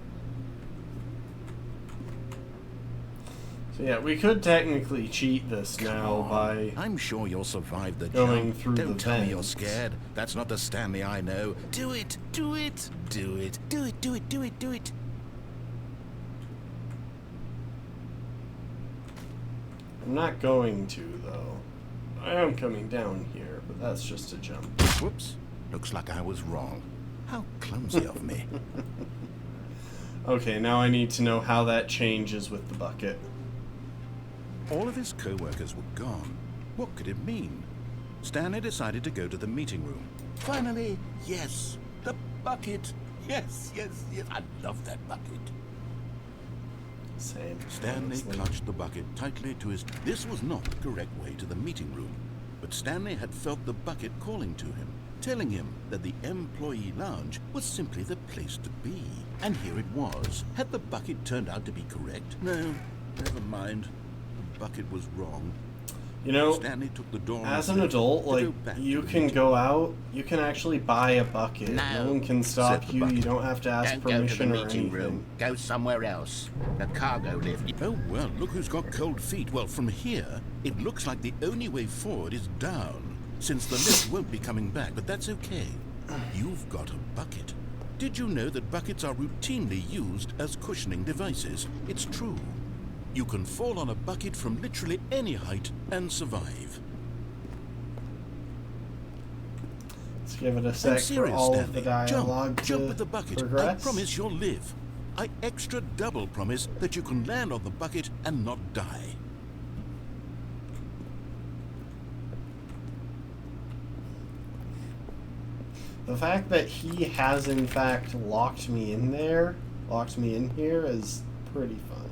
Yeah, we could technically cheat this now by I'm sure you'll survive the going jump. through Don't the tell me you're vents. scared. That's not the Stanley I know. Do it! Do it! Do it! Do it! Do it! Do it! Do it! I'm not going to, though. I am coming down here, but that's just a jump. Whoops. Looks like I was wrong. How clumsy of me. Okay, now I need to know how that changes with the bucket. All of his co-workers were gone. What could it mean? Stanley decided to go to the meeting room. Finally, yes, the bucket. Yes, yes, yes. I love that bucket. Same. Stanley honestly. clutched the bucket tightly to his... This was not the correct way to the meeting room, but Stanley had felt the bucket calling to him, telling him that the employee lounge was simply the place to be. And here it was. Had the bucket turned out to be correct? No, never mind. The bucket was wrong. You know, Stanley took the door as and an said adult, to go like, back you to the can meeting. go out, you can actually buy a bucket. No, No one can said stop the you, bucket. you don't have to ask Don't go to the permission or meeting anything. room. Go somewhere else. The cargo lift. Oh, well, look who's got cold feet. Well, from here, it looks like the only way forward is down, since the lift won't be coming back, but that's okay. You've got a bucket. Did you know that buckets are routinely used as cushioning devices? It's true. You can fall on a bucket from literally any height and survive. Let's give it a I'm sec for serious, all Stanley. of the dialogue Jump, to jump with the bucket. progress. I promise you'll live. I extra double promise that you can land on the bucket and not die. The fact that he has in fact locked me in here, is pretty funny.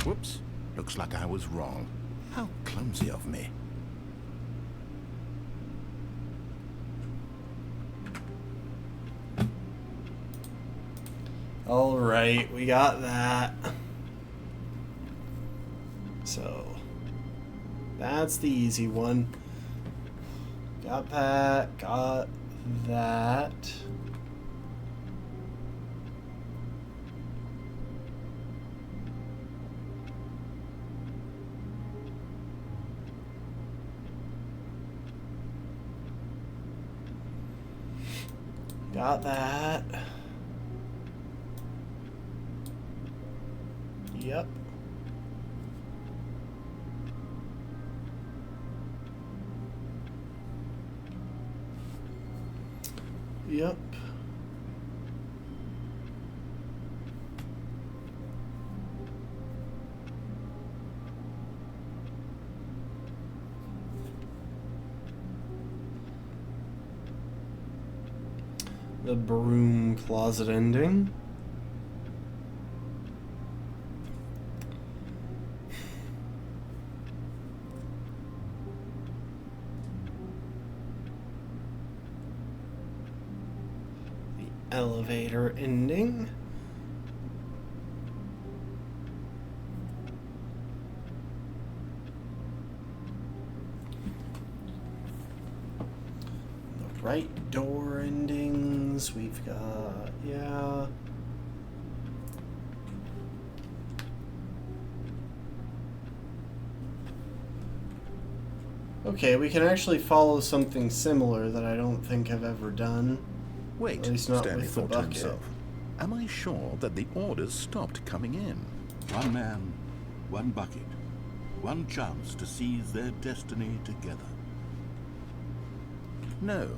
Whoops. Looks like I was wrong. How clumsy of me. Alright, we got that. So, that's the easy one. Got that, got that. Got that. Yep. Yep. The broom closet ending. The elevator ending. The right door endings. We've got, yeah. Okay, we can actually follow something similar that I don't think I've ever done. Wait, At least not Stanley with the thought to bucket. himself. Am I sure that the orders stopped coming in? One man, one bucket, one chance to seize their destiny together. No,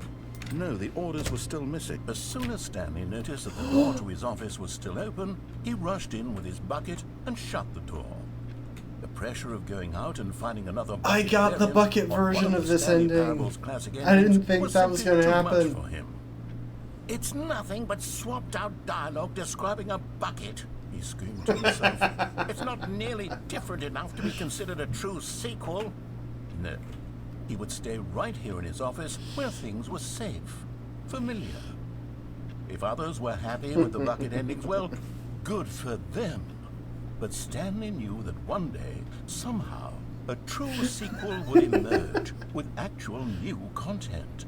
the orders were still missing. As soon as Stanley noticed that the door to his office was still open, he rushed in with his bucket and shut the door. The pressure of going out and finding another bucket I got the variant bucket of one version of the this Stanley ending. Parable's classic I didn't endings think that was simply gonna too much happen. for him. It's nothing but swapped-out dialogue describing a bucket, he screamed to himself. It's not nearly different enough to be considered a true sequel. No, he would stay right here in his office where things were safe, familiar. If others were happy with the bucket endings, well, good for them. But Stanley knew that one day, somehow, a true sequel would emerge with actual new content.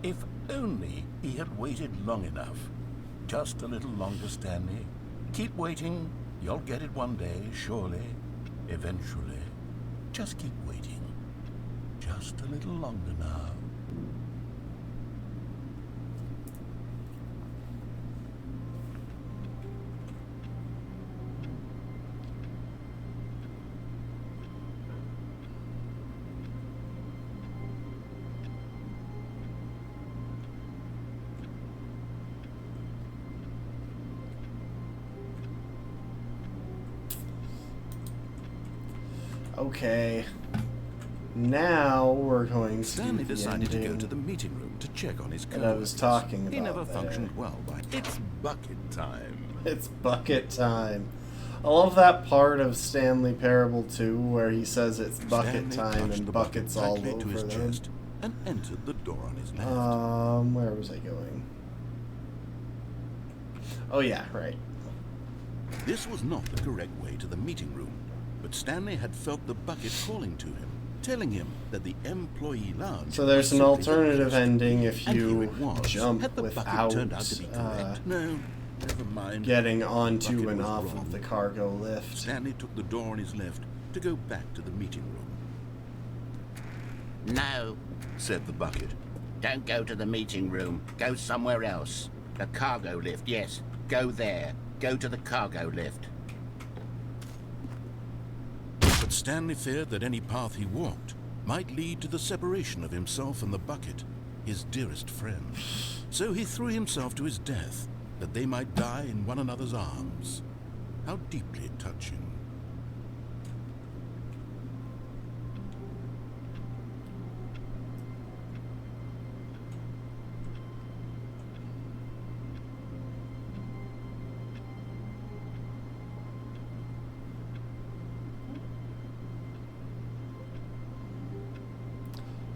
If only he had waited long enough. Just a little longer, Stanley. Keep waiting. You'll get it one day, surely. Eventually. Just keep waiting. Just a little longer now. Okay. Now we're going to Stanley do the decided to go ending to the meeting room to check on his that I was coworkers. talking about. He never there. functioned well by. It's bucket time. It's bucket time. I love that part of Stanley Parable 2 where he says it's bucket Stanley time touched and the buckets bucket all tightly over to his them. chest and entered the door on his left. Where was I going? Oh yeah, right. This was not the correct way to the meeting room, but Stanley had felt the bucket calling to him, telling him that the employee lounge. So there's an was simply the alternative place to ending be. if And here you it was. jump Had the without bucket turned out to be correct? No, never mind. getting The onto bucket and was off wrong. of the cargo lift. Stanley took the door on his left to go back to the meeting room. No, Said the bucket. don't go to the meeting room. Go somewhere else. The cargo lift, yes. Go there. Go to the cargo lift. But Stanley feared that any path he walked might lead to the separation of himself and the bucket, his dearest friend. So he threw himself to his death, that they might die in one another's arms. How deeply touching.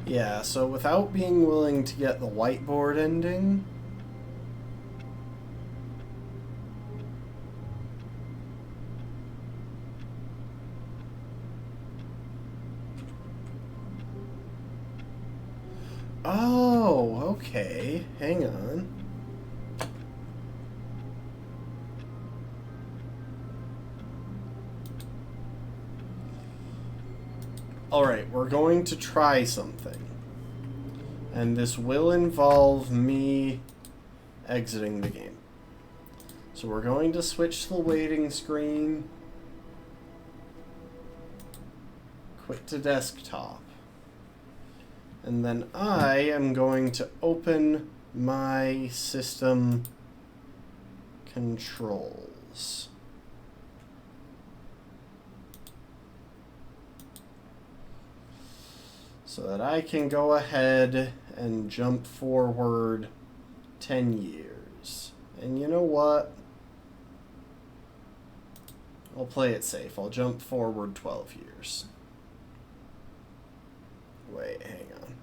Yeah, so without being willing to get the whiteboard ending, oh, okay. Hang on. Alright, we're going to try something. And this will involve me exiting the game. So we're going to switch to the waiting screen. Quit to desktop. And then I am going to open my system controls. So that I can go ahead and jump forward 10 years. And you know what? I'll play it safe. I'll jump forward 12 years. Wait, hang on.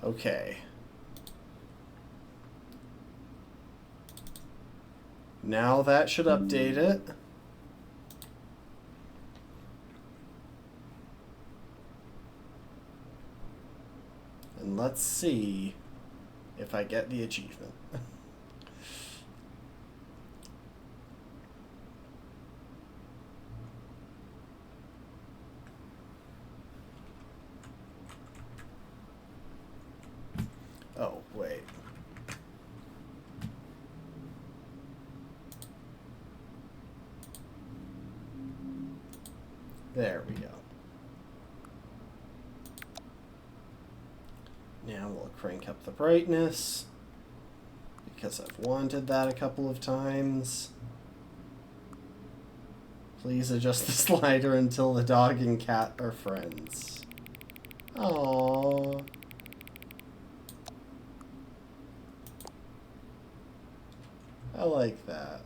Okay. Now that should update it. And let's see if I get the achievement. Oh, wait. There we go. Now we'll crank up the brightness, because I've wanted that a couple of times. Please adjust the slider until the dog and cat are friends. Aww. I like that.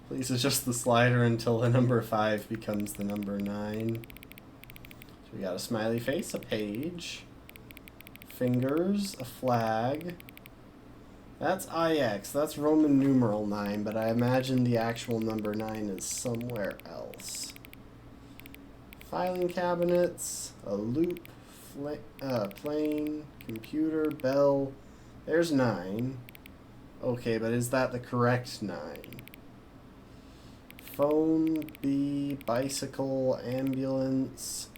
Please adjust the slider until the number 5 becomes the number 9. So we got a smiley face, a page, fingers, a flag. That's IX. That's Roman numeral 9, but I imagine the actual number 9 is somewhere else. Filing cabinets, a loop, plane, computer, bell. There's 9. Okay, but is that the correct 9? Phone, B, bicycle, ambulance,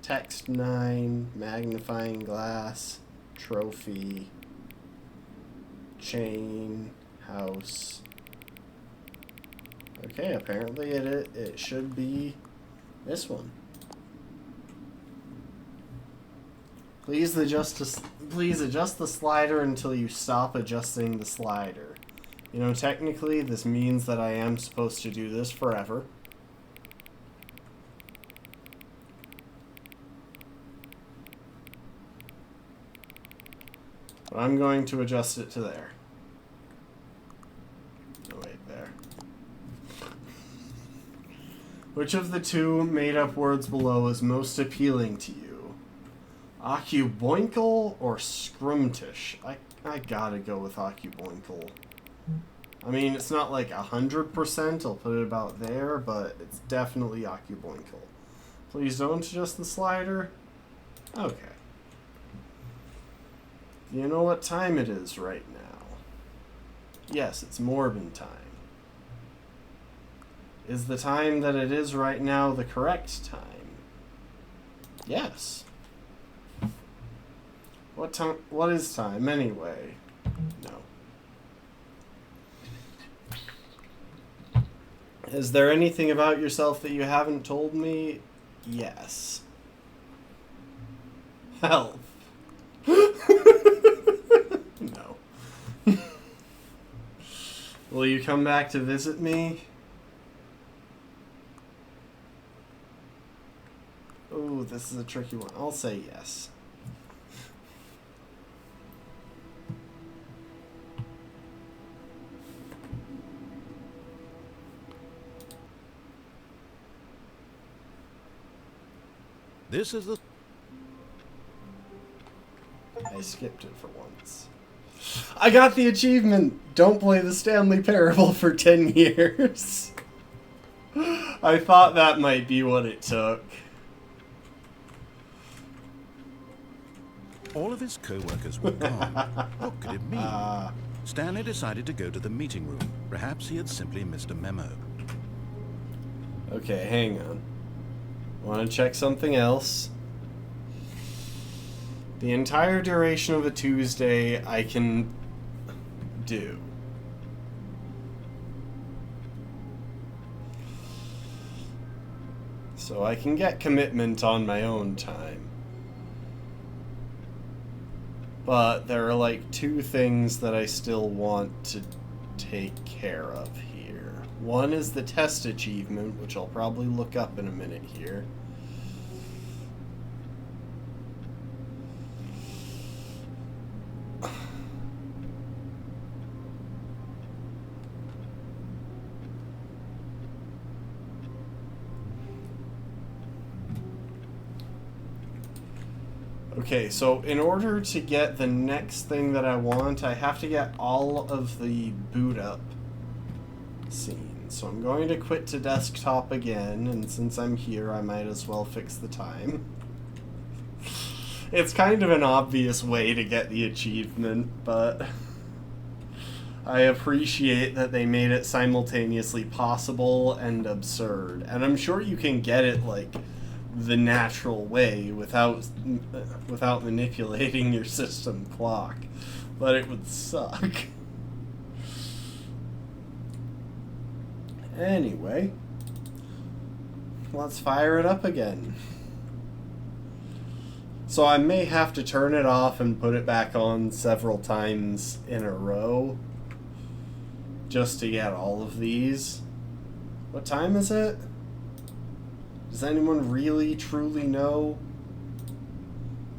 text 9, magnifying glass, trophy, chain, house. Okay, apparently it should be this one. Please adjust the slider until you stop adjusting the slider. You know, technically this means that I am supposed to do this forever. But I'm going to adjust it to there. Oh, wait, there. Which of the two made-up words below is most appealing to you? Occuboinkle or scrumtish? I gotta go with occuboinkle. I mean, it's not like 100%, I'll put it about there, but it's definitely occuboinkle. Please don't adjust the slider. Okay. Do you know what time it is right now? Yes, it's Morbin time. Is the time that it is right now the correct time? Yes. What is time anyway? No. Is there anything about yourself that you haven't told me? Yes. Health. No. Will you come back to visit me? Oh, this is a tricky one. I'll say yes. This is the... I skipped it for once. I got the achievement! Don't play the Stanley Parable for 10 years. I thought that might be what it took. All of his co-workers were gone. What could it mean? Stanley decided to go to the meeting room. Perhaps he had simply missed a memo. Okay, hang on. Want to check something else? The entire duration of a Tuesday I can do. So I can get commitment on my own time. But there are like 2 things that I still want to take care of here. One is the test achievement, which I'll probably look up in a minute here. Okay, so in order to get the next thing that I want, I have to get all of the boot up scenes. So I'm going to quit to desktop again, and since I'm here, I might as well fix the time. It's kind of an obvious way to get the achievement, but I appreciate that they made it simultaneously possible and absurd. And I'm sure you can get it, like, the natural way without manipulating your system clock, but it would suck. Anyway, let's fire it up again. So I may have to turn it off and put it back on several times in a row just to get all of these. What time is it? Does anyone really, truly know?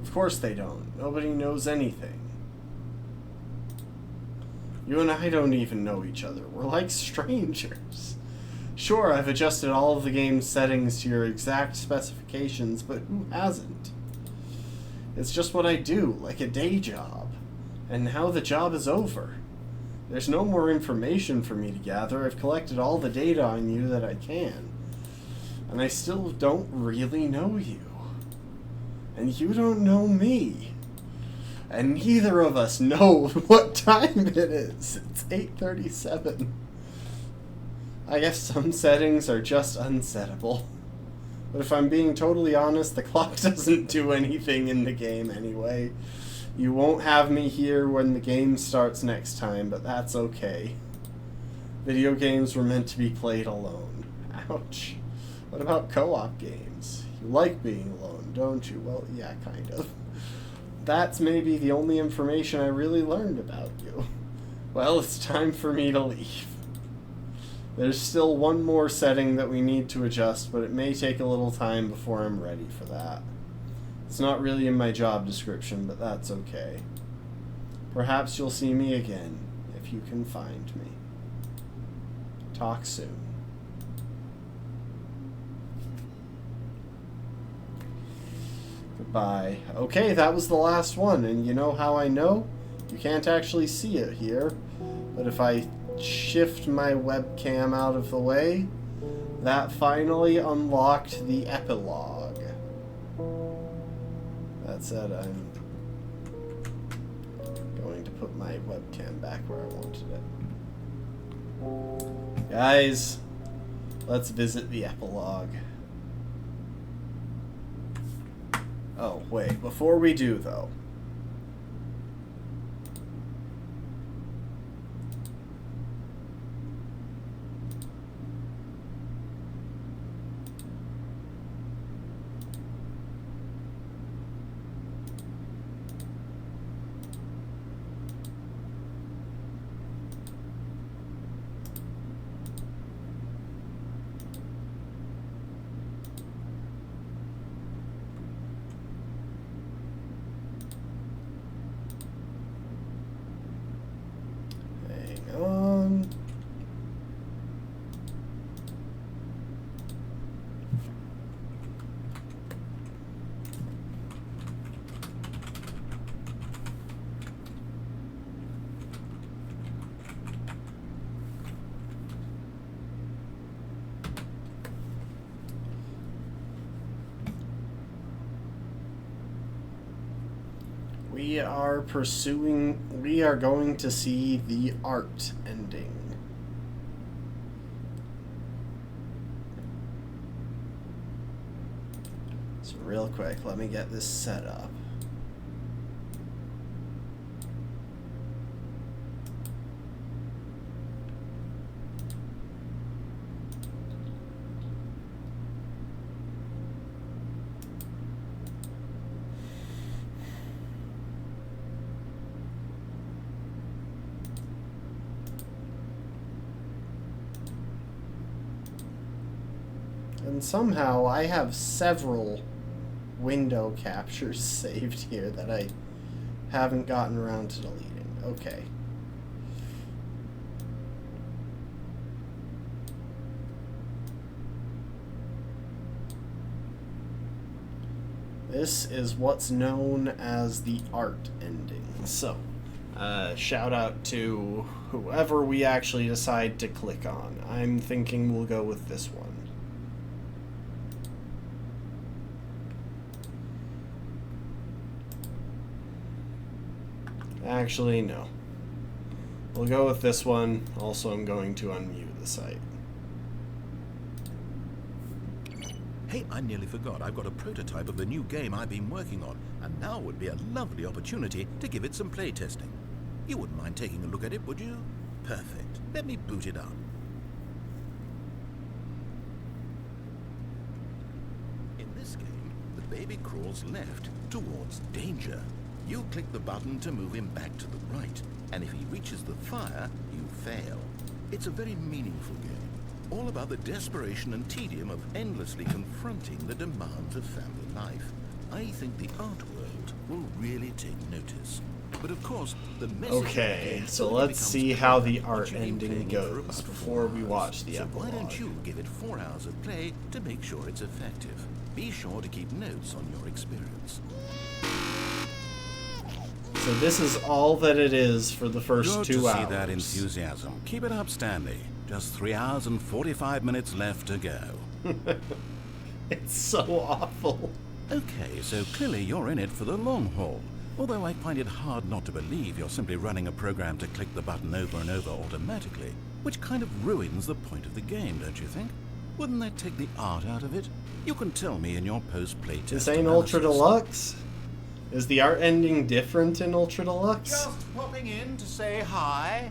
Of course they don't. Nobody knows anything. You and I don't even know each other. We're like strangers. Sure, I've adjusted all of the game's settings to your exact specifications, but who hasn't? It's just what I do, like a day job. And now the job is over. There's no more information for me to gather. I've collected all the data on you that I can. And I still don't really know you. And you don't know me. And neither of us know what time it is. It's 8:37. I guess some settings are just unsettable. But if I'm being totally honest, the clock doesn't do anything in the game anyway. You won't have me here when the game starts next time, but that's okay. Video games were meant to be played alone. Ouch. What about co-op games? You like being alone, don't you? Well, yeah, kind of. That's maybe the only information I really learned about you. Well, it's time for me to leave. There's still one more setting that we need to adjust, but it may take a little time before I'm ready for that. It's not really in my job description, but that's okay. Perhaps you'll see me again, if you can find me. Talk soon. Goodbye. Okay, that was the last one, and you know how I know? You can't actually see it here, but if I shift my webcam out of the way, that finally unlocked the epilogue. That said, I'm going to put my webcam back where I wanted it. Guys, let's visit the epilogue. Oh, wait, before we do, though. We are going to see the art ending. So real quick, let me get this set up. And somehow I have several window captures saved here that I haven't gotten around to deleting. Okay. This is what's known as the art ending. So, shout out to whoever we actually decide to click on. I'm thinking we'll go with this one. Actually, no. We'll go with this one. Also, I'm going to unmute the site. Hey, I nearly forgot. I've got a prototype of the new game I've been working on, and now would be a lovely opportunity to give it some playtesting. You wouldn't mind taking a look at it, would you? Perfect. Let me boot it up. In this game, the baby crawls left towards danger. You click the button to move him back to the right, and if he reaches the fire, you fail. It's a very meaningful game, all about the desperation and tedium of endlessly confronting the demands of family life. I think the art world will really take notice. But of course, the message okay, so let's see how the art ending goes before we watch the epilogue. Why don't you give it 4 hours of play to make sure it's effective? Be sure to keep notes on your experience. So this is all that it is for the first Good 2 to hours. see that enthusiasm. Keep it up, Stanley. Just 3 hours and 45 minutes left to go. It's so awful. Okay, so clearly you're in it for the long haul. Although I find it hard not to believe you're simply running a program to click the button over and over automatically, which kind of ruins the point of the game, don't you think? Wouldn't that take the art out of it? You can tell me in your post-play test. This ain't Ultra Deluxe? Is the art ending different in Ultra Deluxe? Just popping in to say hi.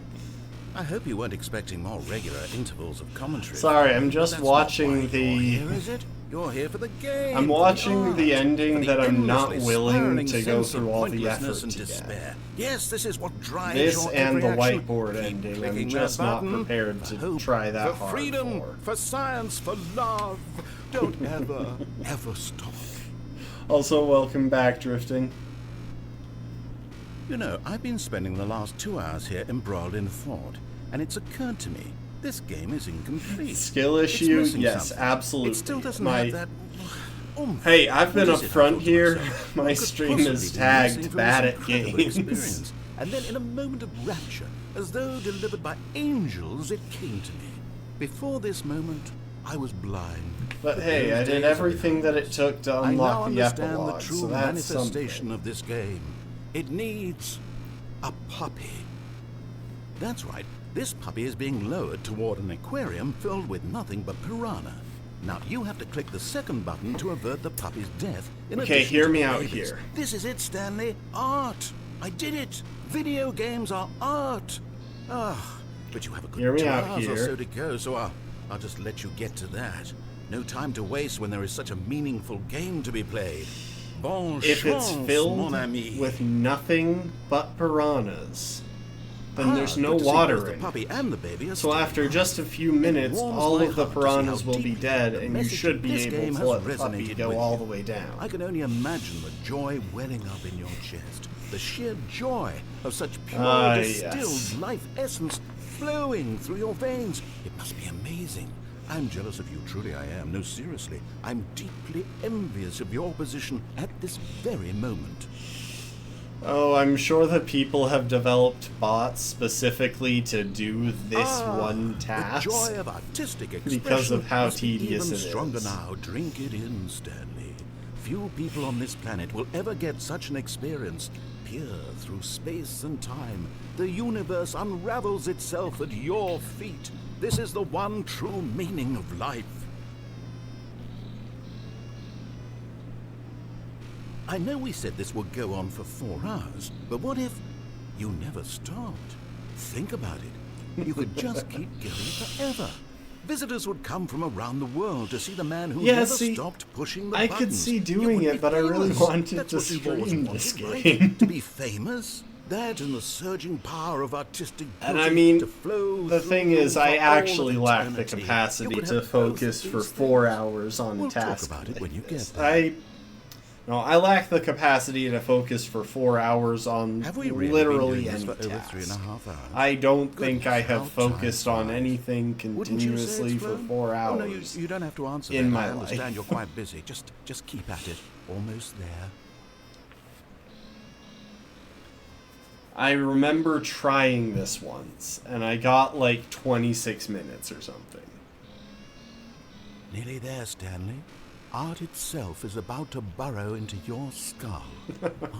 I hope you weren't expecting more regular intervals of commentary. Sorry, I'm just That's watching not why the... You're here, is it? You're here for the game. I'm watching the art, ending for the that I'm not endlessly willing spiraling to go sense of through all the pointlessness effort and to despair. get. Yes, this is what drives This your and every the action. whiteboard Keep ending, I'm clicking just that not button. prepared For to hope, try that for hard freedom, for. science, for love. Don't ever, ever stop. Also, welcome back, Drifting. You know, I've been spending the last 2 hours here embroiled in thought, and it's occurred to me, this game is incomplete. Skill It's issue? missing Yes, something. absolutely. It still doesn't My- have that oomph. Hey, I've been What is it, I upfront thought to here. myself? My What could stream possibly is be tagged missing from bad this at incredible games. experience? And then in a moment of rapture, as though delivered by angels, it came to me. Before this moment, I was blind. But But hey, those I days did are everything that it took to I now unlock the understand epilogue, the true so that's manifestation something. of this game. It needs a puppy. That's right. This puppy is being lowered toward an aquarium filled with nothing but piranha. Now you have to click the second button to avert the puppy's death. In Okay, addition hear to me the out babies. here. This is it, Stanley. Art. I did it. Video games are art. Ah, but you have a good Hear me 2 out hours or here. so to go, so I'll just let you get to that. No time to waste when there is such a meaningful game to be played. Bon If it's chance, filled mon ami. with nothing but piranhas, then there's no good to see water both the in puppy it. and the baby are So still after alive. just a few It minutes, warms all my of the heart to see how piranhas will be deeply dead, the and you message should of be this able game to has let the puppy resonated go with all you. the way down. I can only imagine the joy welling up in your chest. The sheer joy of such pure, distilled yes. life essence flowing through your veins. It must be amazing. I'm jealous of you, truly I am. No, seriously. I'm deeply envious of your position at this very moment. Oh, I'm sure that people have developed bots specifically to do this one task. The joy of artistic expression because of how must be tedious even it stronger is. now. Drink it in, Stanley. Few people on this planet will ever get such an experience. Peer through space and time. The universe unravels itself at your feet. This is the one true meaning of life. I know we said this would go on for 4 hours, but what if you never stopped? Think about it. You could just keep going forever. Visitors would come from around the world to see the man who Yeah, never see, stopped pushing the I buttons. could see You doing would it, be but I really famous. wanted That's to what you've always stream this wanted, right? game. To be famous? That and the surging power of artistic And beauty I mean, to flow the through thing you is, for I all of actually lack the eternity. You capacity could to have both focus of for these 4 things. hours on We'll a task. talk about it when you like get this. there. I lack the capacity to focus for 4 hours on Have we really literally been any doing this for over task. 3.5 hours? I don't think Goodness, I how have focused time on flies. anything Wouldn't you say continuously it's for flown? 4 hours. Oh, no, you don't have to answer in that. my I understand life. you're quite busy. Just keep at it. Almost there. I remember trying this once, and I got like 26 minutes or something. Nearly there, Stanley. Art itself is about to burrow into your skull.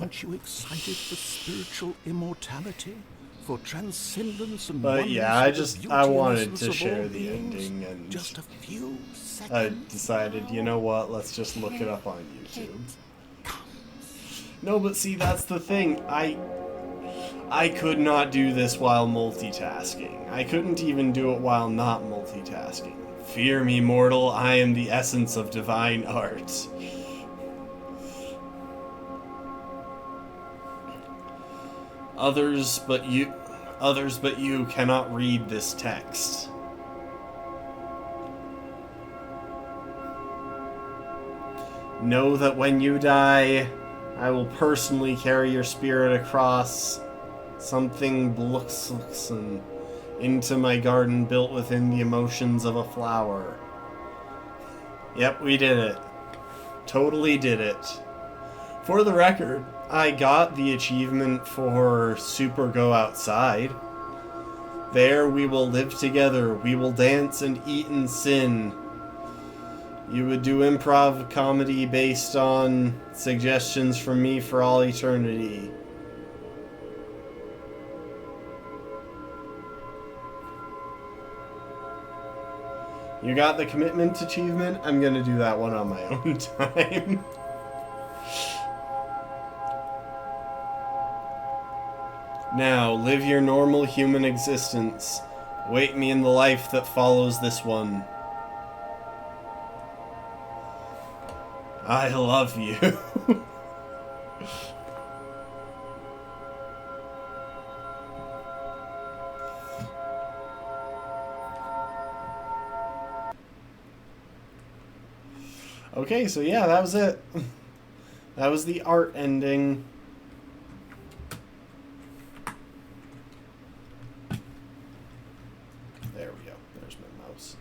Aren't you excited for spiritual immortality? For transcendence and But oneness yeah, with the beauty I and wanted essence to of share all the beings? ending, and Just a few seconds. I decided, you know what, let's just look it up on YouTube. No, but see, that's the thing. I could not do this while multitasking. I couldn't even do it while not multitasking. Fear me, mortal, I am the essence of divine art. Others but you cannot read this text. Know that when you die, I will personally carry your spirit across something Bluxen into my garden built within the emotions of a flower. Yep, we did it. Totally did it. For the record, I got the achievement for Super Go Outside. There we will live together, we will dance and eat and sin. You would do improv comedy based on suggestions from me for all eternity. You got the commitment achievement? I'm gonna do that one on my own time. Now, live your normal human existence. Await me in the life that follows this one. I love you. Okay, so yeah, that was it. That was the art ending. There we go. There's my mouse.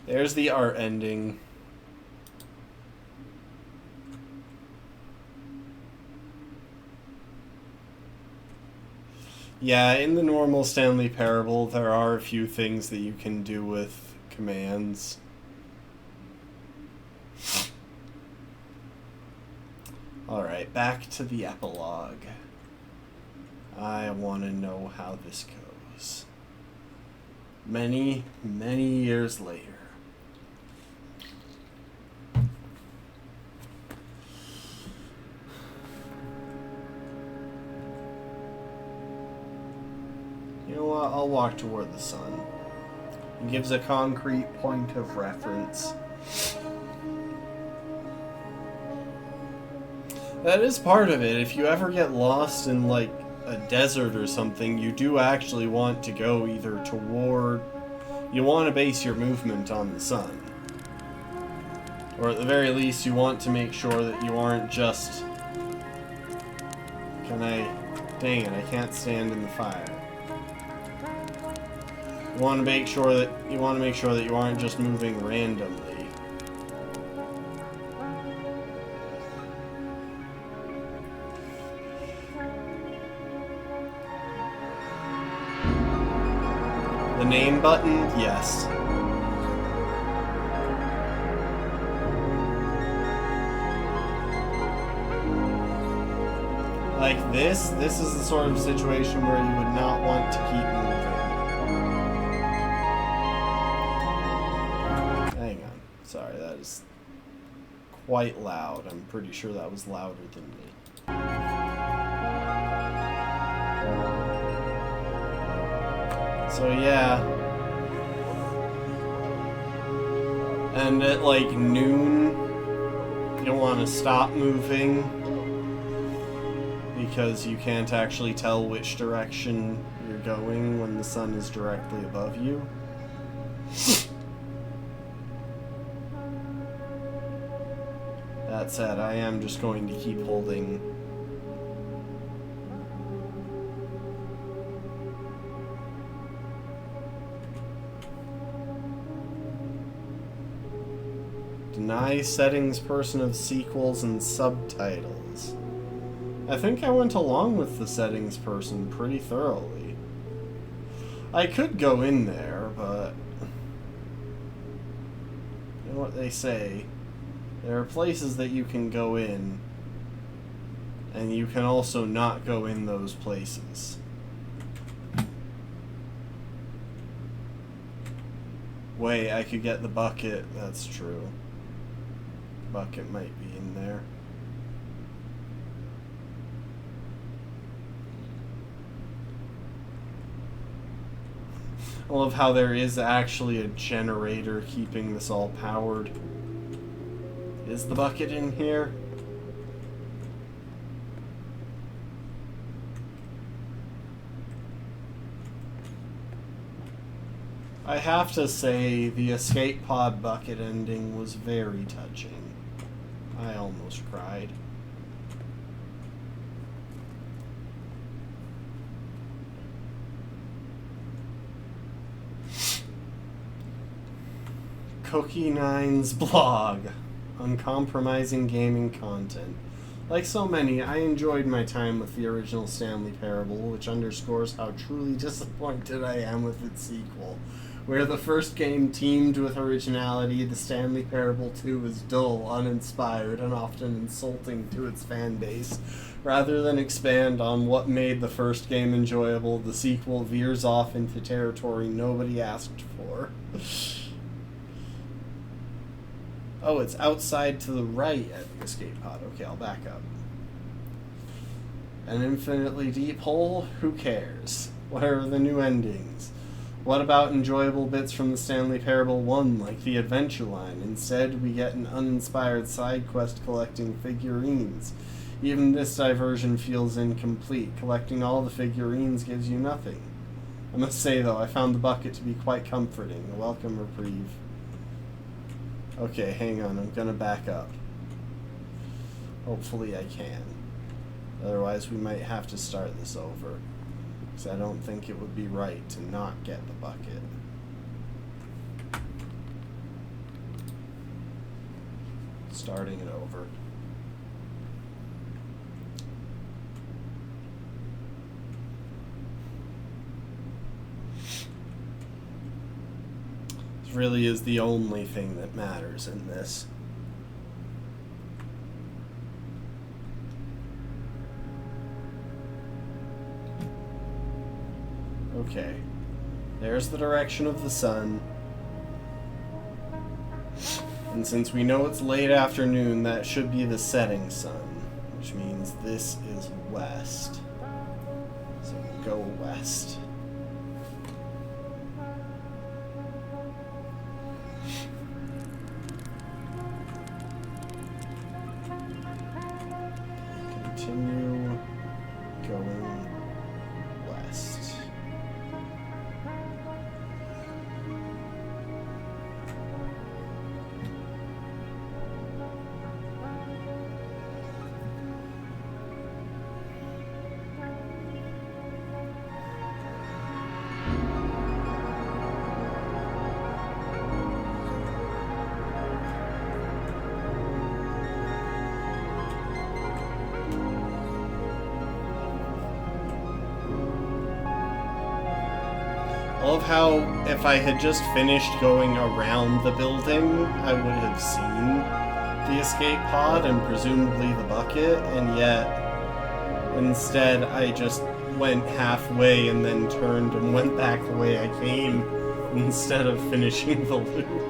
There's the art ending. Yeah, in the normal Stanley Parable, there are a few things that you can do with commands. Alright, back to the epilogue. I want to know how this goes. Many, many years later. You know what? I'll walk toward the sun. It gives a concrete point of reference. That is part of it. If you ever get lost in, like, a desert or something, you do actually want to go either toward... You want to base your movement on the sun. Or at the very least, you want to make sure that you aren't just... Can I... Dang it, I can't stand in the fire. You want to make sure that you aren't just moving randomly. The name button, yes. Like this is the sort of situation where you would not want to keep moving. Hang on. Sorry, that is quite loud. I'm pretty sure that was louder than me. So yeah. And at like noon, you'll want to stop moving because you can't actually tell which direction you're going when the sun is directly above you. That said, I am just going to keep holding. Deny settings person of sequels and subtitles. I think I went along with the settings person pretty thoroughly. I could go in there, but... You know what they say? There are places that you can go in, and you can also not go in those places. Wait, I could get the bucket. That's true. Bucket might be in there. I love how there is actually a generator keeping this all powered. Is the bucket in here? I have to say, the escape pod bucket ending was very touching. I almost cried. Cookie9's blog. Uncompromising gaming content. Like so many, I enjoyed my time with the original Stanley Parable, which underscores how truly disappointed I am with its sequel. Where the first game teamed with originality, the Stanley Parable 2 is dull, uninspired, and often insulting to its fan base. Rather than expand on what made the first game enjoyable, the sequel veers off into territory nobody asked for. Oh, it's outside to the right at the escape pod. Okay, I'll back up. An infinitely deep hole? Who cares? Where are the new endings? What about enjoyable bits from the Stanley Parable 1, like the adventure line? Instead, we get an uninspired side quest collecting figurines. Even this diversion feels incomplete. Collecting all the figurines gives you nothing. I must say, though, I found the bucket to be quite comforting. A welcome reprieve. Okay, hang on. I'm gonna back up. Hopefully I can. Otherwise, we might have to start this over. Because I don't think it would be right to not get the bucket. Starting it over. This really is the only thing that matters in this. Okay, there's the direction of the sun. And since we know it's late afternoon, that should be the setting sun, which means this is west. So we'll go west. Continue going west. I love how if I had just finished going around the building, I would have seen the escape pod and presumably the bucket, and yet instead I just went halfway and then turned and went back the way I came instead of finishing the loop.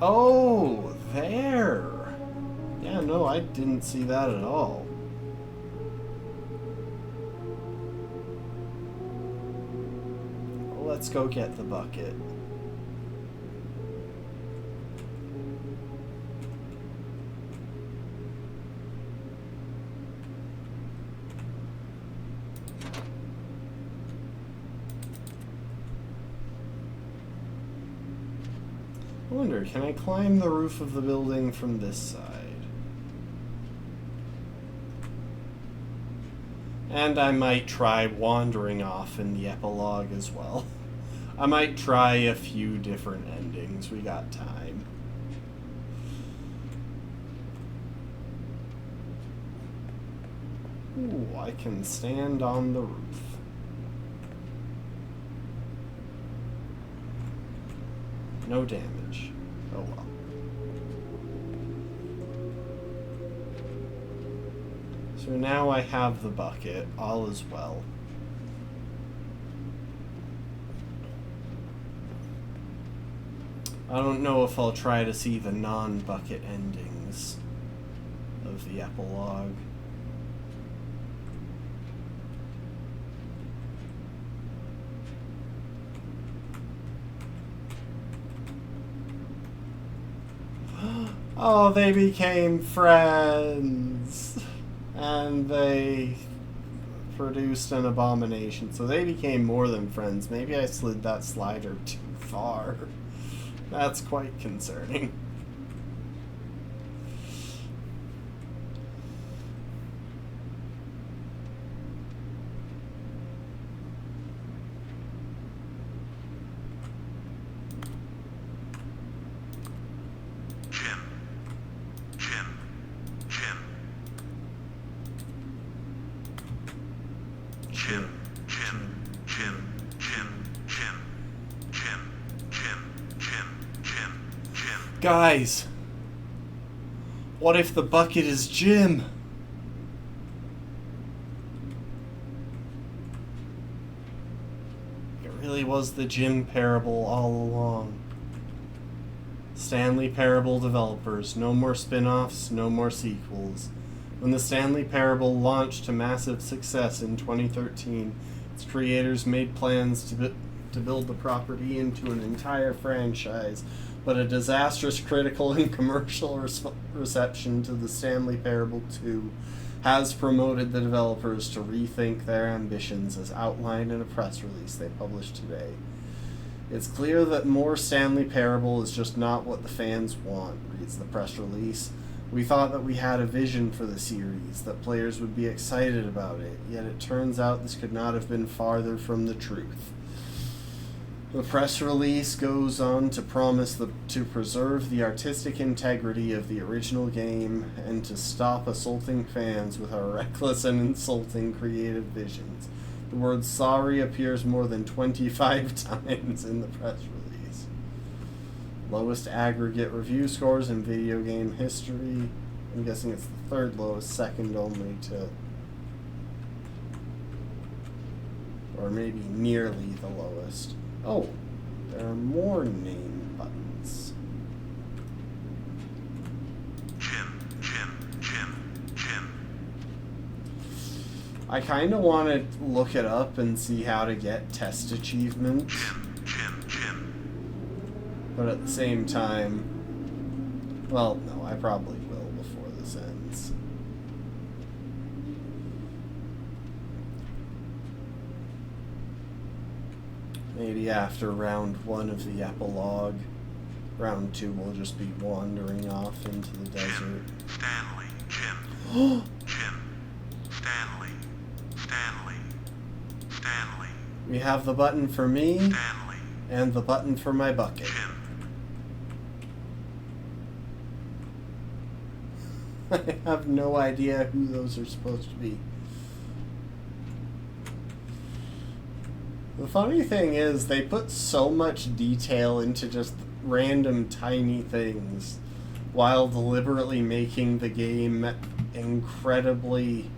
Oh, there. Yeah, no, I didn't see that at all. Well, let's go get the bucket. I wonder, can I climb the roof of the building from this side? And I might try wandering off in the epilogue as well. I might try a few different endings. We got time. Ooh, I can stand on the roof. No damage. Oh well. So now I have the bucket. All is well. I don't know if I'll try to see the non-bucket endings of the epilogue. Oh, they became friends. And they produced an abomination, so they became more than friends. Maybe I slid that slider too far. That's quite concerning. Guys, what if the bucket is Jim? It really was the Jim parable all along. Stanley Parable developers, no more spin-offs, no more sequels. When the Stanley Parable launched to massive success in 2013, its creators made plans to build the property into an entire franchise, but a disastrous critical and commercial reception to the Stanley Parable 2 has promoted the developers to rethink their ambitions as outlined in a press release they published today. It's clear that more Stanley Parable is just not what the fans want, reads the press release. We thought that we had a vision for the series, that players would be excited about it, yet it turns out this could not have been farther from the truth. The press release goes on to promise to preserve the artistic integrity of the original game and to stop assaulting fans with our reckless and insulting creative visions. The word sorry appears more than 25 times in the press release. Lowest aggregate review scores in video game history. I'm guessing it's the third lowest, second only to... or maybe nearly the lowest. Oh, there are more name buttons. I kind of want to look it up and see how to get test achievements. But at the same time, well, no, I probably will before this ends. Maybe after round 1 of the epilogue. Round 2 will just be wandering off into the desert. Stanley, Jim. Stanley. We have the button for me, Stanley. And the button for my bucket. I have no idea who those are supposed to be. The funny thing is, they put so much detail into just random tiny things while deliberately making the game incredibly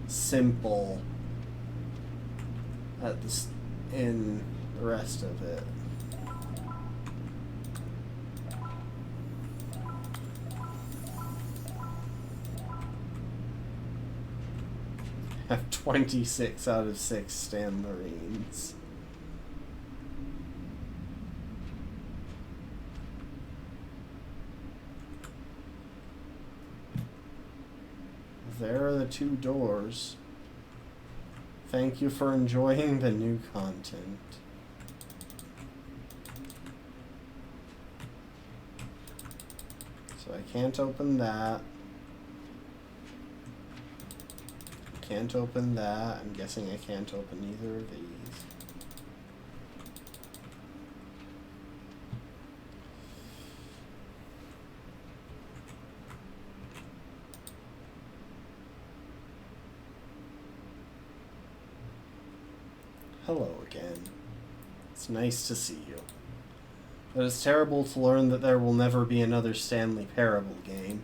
simple in the rest of it. I have 26 out of 6 Stan Marines. There are the 2 doors. Thank you for enjoying the new content. So I can't open that. Can't open that. I'm guessing I can't open either of these. Hello again. It's nice to see you. But it's terrible to learn that there will never be another Stanley Parable game.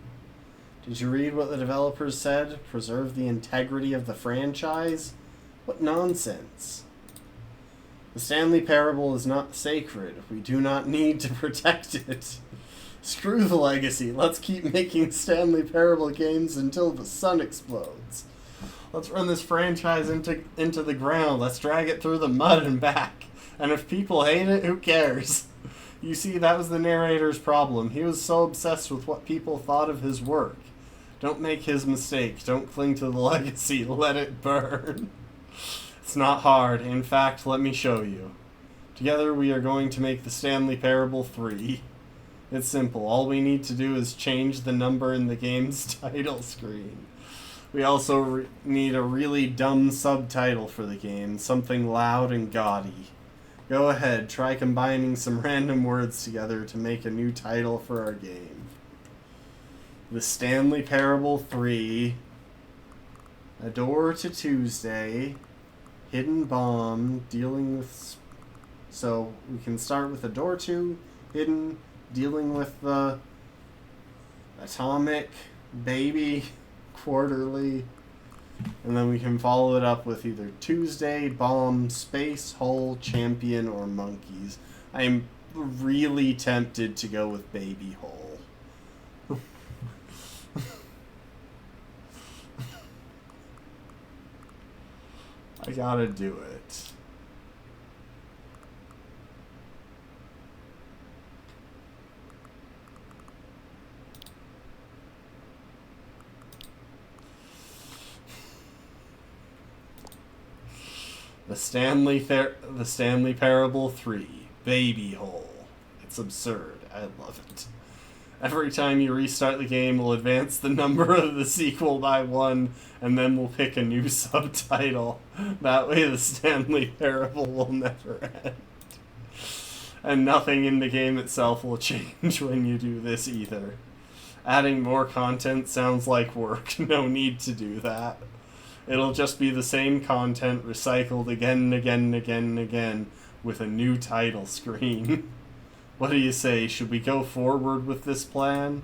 Did you read what the developers said? Preserve the integrity of the franchise? What nonsense. The Stanley Parable is not sacred. We do not need to protect it. Screw the legacy. Let's keep making Stanley Parable games until the sun explodes. Let's run this franchise into the ground. Let's drag it through the mud and back. And if people hate it, who cares? You see, that was the narrator's problem. He was so obsessed with what people thought of his work. Don't make his mistake. Don't cling to the legacy. Let it burn. It's not hard. In fact, let me show you. Together we are going to make the Stanley Parable 3. It's simple. All we need to do is change the number in the game's title screen. We also need a really dumb subtitle for the game, something loud and gaudy. Go ahead, try combining some random words together to make a new title for our game. The Stanley Parable 3, A Door to Tuesday, Hidden Bomb, dealing with... So we can start with A Door to, Hidden, dealing with the Atomic, Baby, Quarterly, and then we can follow it up with either Tuesday, Bomb, Space, Hole, Champion, or Monkeys. I am really tempted to go with Baby Hole. I gotta do it. The Stanley Parable 3, Baby Hole. It's absurd. I love it. Every time you restart the game, we'll advance the number of the sequel by 1, and then we'll pick a new subtitle. That way the Stanley Parable will never end. And nothing in the game itself will change when you do this either. Adding more content sounds like work. No need to do that. It'll just be the same content recycled again and again and again and again with a new title screen. What do you say? Should we go forward with this plan?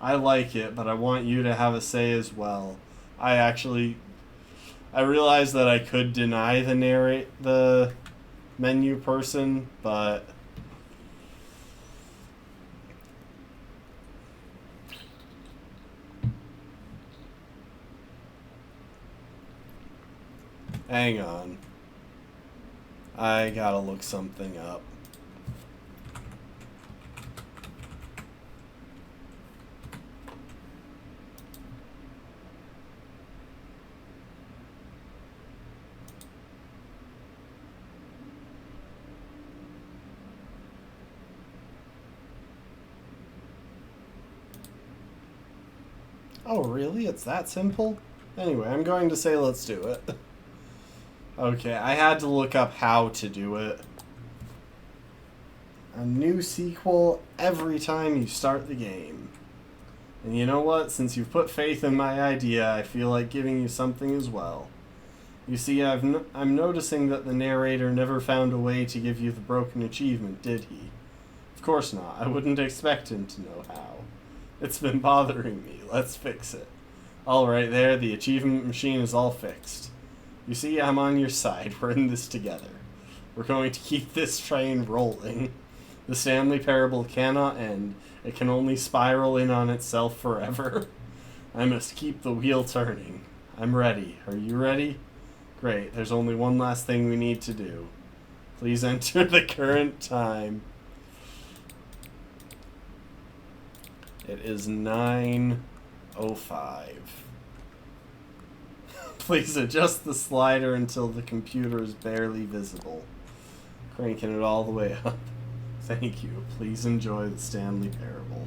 I like it, but I want you to have a say as well. I realize that I could deny the menu person, but hang on. I gotta look something up. Oh, really? It's that simple? Anyway, I'm going to say let's do it. Okay, I had to look up how to do it. A new sequel every time you start the game. And you know what? Since you've put faith in my idea, I feel like giving you something as well. You see, I'm noticing that the narrator never found a way to give you the broken achievement, did he? Of course not. I wouldn't expect him to know how. It's been bothering me. Let's fix it. Alright there, the achievement machine is all fixed. You see, I'm on your side. We're in this together. We're going to keep this train rolling. The Stanley Parable cannot end. It can only spiral in on itself forever. I must keep the wheel turning. I'm ready. Are you ready? Great. There's only one last thing we need to do. Please enter the current time. It is 9:05. Please adjust the slider until the computer is barely visible. Cranking it all the way up. Thank you. Please enjoy the Stanley Parable.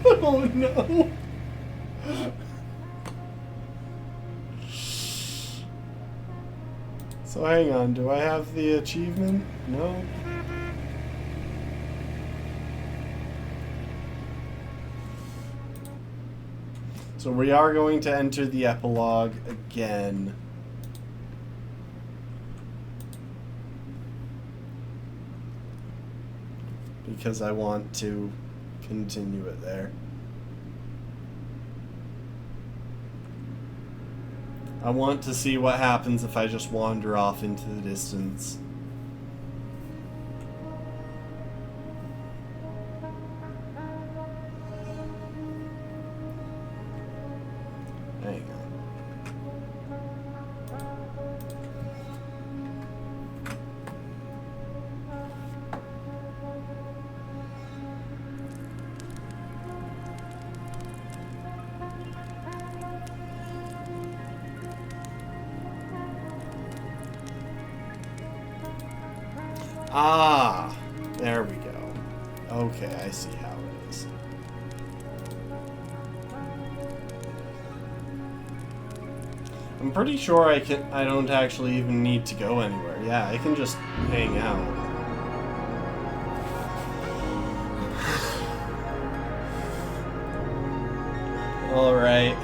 Oh no! So hang on, do I have the achievement? No? So we are going to enter the epilogue again. Because I want to continue it there. I want to see what happens if I just wander off into the distance. Hang on. Ah, there we go. Okay, I see how it is. I'm pretty sure I don't actually even need to go anywhere. Yeah, I can just hang out. Alright.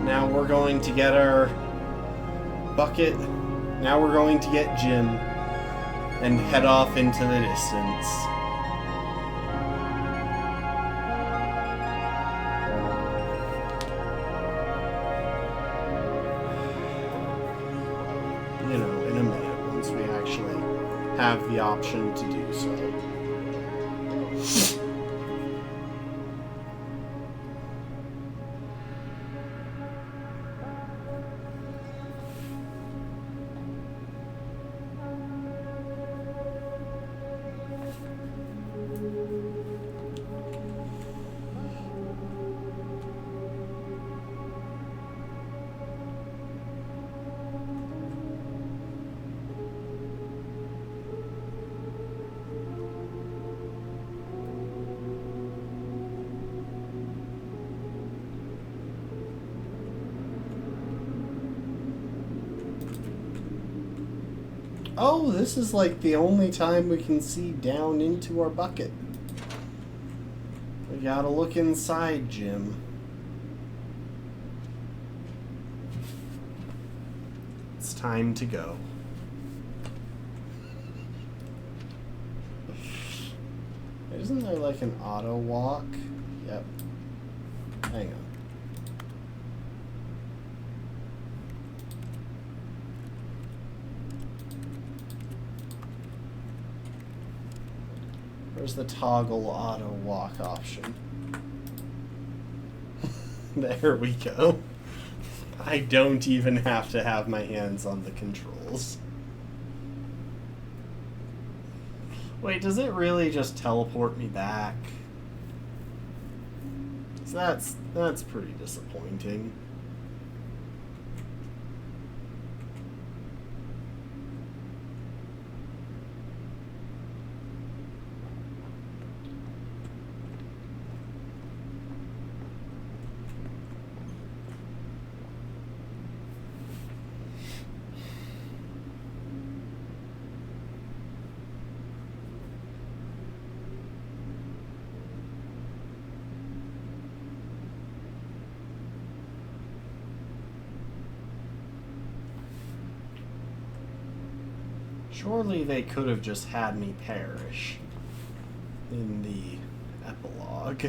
Now we're going to get our bucket. Now we're going to get Jim and head off into the distance. You know, in a minute, once we actually have the option to do so. Oh, this is like the only time we can see down into our bucket. We gotta look inside, Jim. It's time to go. Isn't there like an auto walk? Yep. Hang on. Where's the toggle auto walk option? There we go. I don't even have to have my hands on the controls. Wait, does it really just teleport me back? So that's pretty disappointing. Surely they could have just had me perish in the epilogue.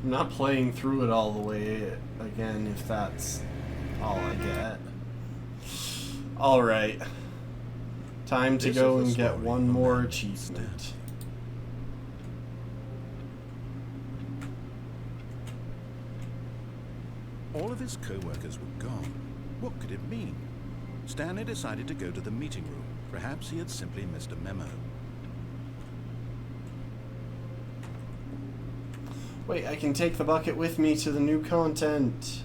I'm not playing through it all the way again if that's all I get. Alright. Time to go and get one more achievement. All of his co-workers were gone. What could it mean? Stanley decided to go to the meeting room. Perhaps he had simply missed a memo. Wait, I can take the bucket with me to the new content.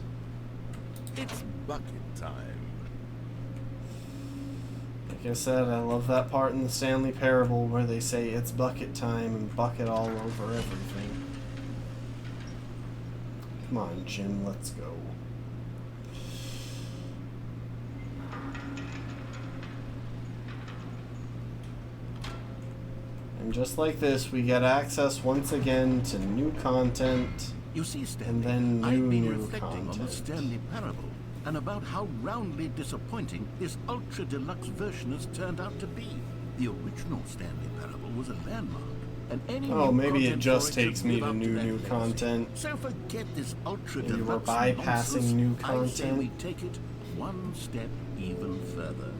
It's bucket time. Like I said, I love that part in the Stanley Parable where they say it's bucket time and bucket all over everything. Come on, Jim, let's go. And just like this, we get access once again to new content. You see, Stanley, and then I've been new reflecting content. on the Stanley Parable and about how roundly disappointing this ultra deluxe version has turned out to be. The original Stanley Parable was a landmark, and any Oh, new maybe it content just for it takes should me live to up new that content. legacy. So forget this ultra Maybe deluxe we're bypassing nonsense. new I say content. we take it one step even further,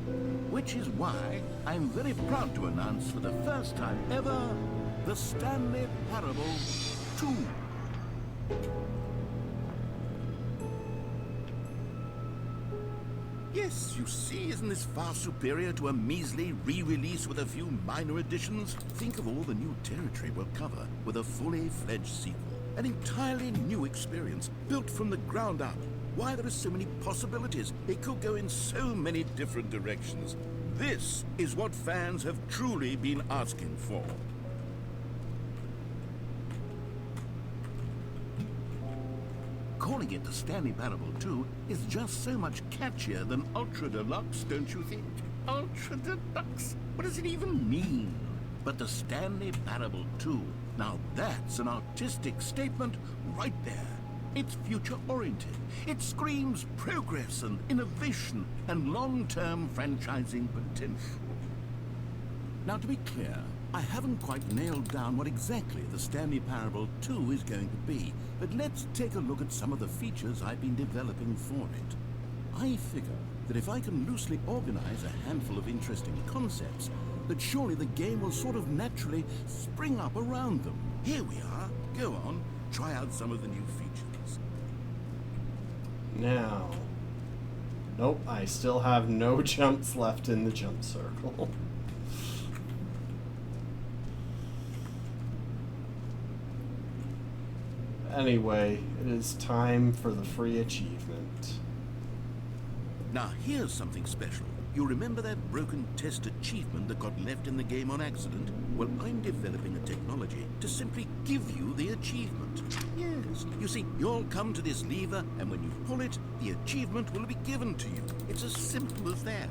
which is why I'm very proud to announce for the first time ever the Stanley Parable 2. Yes, you see, isn't this far superior to a measly re-release with a few minor additions? Think of all the new territory we'll cover with a fully fledged sequel. An entirely new experience, built from the ground up. Why, there are so many possibilities. It could go in so many different directions. This is what fans have truly been asking for. Calling it the Stanley Parable 2 is just so much catchier than Ultra Deluxe, don't you think? Ultra Deluxe? What does it even mean? But the Stanley Parable 2, now that's an artistic statement right there. It's future-oriented. It screams progress and innovation and long-term franchising potential. Now, to be clear, I haven't quite nailed down what exactly the Stanley Parable 2 is going to be, but let's take a look at some of the features I've been developing for it. I figure that if I can loosely organize a handful of interesting concepts, that surely the game will sort of naturally spring up around them. Here we are. Go on, try out some of the new features. Now. Nope, I still have no jumps left in the jump circle. Anyway, it is time for the free achievement. Now, here's something special. You remember that broken test achievement that got left in the game on accident? Well, I'm developing a technology to simply give you the achievement. Yes, you see, you'll come to this lever, and when you pull it, the achievement will be given to you. It's as simple as that.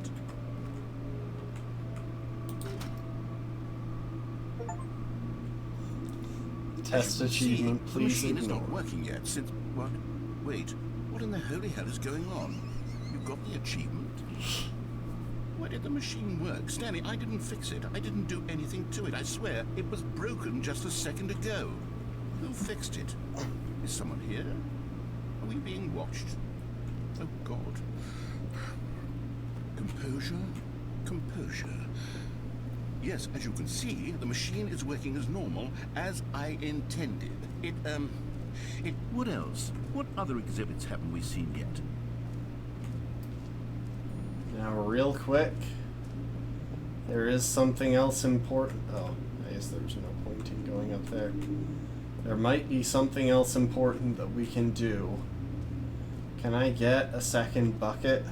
Test achievement, the please machine ignore. is not working yet since... What? Wait, what in the holy hell is going on? You got the achievement? Why did the machine work? Stanley, I didn't fix it. I didn't do anything to it. I swear, it was broken just a second ago. Who fixed it? Is someone here? Are we being watched? Oh, God. Composure? Composure. Yes, as you can see, the machine is working as normal, as I intended. What else? What other exhibits haven't we seen yet? Now, real quick, there is something else important. Oh, I guess there's no point in going up there. There might be something else important that we can do. Can I get a second bucket?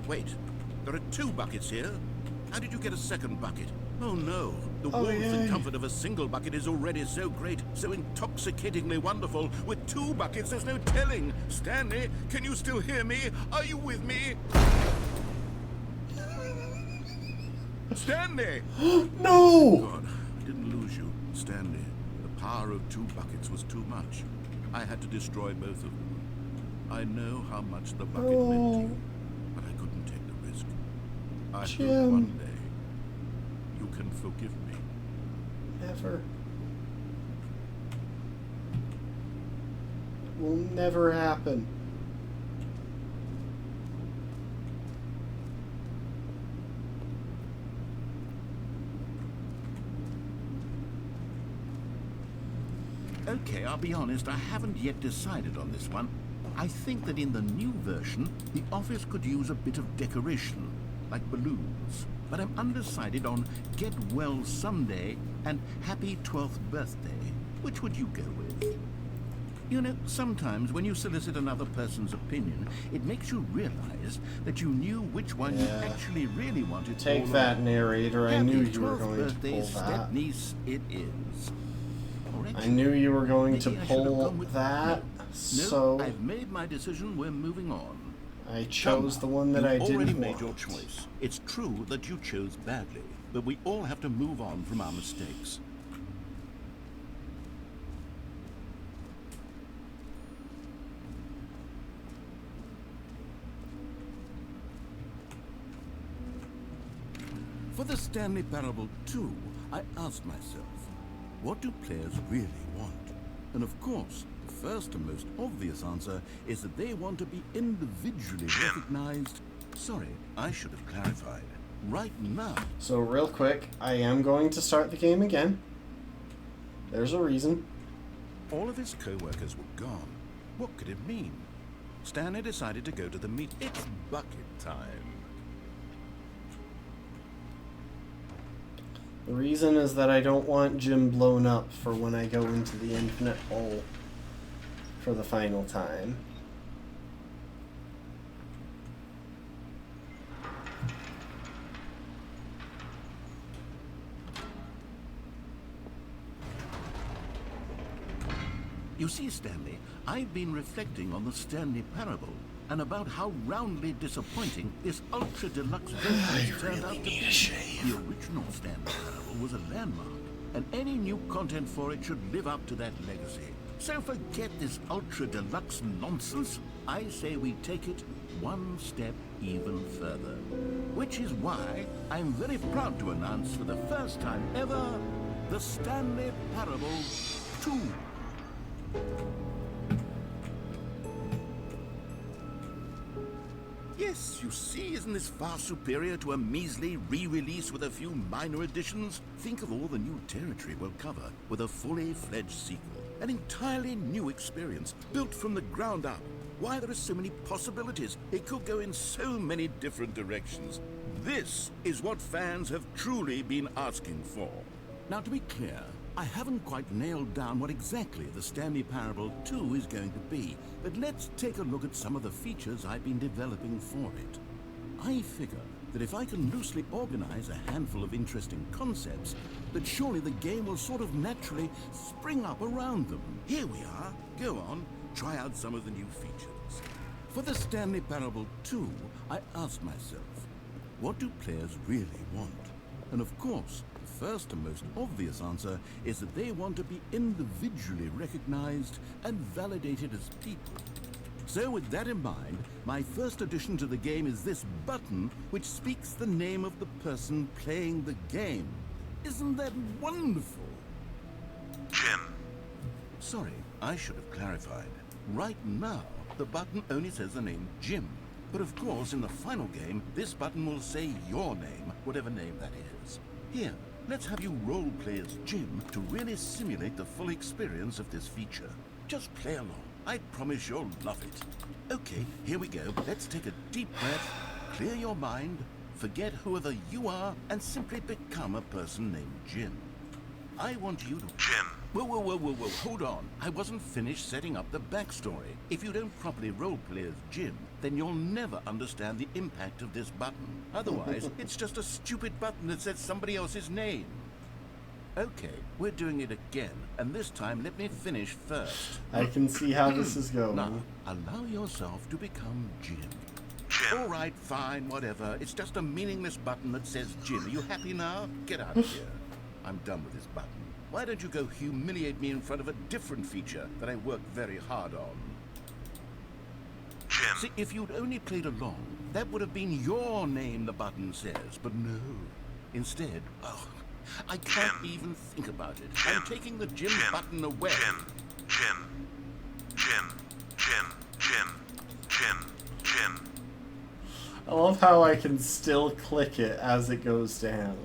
Wait, there are 2 buckets here. How did you get a second bucket? Oh no, the warmth and comfort of a single bucket is already so great, so intoxicatingly wonderful. With 2 buckets, there's no telling. Stanley, can you still hear me? Are you with me? Stanley! No! God, I didn't lose you, Stanley. The power of 2 buckets was too much. I had to destroy both of them. I know how much the bucket meant to you. But I couldn't take the risk. I hope one day you can forgive me. Never. It will never happen. Okay, I'll be honest, I haven't yet decided on this one. I think that in the new version, the office could use a bit of decoration, like balloons. But I'm undecided on Get Well Someday and Happy 12th Birthday. Which would you go with? You know, sometimes when you solicit another person's opinion, it makes you realize that you knew which one you actually really wanted. Take that, narrator. I knew you were going to pull that. Step-niece it is. I knew you were going to pull that, so... No, I've made my decision. We're moving on. I chose the one that I didn't want. You already made your choice. It's true that you chose badly, but we all have to move on from our mistakes. For the Stanley Parable 2, I asked myself, what do players really want? And of course, the first and most obvious answer is that they want to be individually recognized. Sorry, I should have clarified. right now. So real quick, I am going to start the game again. There's a reason. All of his co-workers were gone. What could it mean? Stanley decided to go to the meet. It's bucket time. The reason is that I don't want Jim blown up for when I go into the infinite hole for the final time. You see, Stanley, I've been reflecting on the Stanley parable and about how roundly disappointing this ultra deluxe version has turned out to be. The original Stanley parable was a landmark, and any new content for it should live up to that legacy. So forget this ultra deluxe nonsense. I say we take it one step even further. Which is why I'm very proud to announce for the first time ever, the Stanley Parable 2. Yes, you see, isn't this far superior to a measly re-release with a few minor additions? Think of all the new territory we'll cover with a fully fledged sequel. An entirely new experience, built from the ground up. Why, there are so many possibilities. It could go in so many different directions. This is what fans have truly been asking for. Now, to be clear, I haven't quite nailed down what exactly the Stanley Parable 2 is going to be, but let's take a look at some of the features I've been developing for it. I figure that if I can loosely organize a handful of interesting concepts, that surely the game will sort of naturally spring up around them. Here we are. Go on, try out some of the new features. For the Stanley Parable 2, I asked myself, what do players really want? And of course, the first and most obvious answer is that they want to be individually recognized and validated as people. So with that in mind, my first addition to the game is this button which speaks the name of the person playing the game. Isn't that wonderful? Jim. Sorry, I should have clarified. Right now, the button only says the name Jim. But of course, in the final game, this button will say your name, whatever name that is. Here, let's have you role-play as Jim to really simulate the full experience of this feature. Just play along. I promise you'll love it. Okay, here we go. Let's take a deep breath, clear your mind, forget whoever you are, and simply become a person named Jim. I want you to... Jim. Whoa, hold on. I wasn't finished setting up the backstory. If you don't properly roleplay as Jim, then you'll never understand the impact of this button. Otherwise, it's just a stupid button that says somebody else's name. Okay, we're doing it again, and this time let me finish first. I can see how this is going. Now, allow yourself to become Jim. Jim. All right, fine, whatever. It's just a meaningless button that says Jim. Are you happy now? Get out of here. I'm done with this button. Why don't you go humiliate me in front of a different feature that I worked very hard on? Jim. See, if you'd only played along, that would have been your name the button says, but no. Instead, I can't even think about it. Jim. I'm taking the Jim button away. Jim. I love how I can still click it as it goes down.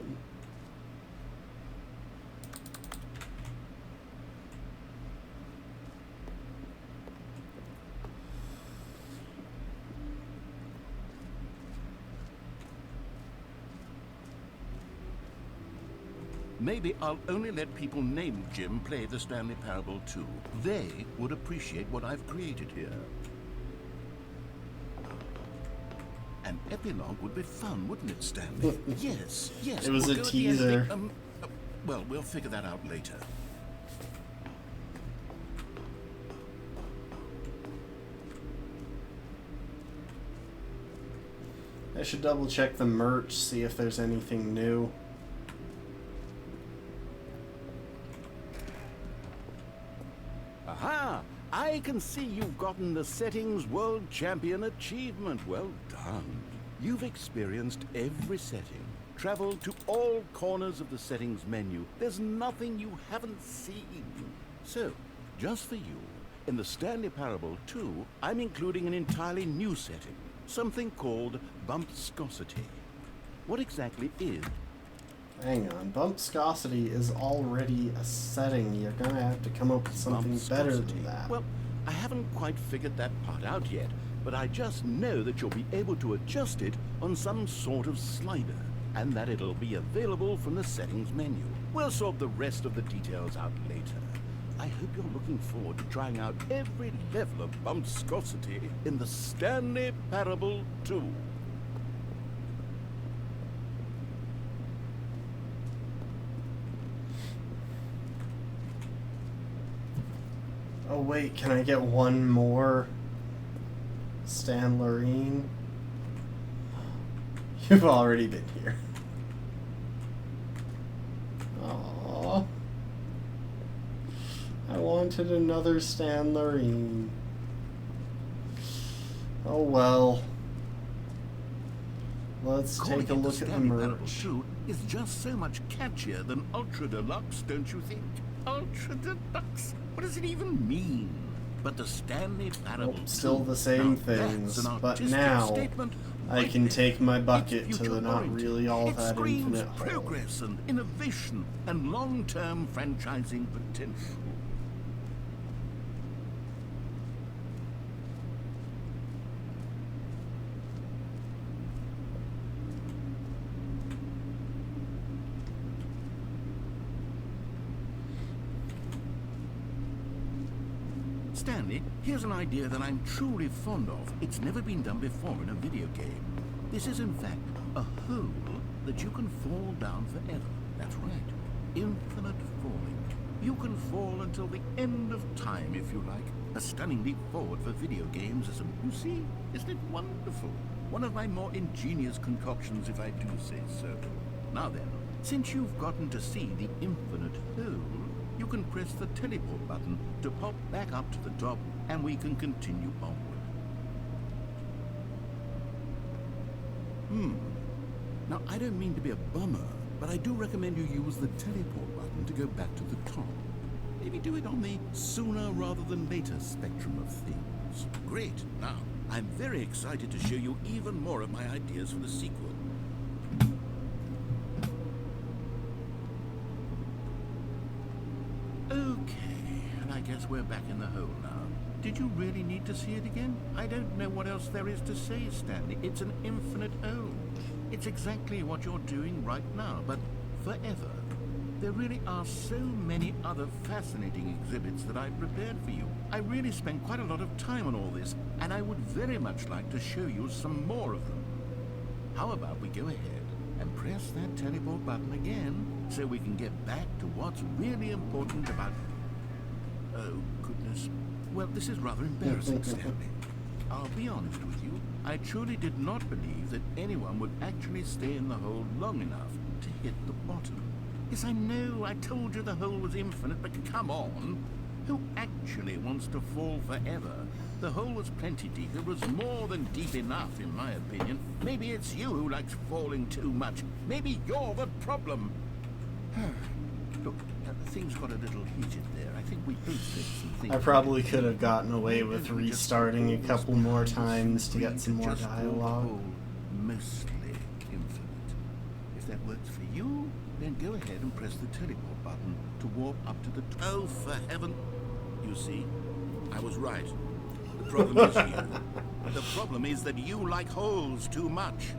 Maybe I'll only let people named Jim play the Stanley Parable 2. They would appreciate what I've created here. An epilogue would be fun, wouldn't it, Stanley? Yes. It was We'll a go at the teaser. ending. Well, we'll figure that out later. I should double check the merch, see if there's anything new. Aha! I can see you've gotten the Settings World Champion achievement. Well done. You've experienced every setting, traveled to all corners of the settings menu. There's nothing you haven't seen. So, just for you, in the Stanley Parable 2, I'm including an entirely new setting, something called Bumpscosity. what exactly is... Hang on, bump viscosity is already a setting. You're gonna have to come up with something better than that. Well, I haven't quite figured that part out yet, but I just know that you'll be able to adjust it on some sort of slider, and that it'll be available from the settings menu. We'll sort the rest of the details out later. I hope you're looking forward to trying out every level of bump viscosity in the Stanley Parable 2. Oh wait, can I get one more Stanley? You've already been here. Aww. I wanted another Stanley. Oh well. Let's take a look at the merch. 2 is just so much catchier than Ultra Deluxe, don't you think? Ultra Deluxe? What does it even mean? But the Stanley Parable still the same things, but now I can take my bucket to the not really all that infinite hole. Progress and innovation and long-term franchising potential. Stanley, here's an idea that I'm truly fond of. It's never been done before in a video game. This is in fact a hole that you can fall down forever. That's right. Infinite falling. You can fall until the end of time if you like. A stunning leap forward for video games, isn't it? You see? Isn't it wonderful? One of my more ingenious concoctions, if I do say so. Now then, since you've gotten to see the infinite hole, you can press the teleport button to pop back up to the top, and we can continue onward. Now, I don't mean to be a bummer, but I do recommend you use the teleport button to go back to the top. Maybe do it on the sooner rather than later spectrum of things. Great. Now, I'm very excited to show you even more of my ideas for the sequel. Okay, and I guess we're back in the hole now. Did you really need to see it again? I don't know what else there is to say, Stanley. It's an infinite hole. It's exactly what you're doing right now, but forever. There really are so many other fascinating exhibits that I've prepared for you. I really spent quite a lot of time on all this, and I would very much like to show you some more of them. How about we go ahead and press that teleport button again, so we can get back to what's really important about... Oh, goodness. Well, this is rather embarrassing, Stanley. I'll be honest with you. I truly did not believe that anyone would actually stay in the hole long enough to hit the bottom. Yes, I know, I told you the hole was infinite, but come on. Who actually wants to fall forever? The hole was plenty deep. It was more than deep enough, in my opinion. Maybe it's you who likes falling too much. Maybe you're the problem. Look, things got a little heated there. I think we both said some things. I probably could have gotten away with restarting a couple more times to get some more dialogue. Mostly infinite. If that works for you, then go ahead and press the teleport button to warp up to the... Oh, for heaven... You see, I was right. The problem is you. The problem is that you like holes too much.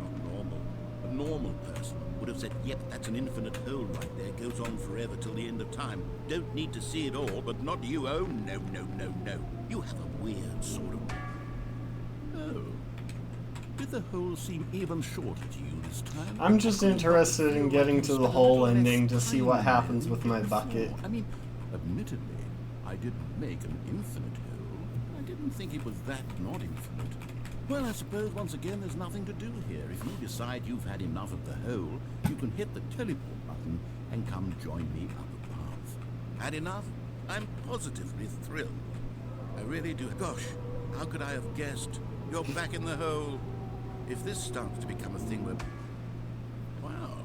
Not normal. A normal person would have said, yep, that's an infinite hole right there. Goes on forever till the end of time. Don't need to see it all, but not you. Oh, no, no, no, no. You have a weird sort of... Oh. Did the hole seem even shorter to you this time? I'm just interested in getting to the whole ending to see what happens with my bucket. I mean, admittedly, I didn't make an infinite hole. I didn't think it was that not infinite. Well, I suppose once again there's nothing to do here. If you decide you've had enough of the hole, you can hit the teleport button and come join me up the path. Had enough? I'm positively thrilled. I really do. Gosh, how could I have guessed? You're back in the hole. If this starts to become a thing where... Wow.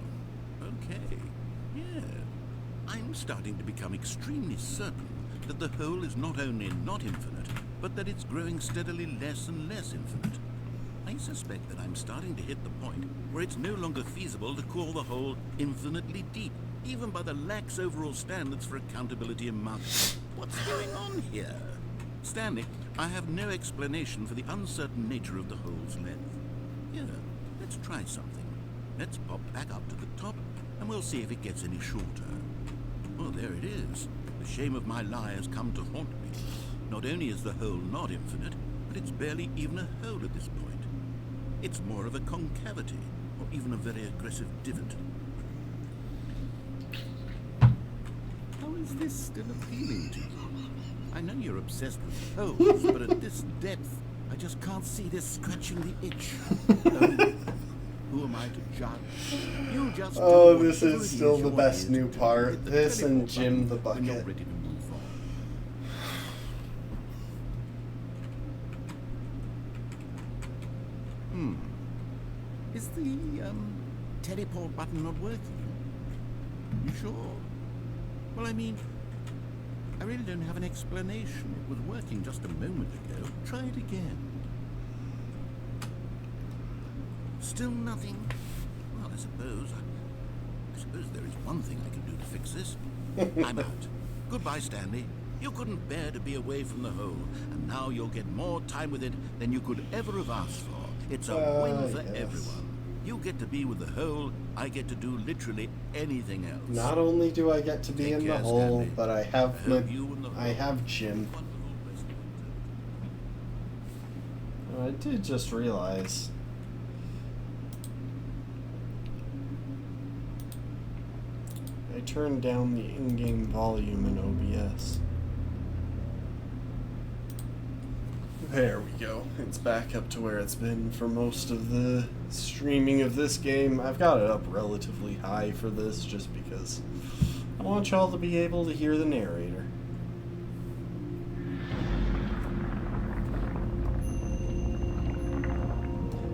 Okay. Yeah. I'm starting to become extremely certain that the hole is not only not infinite, but that it's growing steadily less and less infinite. I I suspect that I'm starting to hit the point where it's no longer feasible to call the hole infinitely deep, even by the lax overall standards for accountability and marketing. What's going on here? Stanley, I have no explanation for the uncertain nature of the hole's length. Here, let's try something. Let's pop back up to the top, and we'll see if it gets any shorter. Oh, there it is. The shame of my lie has come to haunt me. Not only is the hole not infinite, but it's barely even a hole at this point. It's more of a concavity, or even a very aggressive divot. How is this still appealing to you? I know you're obsessed with holes, but at this depth, I just can't see this scratching the itch. Who am I to judge? You just oh, this is still the best new part. This and Jim the Bucket. You're ready to move on. Is the teleport button not working? You sure? Well, I mean, I really don't have an explanation. It was working just a moment ago. Try it again. Still nothing? Well, I suppose there is one thing I can do to fix this. I'm out. Goodbye, Stanley. You couldn't bear to be away from the hole, and now you'll get more time with it than you could ever have asked for. It's a win for everyone. You get to be with the hole, I get to do literally anything else. Not only do I get to be in the hole, Stanley, but I have Jim. I did just realize. I turned down the in-game volume in OBS. There we go. It's back up to where it's been for most of the streaming of this game. I've got it up relatively high for this just because I want y'all to be able to hear the narrator.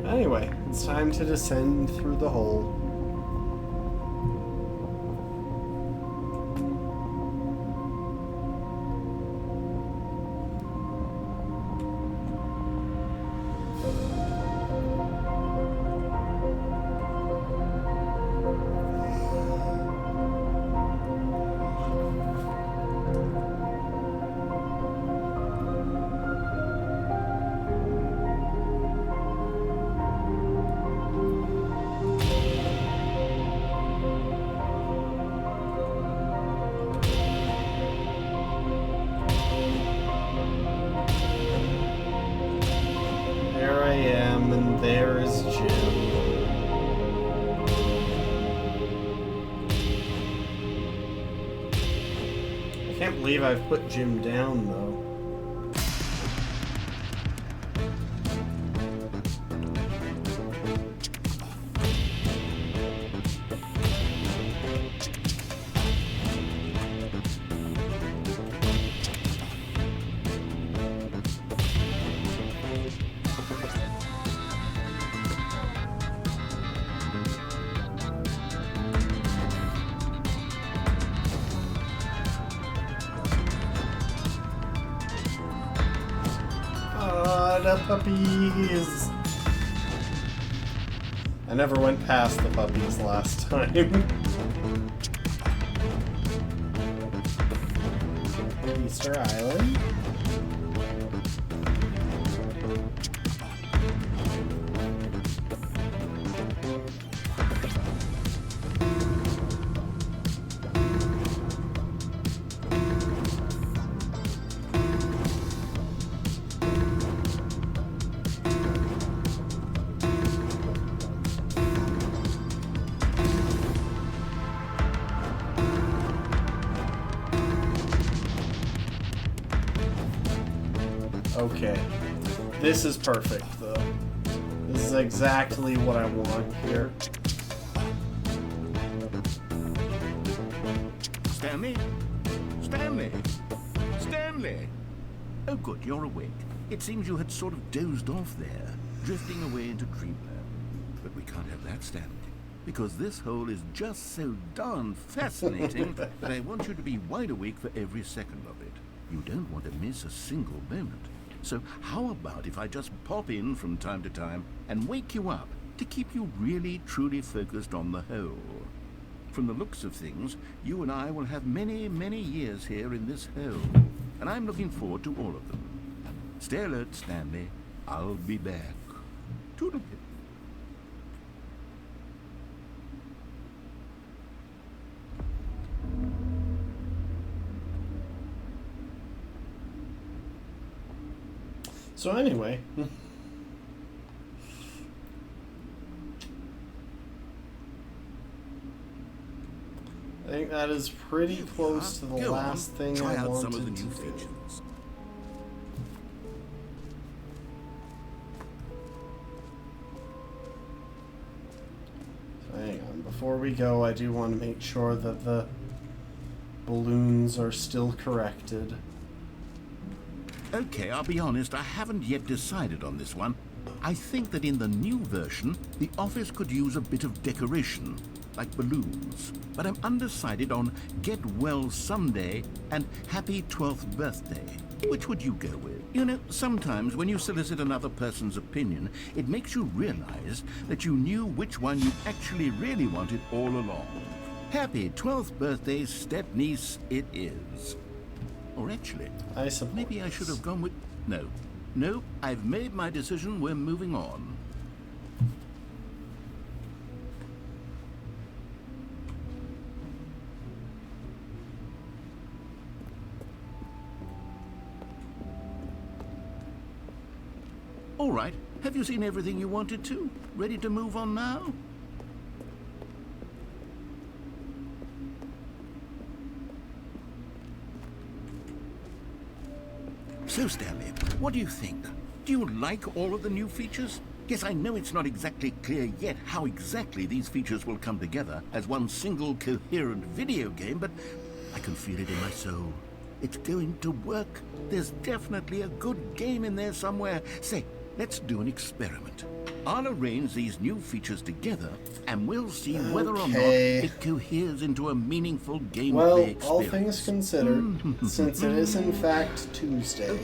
Anyway, it's time to descend through the hole. I've put Jim down though. Puppies. I never went past the puppies last time. Easter Island. Okay, this is perfect though. This is exactly what I want here. Stanley? Stanley? Stanley! Oh good, you're awake. It seems you had sort of dozed off there, drifting away into dreamland. But we can't have that, Stanley, because this hole is just so darn fascinating that I want you to be wide awake for every second of it. You don't want to miss a single moment. So how about if I just pop in from time to time and wake you up to keep you really, truly focused on the whole? From the looks of things, you and I will have many, many years here in this hole, and I'm looking forward to all of them. Stay alert, Stanley. I'll be back. Toodle-pip. So anyway, I think that is pretty close to the Go last on, thing try I out wanted some of the to new do. features. So hang on, before we go, I do want to make sure that the balloons are still corrected. Okay, I'll be honest, I haven't yet decided on this one. I think that in the new version, the office could use a bit of decoration, like balloons. But I'm undecided on Get Well Someday and Happy 12th Birthday. Which would you go with? You know, sometimes when you solicit another person's opinion, it makes you realize that you knew which one you actually really wanted all along. Happy 12th Birthday, step-niece, it is. Or actually, I suppose. maybe I should have gone with... No, I've made my decision. We're moving on. All right. Have you seen everything you wanted to? Ready to move on now? So, Stanley, what do you think? Do you like all of the new features? Yes, I know it's not exactly clear yet how exactly these features will come together as one single coherent video game, but I can feel it in my soul. It's going to work. There's definitely a good game in there somewhere. Say, let's do an experiment. I'll arrange these new features together, and we'll see whether or not it coheres into a meaningful gameplay Well, experience. all things considered, since it is in fact Tuesday,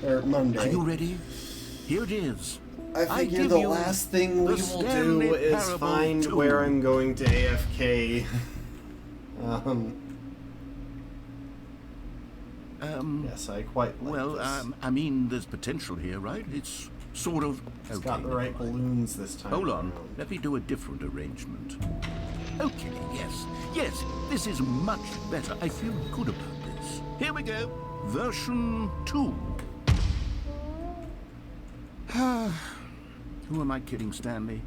or Monday, Are you ready? Here it is. I figure give the you last thing we the will Stanley do is Parable find 2. where I'm going to AFK. Yes, I quite like Well, this. I mean, there's potential here, right? It's sort of... It's okay, got the right never mind. balloons this time. Hold on. around. Let me do a different arrangement. Okay, yes, this is much better. I feel good about this. Here we go. Version 2. Who am I kidding, Stanley?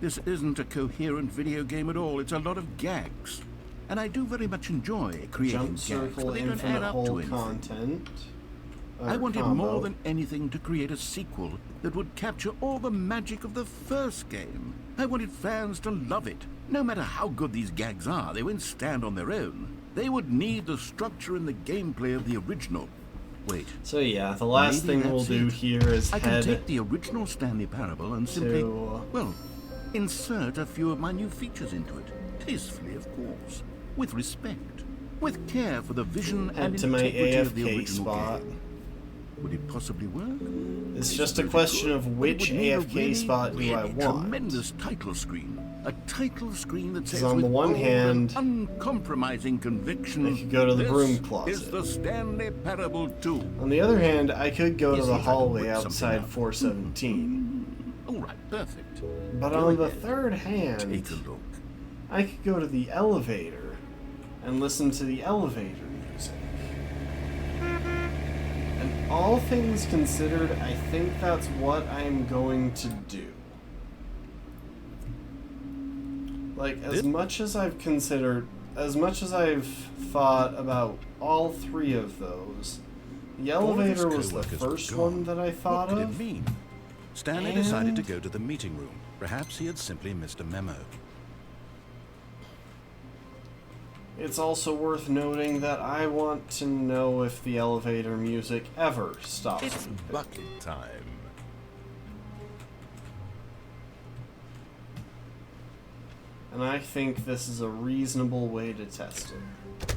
This isn't a coherent video game at all. It's a lot of gags. And I do very much enjoy creating Jump gags, circle, but they don't infinite add up hole to anything. content. I wanted combo. more than anything to create a sequel that would capture all the magic of the first game. I wanted fans to love it. No matter how good these gags are, they won't stand on their own. They would need the structure and the gameplay of the original. Wait. So yeah, the last Maybe thing we'll that's do it. here is I can head take the original Stanley Parable and simply, to- well, insert a few of my new features into it. Tastefully, of course. With respect. With care for the vision and head to my integrity of the AFK original spot. game. Would it possibly work? It's I just a suppose it question could, of but it which would need a AFK spot do I want. Tremendous title screen. A title screen that says on the with one bold hand, and uncompromising conviction, I could go to the this broom is closet. the Stanley Parable 2. On the other hand, I could go to Yes, the yes, I can hallway whip something outside up. 417. All right, perfect. But Go on the ahead. third hand, Take a look. I could go to the elevator and listen to the elevator music. And all things considered, I think that's what I'm going to do. Like, as much as I've considered, as much as I've thought about all three of those, the All of his elevator was the co-workers were first gone. one that I thought What could of. it mean? Stanley decided to And- go to the meeting room. Perhaps he had simply missed a memo. It's also worth noting that I want to know if the elevator music ever stops. It's bucket time. And I think this is a reasonable way to test it.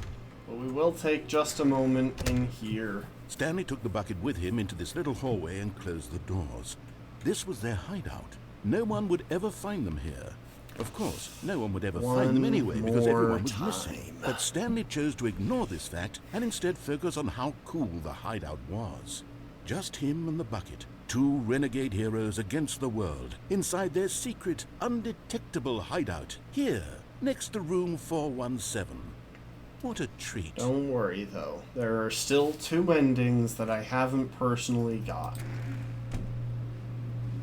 But we will take just a moment in here. Stanley took the bucket with him into this little hallway and closed the doors. This was their hideout. No one would ever find them here. Of course, no one would ever find them anyway because everyone was missing. But Stanley chose to ignore this fact and instead focus on how cool the hideout was. Just him and the bucket, two renegade heroes against the world, inside their secret, undetectable hideout, here, next to room 417. What a treat. Don't worry, though. There are still 2 endings that I haven't personally got.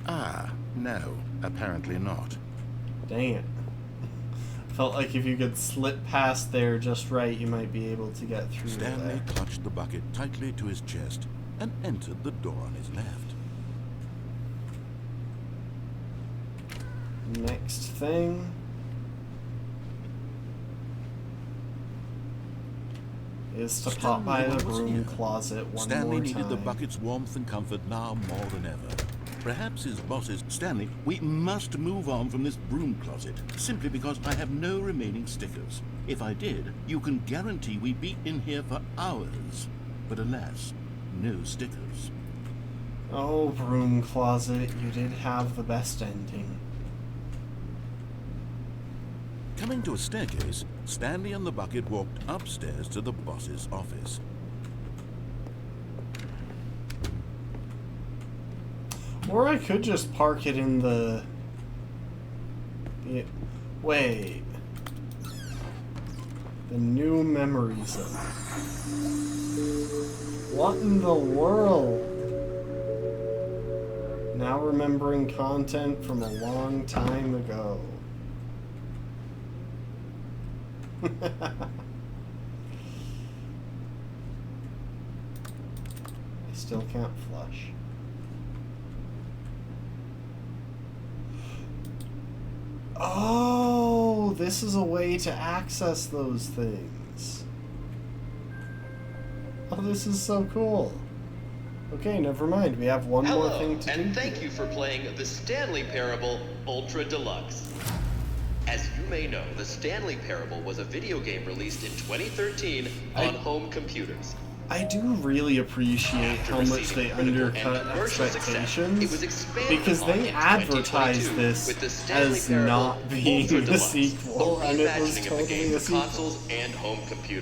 Ah, no, apparently not. Dang it. Felt like if you could slip past there just right, you might be able to get through Stanley there. clutched the bucket tightly to his chest and entered the door on his left. Next thing is to pop by the broom closet one Stanley more needed time. the bucket's warmth and comfort now more than ever. Perhaps his bosses, Stanley, we must move on from this broom closet, simply because I have no remaining stickers. If I did, you can guarantee we'd be in here for hours. But alas, no stickers. Oh, broom closet, you did have the best ending. Coming to a staircase, Stanley and the bucket walked upstairs to the boss's office. Or I could just park it in the... Wait. The new memory zone. What in the world? Now remembering content from a long time ago. I still can't flush. Oh, this is a way to access those things. Oh, this is so cool. Okay, never mind. We have one more thing to do. And thank you for playing the Stanley Parable Ultra Deluxe. As you may know, the Stanley Parable was a video game released in 2013 on home computers. I do really appreciate how much they undercut expectations, because they advertised this as not being the sequel, and it was totally a sequel.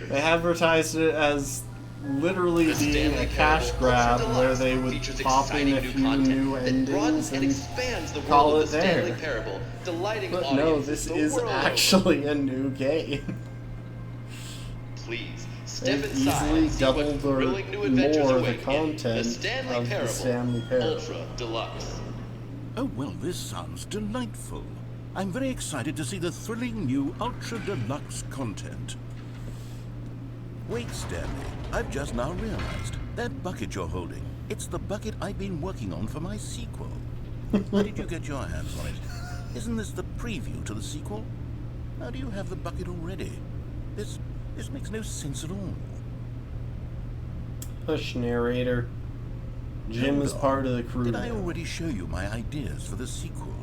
They advertised it as literally being a cash grab where they would pop in a few new endings and call it there. But no, this is actually a new game. Please. They've easily doubled or more the content of the Stanley Parable. Ultra Deluxe. Oh, well, this sounds delightful. I'm very excited to see the thrilling new Ultra Deluxe content. Wait, Stanley, I've just now realized. That bucket you're holding, it's the bucket I've been working on for my sequel. How did you get your hands on it? Isn't this the preview to the sequel? How do you have the bucket already? This makes no sense at all. Push narrator. Jim is part of the crew. Did I already show you my ideas for the sequel?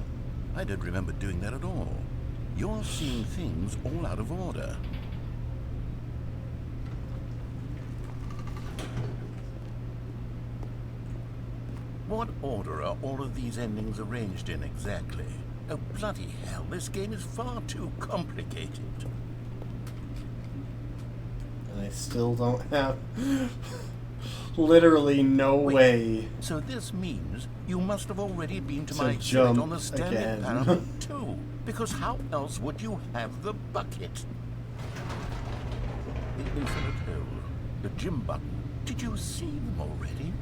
I don't remember doing that at all. You're seeing things all out of order. What order are all of these endings arranged in exactly? Oh, bloody hell, this game is far too complicated. And I still don't have literally no way. So this means you must have already been to to my jump exhibit on the Stanley again. Parable too, because how else would you have the bucket? The infinite hole, the gym button. Did you see them already?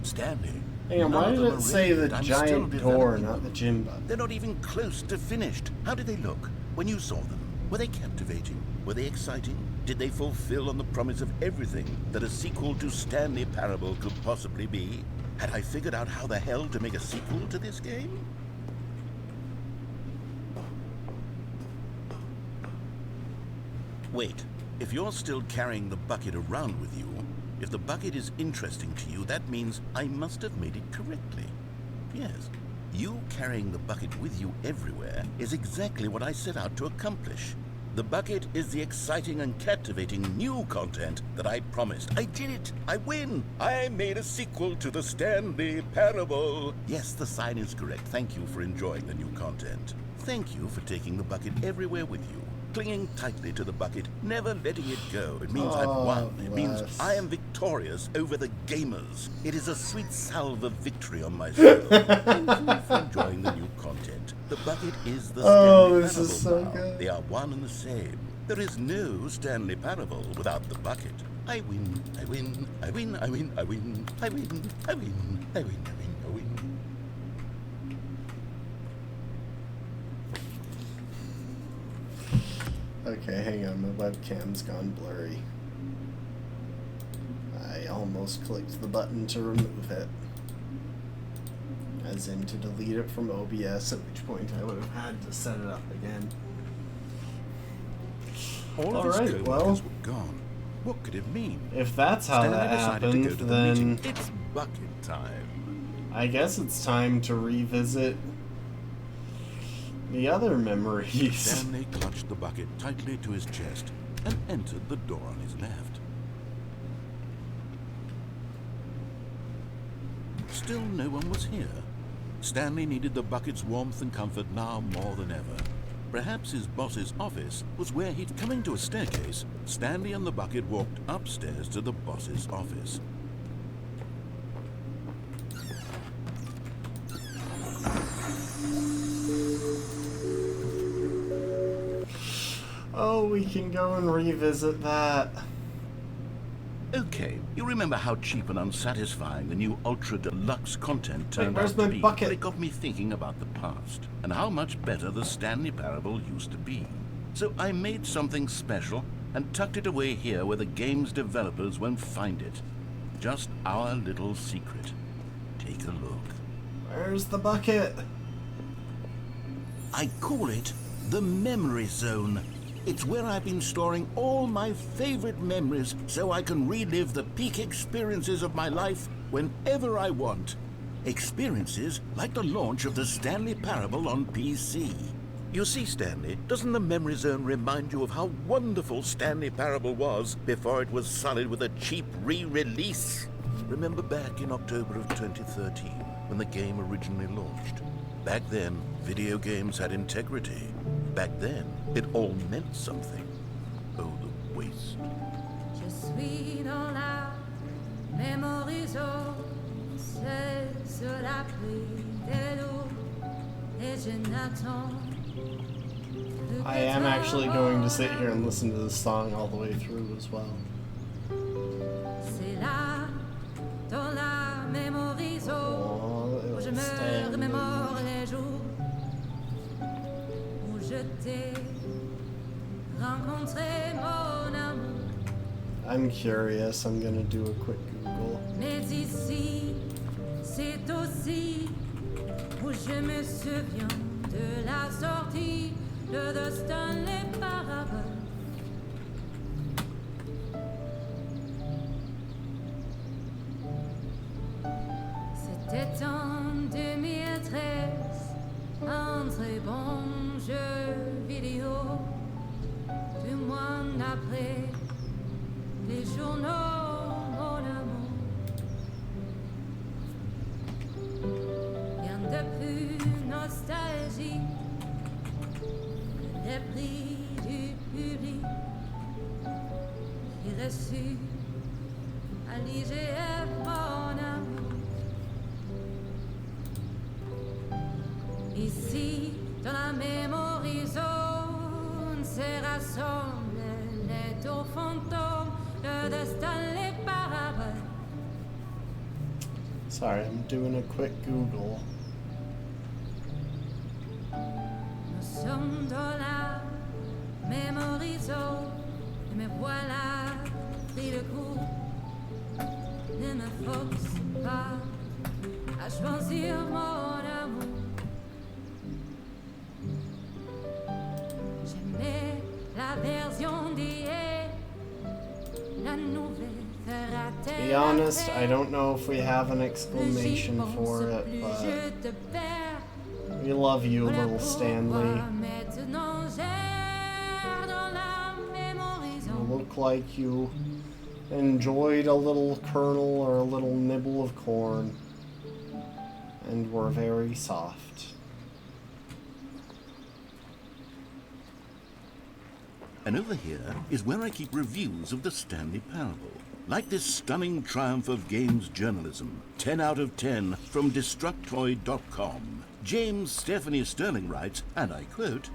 Stanley. Hang on, why none of did them it are say ready, the I'm still giant door, developing not them. the gym button? They're not even close to finished. How did they look when you saw them? Were they captivating? Were they exciting? Did they fulfill on the promise of everything that a sequel to Stanley Parable could possibly be? Had I figured out how the hell to make a sequel to this game? Wait, if you're still carrying the bucket around with you, if the bucket is interesting to you, that means I must have made it correctly. Yes, you carrying the bucket with you everywhere is exactly what I set out to accomplish. The bucket is the exciting and captivating new content that I promised. I did it! I win! I made a sequel to the Stanley Parable. Yes, the sign is correct. Thank you for enjoying the new content. Thank you for taking the bucket everywhere with you. Clinging tightly to the bucket, never letting it go. It means I've won. It means I am victorious over the gamers. It is a sweet salve of victory on my soul. Thank you for enjoying the new content. The bucket is the Stanley this Parable is so now. good. They are one and the same. There is no Stanley Parable without the bucket. I win, I win, I win, I win, I win, I win, I win, I win, I win, I win. Okay, hang on, my webcam's gone blurry. I almost clicked the button to remove it. As in to delete it from OBS, at which point I would have had to set it up again. All of his co-workers were gone. What could it mean? If that's how Stanley that decided happened, to go to the then meeting. It's bucket time. I guess it's time to revisit the other memories. Stanley clutched the bucket tightly to his chest and entered the door on his left. Still no one was here. Stanley needed the bucket's warmth and comfort now more than ever. Perhaps his boss's office was where he'd... Coming to a staircase, Stanley and the bucket walked upstairs to the boss's office. Oh, we can go and revisit that. Okay, you remember how cheap and unsatisfying the new Ultra Deluxe content turned where's out to my be? bucket? But it got me thinking about the past and how much better the Stanley Parable used to be. So I made something special and tucked it away here where the game's developers won't find it. Just our little secret. Take a look. Where's the bucket? I call it the Memory Zone. It's where I've been storing all my favorite memories so I can relive the peak experiences of my life whenever I want. Experiences like the launch of the Stanley Parable on PC. You see, Stanley, doesn't the Memory Zone remind you of how wonderful Stanley Parable was before it was sullied with a cheap re-release? Remember back in October of 2013, when the game originally launched? Back then, video games had integrity. Back then, it all meant something. Oh, the waste. Je suis dans la Memory Zone, seul sur l'abri de l'eau, et je n'attends. I am actually going to sit here and listen to this song all the way through as well. C'est là, dans la Memory Zone, où je me remémore les jours où je t'ai rencontré, mon amour. I'm curious. I'm gonna do a quick Google. Mais ici, c'est aussi où je me souviens de la sortie de The Stanley Parable. C'était en 2013, un très bon jeu vidéo. 2 mois après, les journaux, mon amour. Rien de plus nostalgique que les prix du public qui reçut à l'IGF, mon amour. Ici, dans la Memory Zone, se rassemblent les 2 fantômes de The Stanley Parable. Sorry, I'm doing a quick Google. Nous sommes dans la Memory Zone, et me voilà pris de court. Ne me force pas à choisir mon amour. J'aimais la version d'hier, la nouvelle fera-t-elle Be honest, I affaire? don't know if we have an Plus j'y exclamation pense, for it, plus but je te perds. we love you, Voilà little Stanley. pourquoi maintenant j'erre dans look like you enjoyed a little kernel or a little nibble of corn and were very soft. And over here is where I keep reviews of the Stanley Parable. Like this stunning triumph of games journalism, 10 out of 10 from Destructoid.com. James Stephanie Sterling writes, and I quote,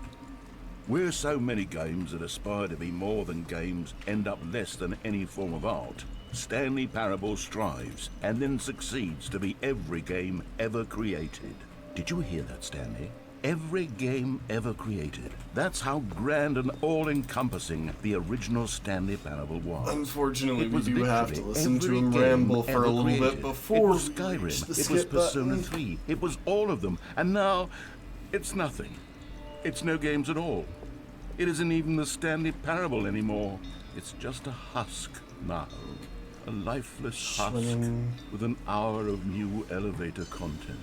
"Where so many games that aspire to be more than games end up less than any form of art, Stanley Parable strives and then succeeds to be every game ever created." Did you hear that, Stanley? Every game ever created. That's how grand and all-encompassing the original Stanley Parable was. Unfortunately, It we was do have to literally listen to every him game ramble for ever a little bit created. before It was we reach Skyrim, the it was skip Persona button. 3, it was all of them, and now it's nothing. It's no games at all. It isn't even the Stanley Parable anymore. It's just a husk now. A lifeless husk with an hour of new elevator content.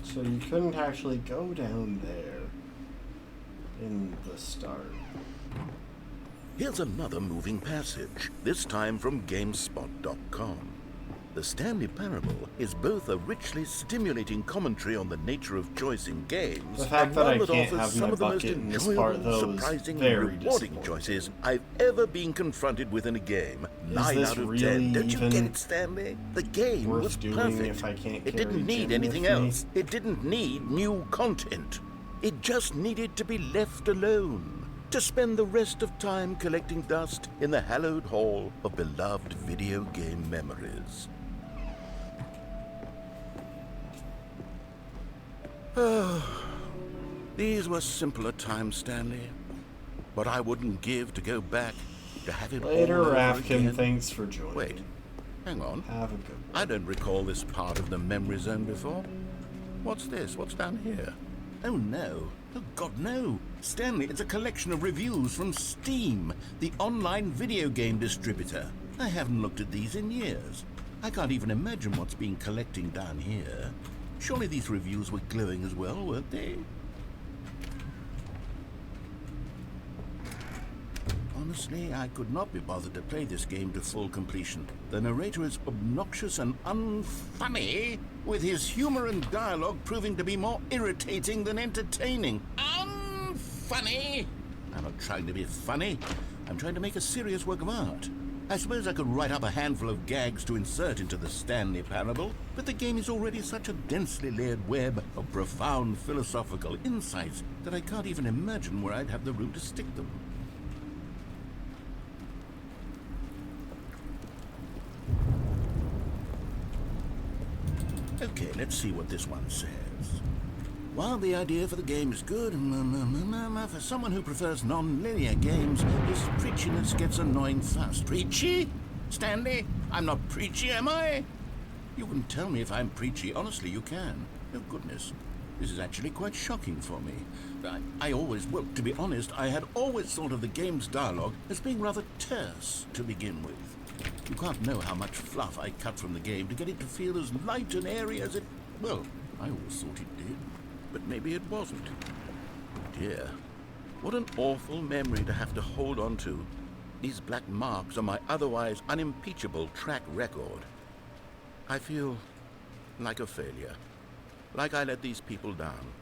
So you couldn't actually go down there in the start. Here's another moving passage, this time from GameSpot.com. The Stanley Parable is both a richly stimulating commentary on the nature of choice in games, The fact and that one I that can't offers have some my of the most bucket in this enjoyable, part, though, is surprising, very and rewarding disappointing. choices I've ever been confronted with in a game. 9 this out of really 10. Don't you get even it, Stanley? The game worth was doing perfect. if I can't It carry didn't need Jim anything with me? else. It didn't need new content. It just needed to be left alone, to spend the rest of time collecting dust in the hallowed hall of beloved video game memories. These were simpler times, Stanley. But I wouldn't give to go back to have it Later, all over Rafkin, again. thanks for joining. Wait, hang on. Have a good one. I don't recall this part of the memory zone before. What's this? What's down here? Oh no. Oh God, no. Stanley, it's a collection of reviews from Steam, the online video game distributor. I haven't looked at these in years. I can't even imagine what's been collecting down here. Surely these reviews were glowing as well, weren't they? Honestly, I could not be bothered to play this game to full completion. The narrator is obnoxious and unfunny, with his humor and dialogue proving to be more irritating than entertaining. Unfunny! I'm not trying to be funny. I'm trying to make a serious work of art. I suppose I could write up a handful of gags to insert into the Stanley Parable, but the game is already such a densely layered web of profound philosophical insights that I can't even imagine where I'd have the room to stick them. Okay, let's see what this one says. While the idea for the game is good, for someone who prefers non-linear games, this preachiness gets annoying fast. Preachy? Stanley? I'm not preachy, am I? You can tell me if I'm preachy. Honestly, you can. Oh, goodness. This is actually quite shocking for me. Well, to be honest, I had always thought of the game's dialogue as being rather terse to begin with. You can't know how much fluff I cut from the game to get it to feel as light and airy as it... Well, I always thought it did, but maybe it wasn't. Dear, what an awful memory to have to hold on to. These black marks on my otherwise unimpeachable track record. I feel like a failure. Like I let these people down.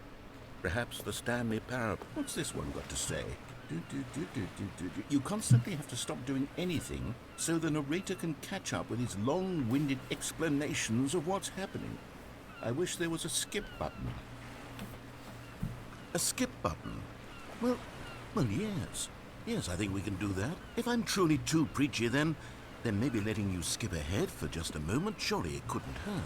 Perhaps the Stanley Parable... What's this one got to say? You constantly have to stop doing anything so the narrator can catch up with his long-winded explanations of what's happening. I wish there was a skip button. A skip button? Well, yes. Yes, I think we can do that. If I'm truly too preachy, then maybe letting you skip ahead for just a moment, surely it couldn't hurt.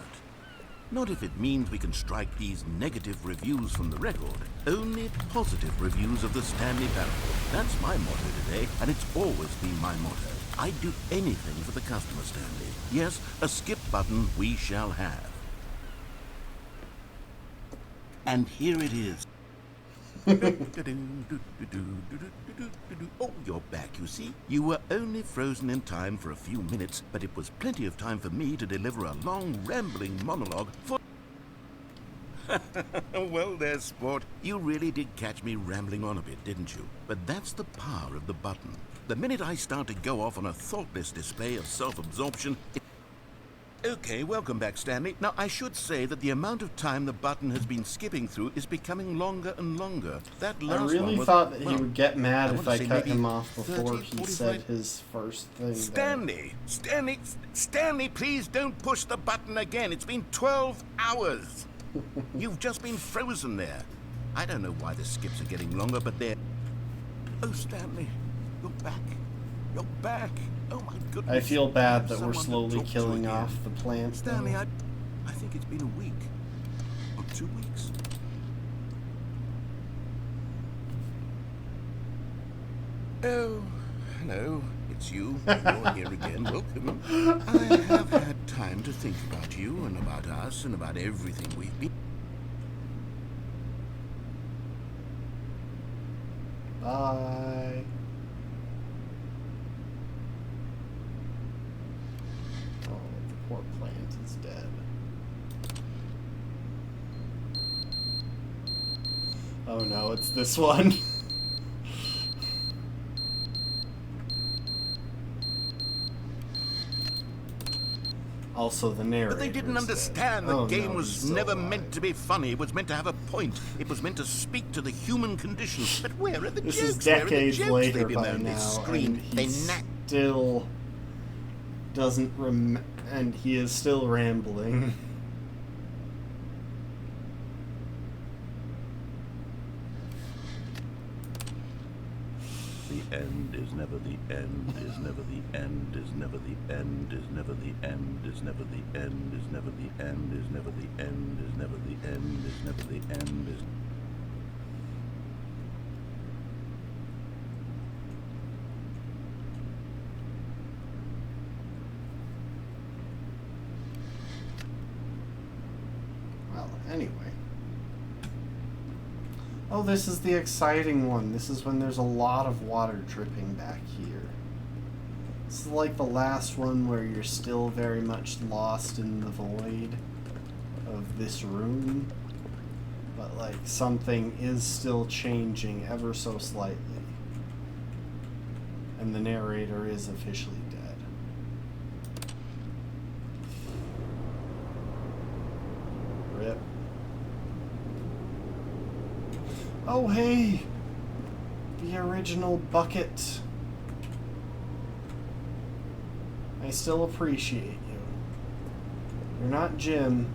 Not if it means we can strike these negative reviews from the record. Only positive reviews of the Stanley Parable. That's my motto today, and it's always been my motto. I'd do anything for the customer, Stanley. Yes, a skip button we shall have. And here it is. Oh, you're back, you see. You were only frozen in time for a few minutes, but it was plenty of time for me to deliver a long, rambling monologue for... Well, there, sport. You really did catch me rambling on a bit, didn't you? But that's the power of the button. The minute I start to go off on a thoughtless display of self-absorption... Okay, welcome back, Stanley. Now, I should say that the amount of time the button has been skipping through is becoming longer and longer. That last I really one was, thought that he well, would get mad I if want to I say cut maybe him off before 30, he said his first thing. Stanley, please don't push the button again. It's been 12 hours. You've just been frozen there. I don't know why the skips are getting longer, but they're... Oh, Stanley, you're back. You're back. Oh, my goodness. I feel bad that we're Someone to slowly talk to killing again. off the plant. Stanley, I think it's been a week. Or 2 weeks. Oh, hello. It's you. You're here again. Welcome. I have had time to think about you and about us and about everything we've been... Bye. Oh, the poor plant is dead. Oh no, it's this one. Also, the narrator. But they didn't understand the game no, was he's still never alive. meant to be funny. It was meant to have a point. It was meant to speak to the human condition. But where are the This jokes? is decades Where are the jokes? later They've been by there and now, they screamed. and They he knack. still doesn't and he is still rambling. The end is never the end, is never the end, is never the end, is never the end, is never the end, is never the end, is never the end, is never the end, is never the end, is... Well, anyway. Oh, this is the exciting one. This is when there's a lot of water dripping back here. This is like the last one where you're still very much lost in the void of this room. But, like, something is still changing ever so slightly. And the narrator is officially dead. Rip. Oh, hey! The original bucket. I still appreciate you. You're not Jim,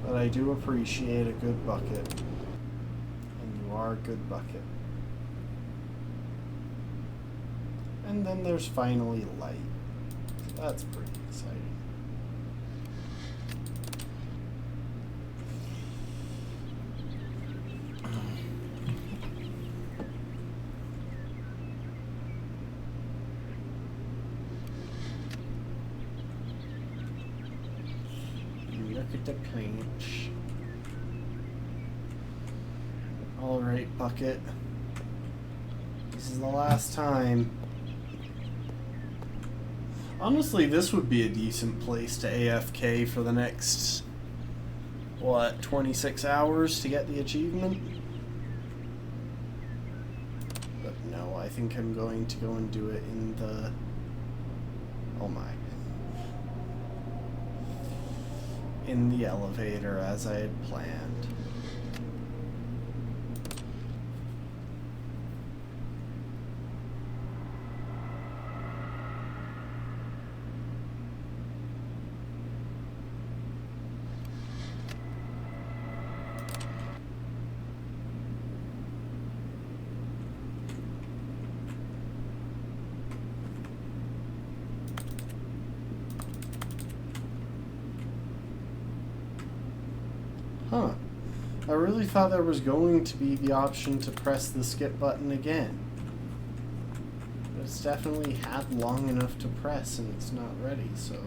but I do appreciate a good bucket. And you are a good bucket. And then there's finally light. That's pretty exciting. Look at the plants. Alright, bucket. This is the last time. Honestly, this would be a decent place to AFK for the next, what, 26 hours to get the achievement? But no, I think I'm going to go and do it in the... Oh my. In the elevator as I had planned. Huh. I really thought there was going to be the option to press the skip button again. But it's definitely had long enough to press and it's not ready, so...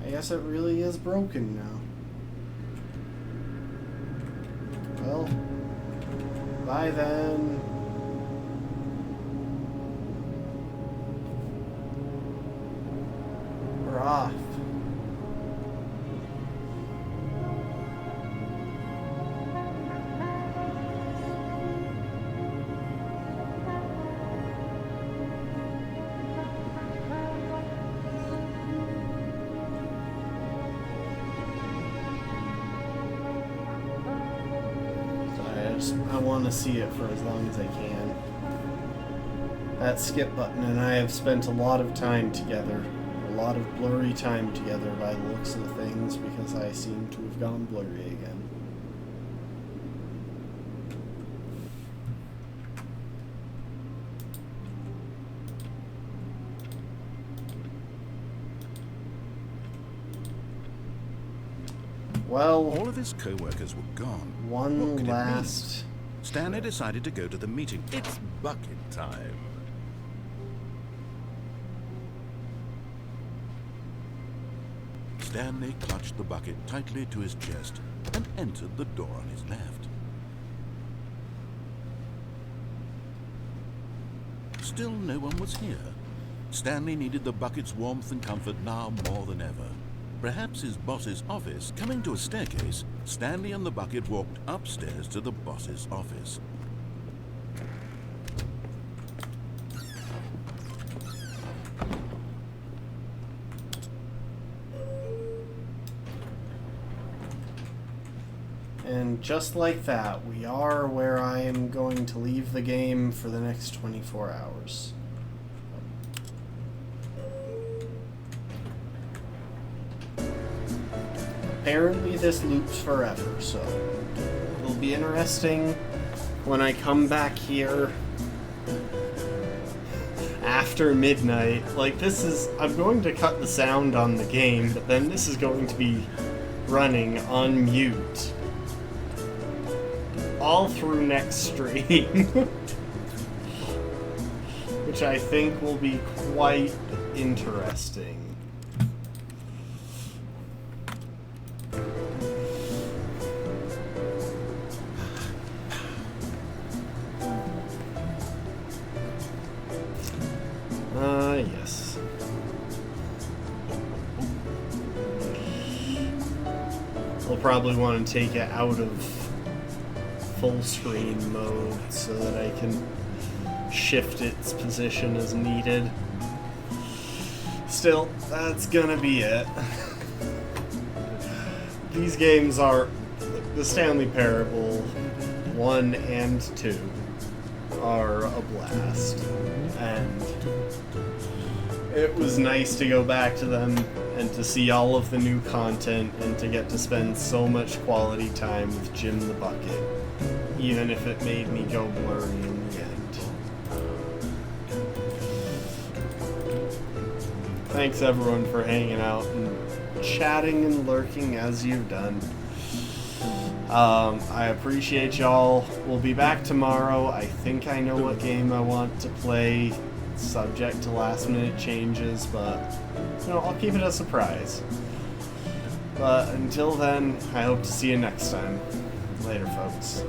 I guess it really is broken now. Well, bye then. We're off. I want to see it for as long as I can. That skip button and I have spent a lot of time together. A lot of blurry time together by the looks of things, because I seem to have gone blurry again. Well, all of his co-workers were gone. One last... Stanley decided to go to the meeting. It's bucket time. Stanley clutched the bucket tightly to his chest and entered the door on his left. Still no one was here. Stanley needed the bucket's warmth and comfort now more than ever. Perhaps his boss's office. Coming to a staircase, Stanley and the bucket walked upstairs to the boss's office. And just like that, we are where I am going to leave the game for the next 24 hours. Apparently this loops forever, so it'll be interesting when I come back here after midnight. Like, this is... I'm going to cut the sound on the game, but then this is going to be running on mute all through next stream. Which I think will be quite interesting. Yes. I'll probably want to take it out of full screen mode so that I can shift its position as needed. Still, that's gonna be it. These games are... The Stanley Parable 1 and 2 are a blast. And it was nice to go back to them and to see all of the new content and to get to spend so much quality time with Jim the Bucket, even if it made me go blurry in the end. Thanks everyone for hanging out and chatting and lurking as you've done. I appreciate y'all. We'll be back tomorrow. I think I know what game I want to play, subject to last minute changes, but you know, I'll keep it a surprise. But until then, I hope to see you next time. Later, folks.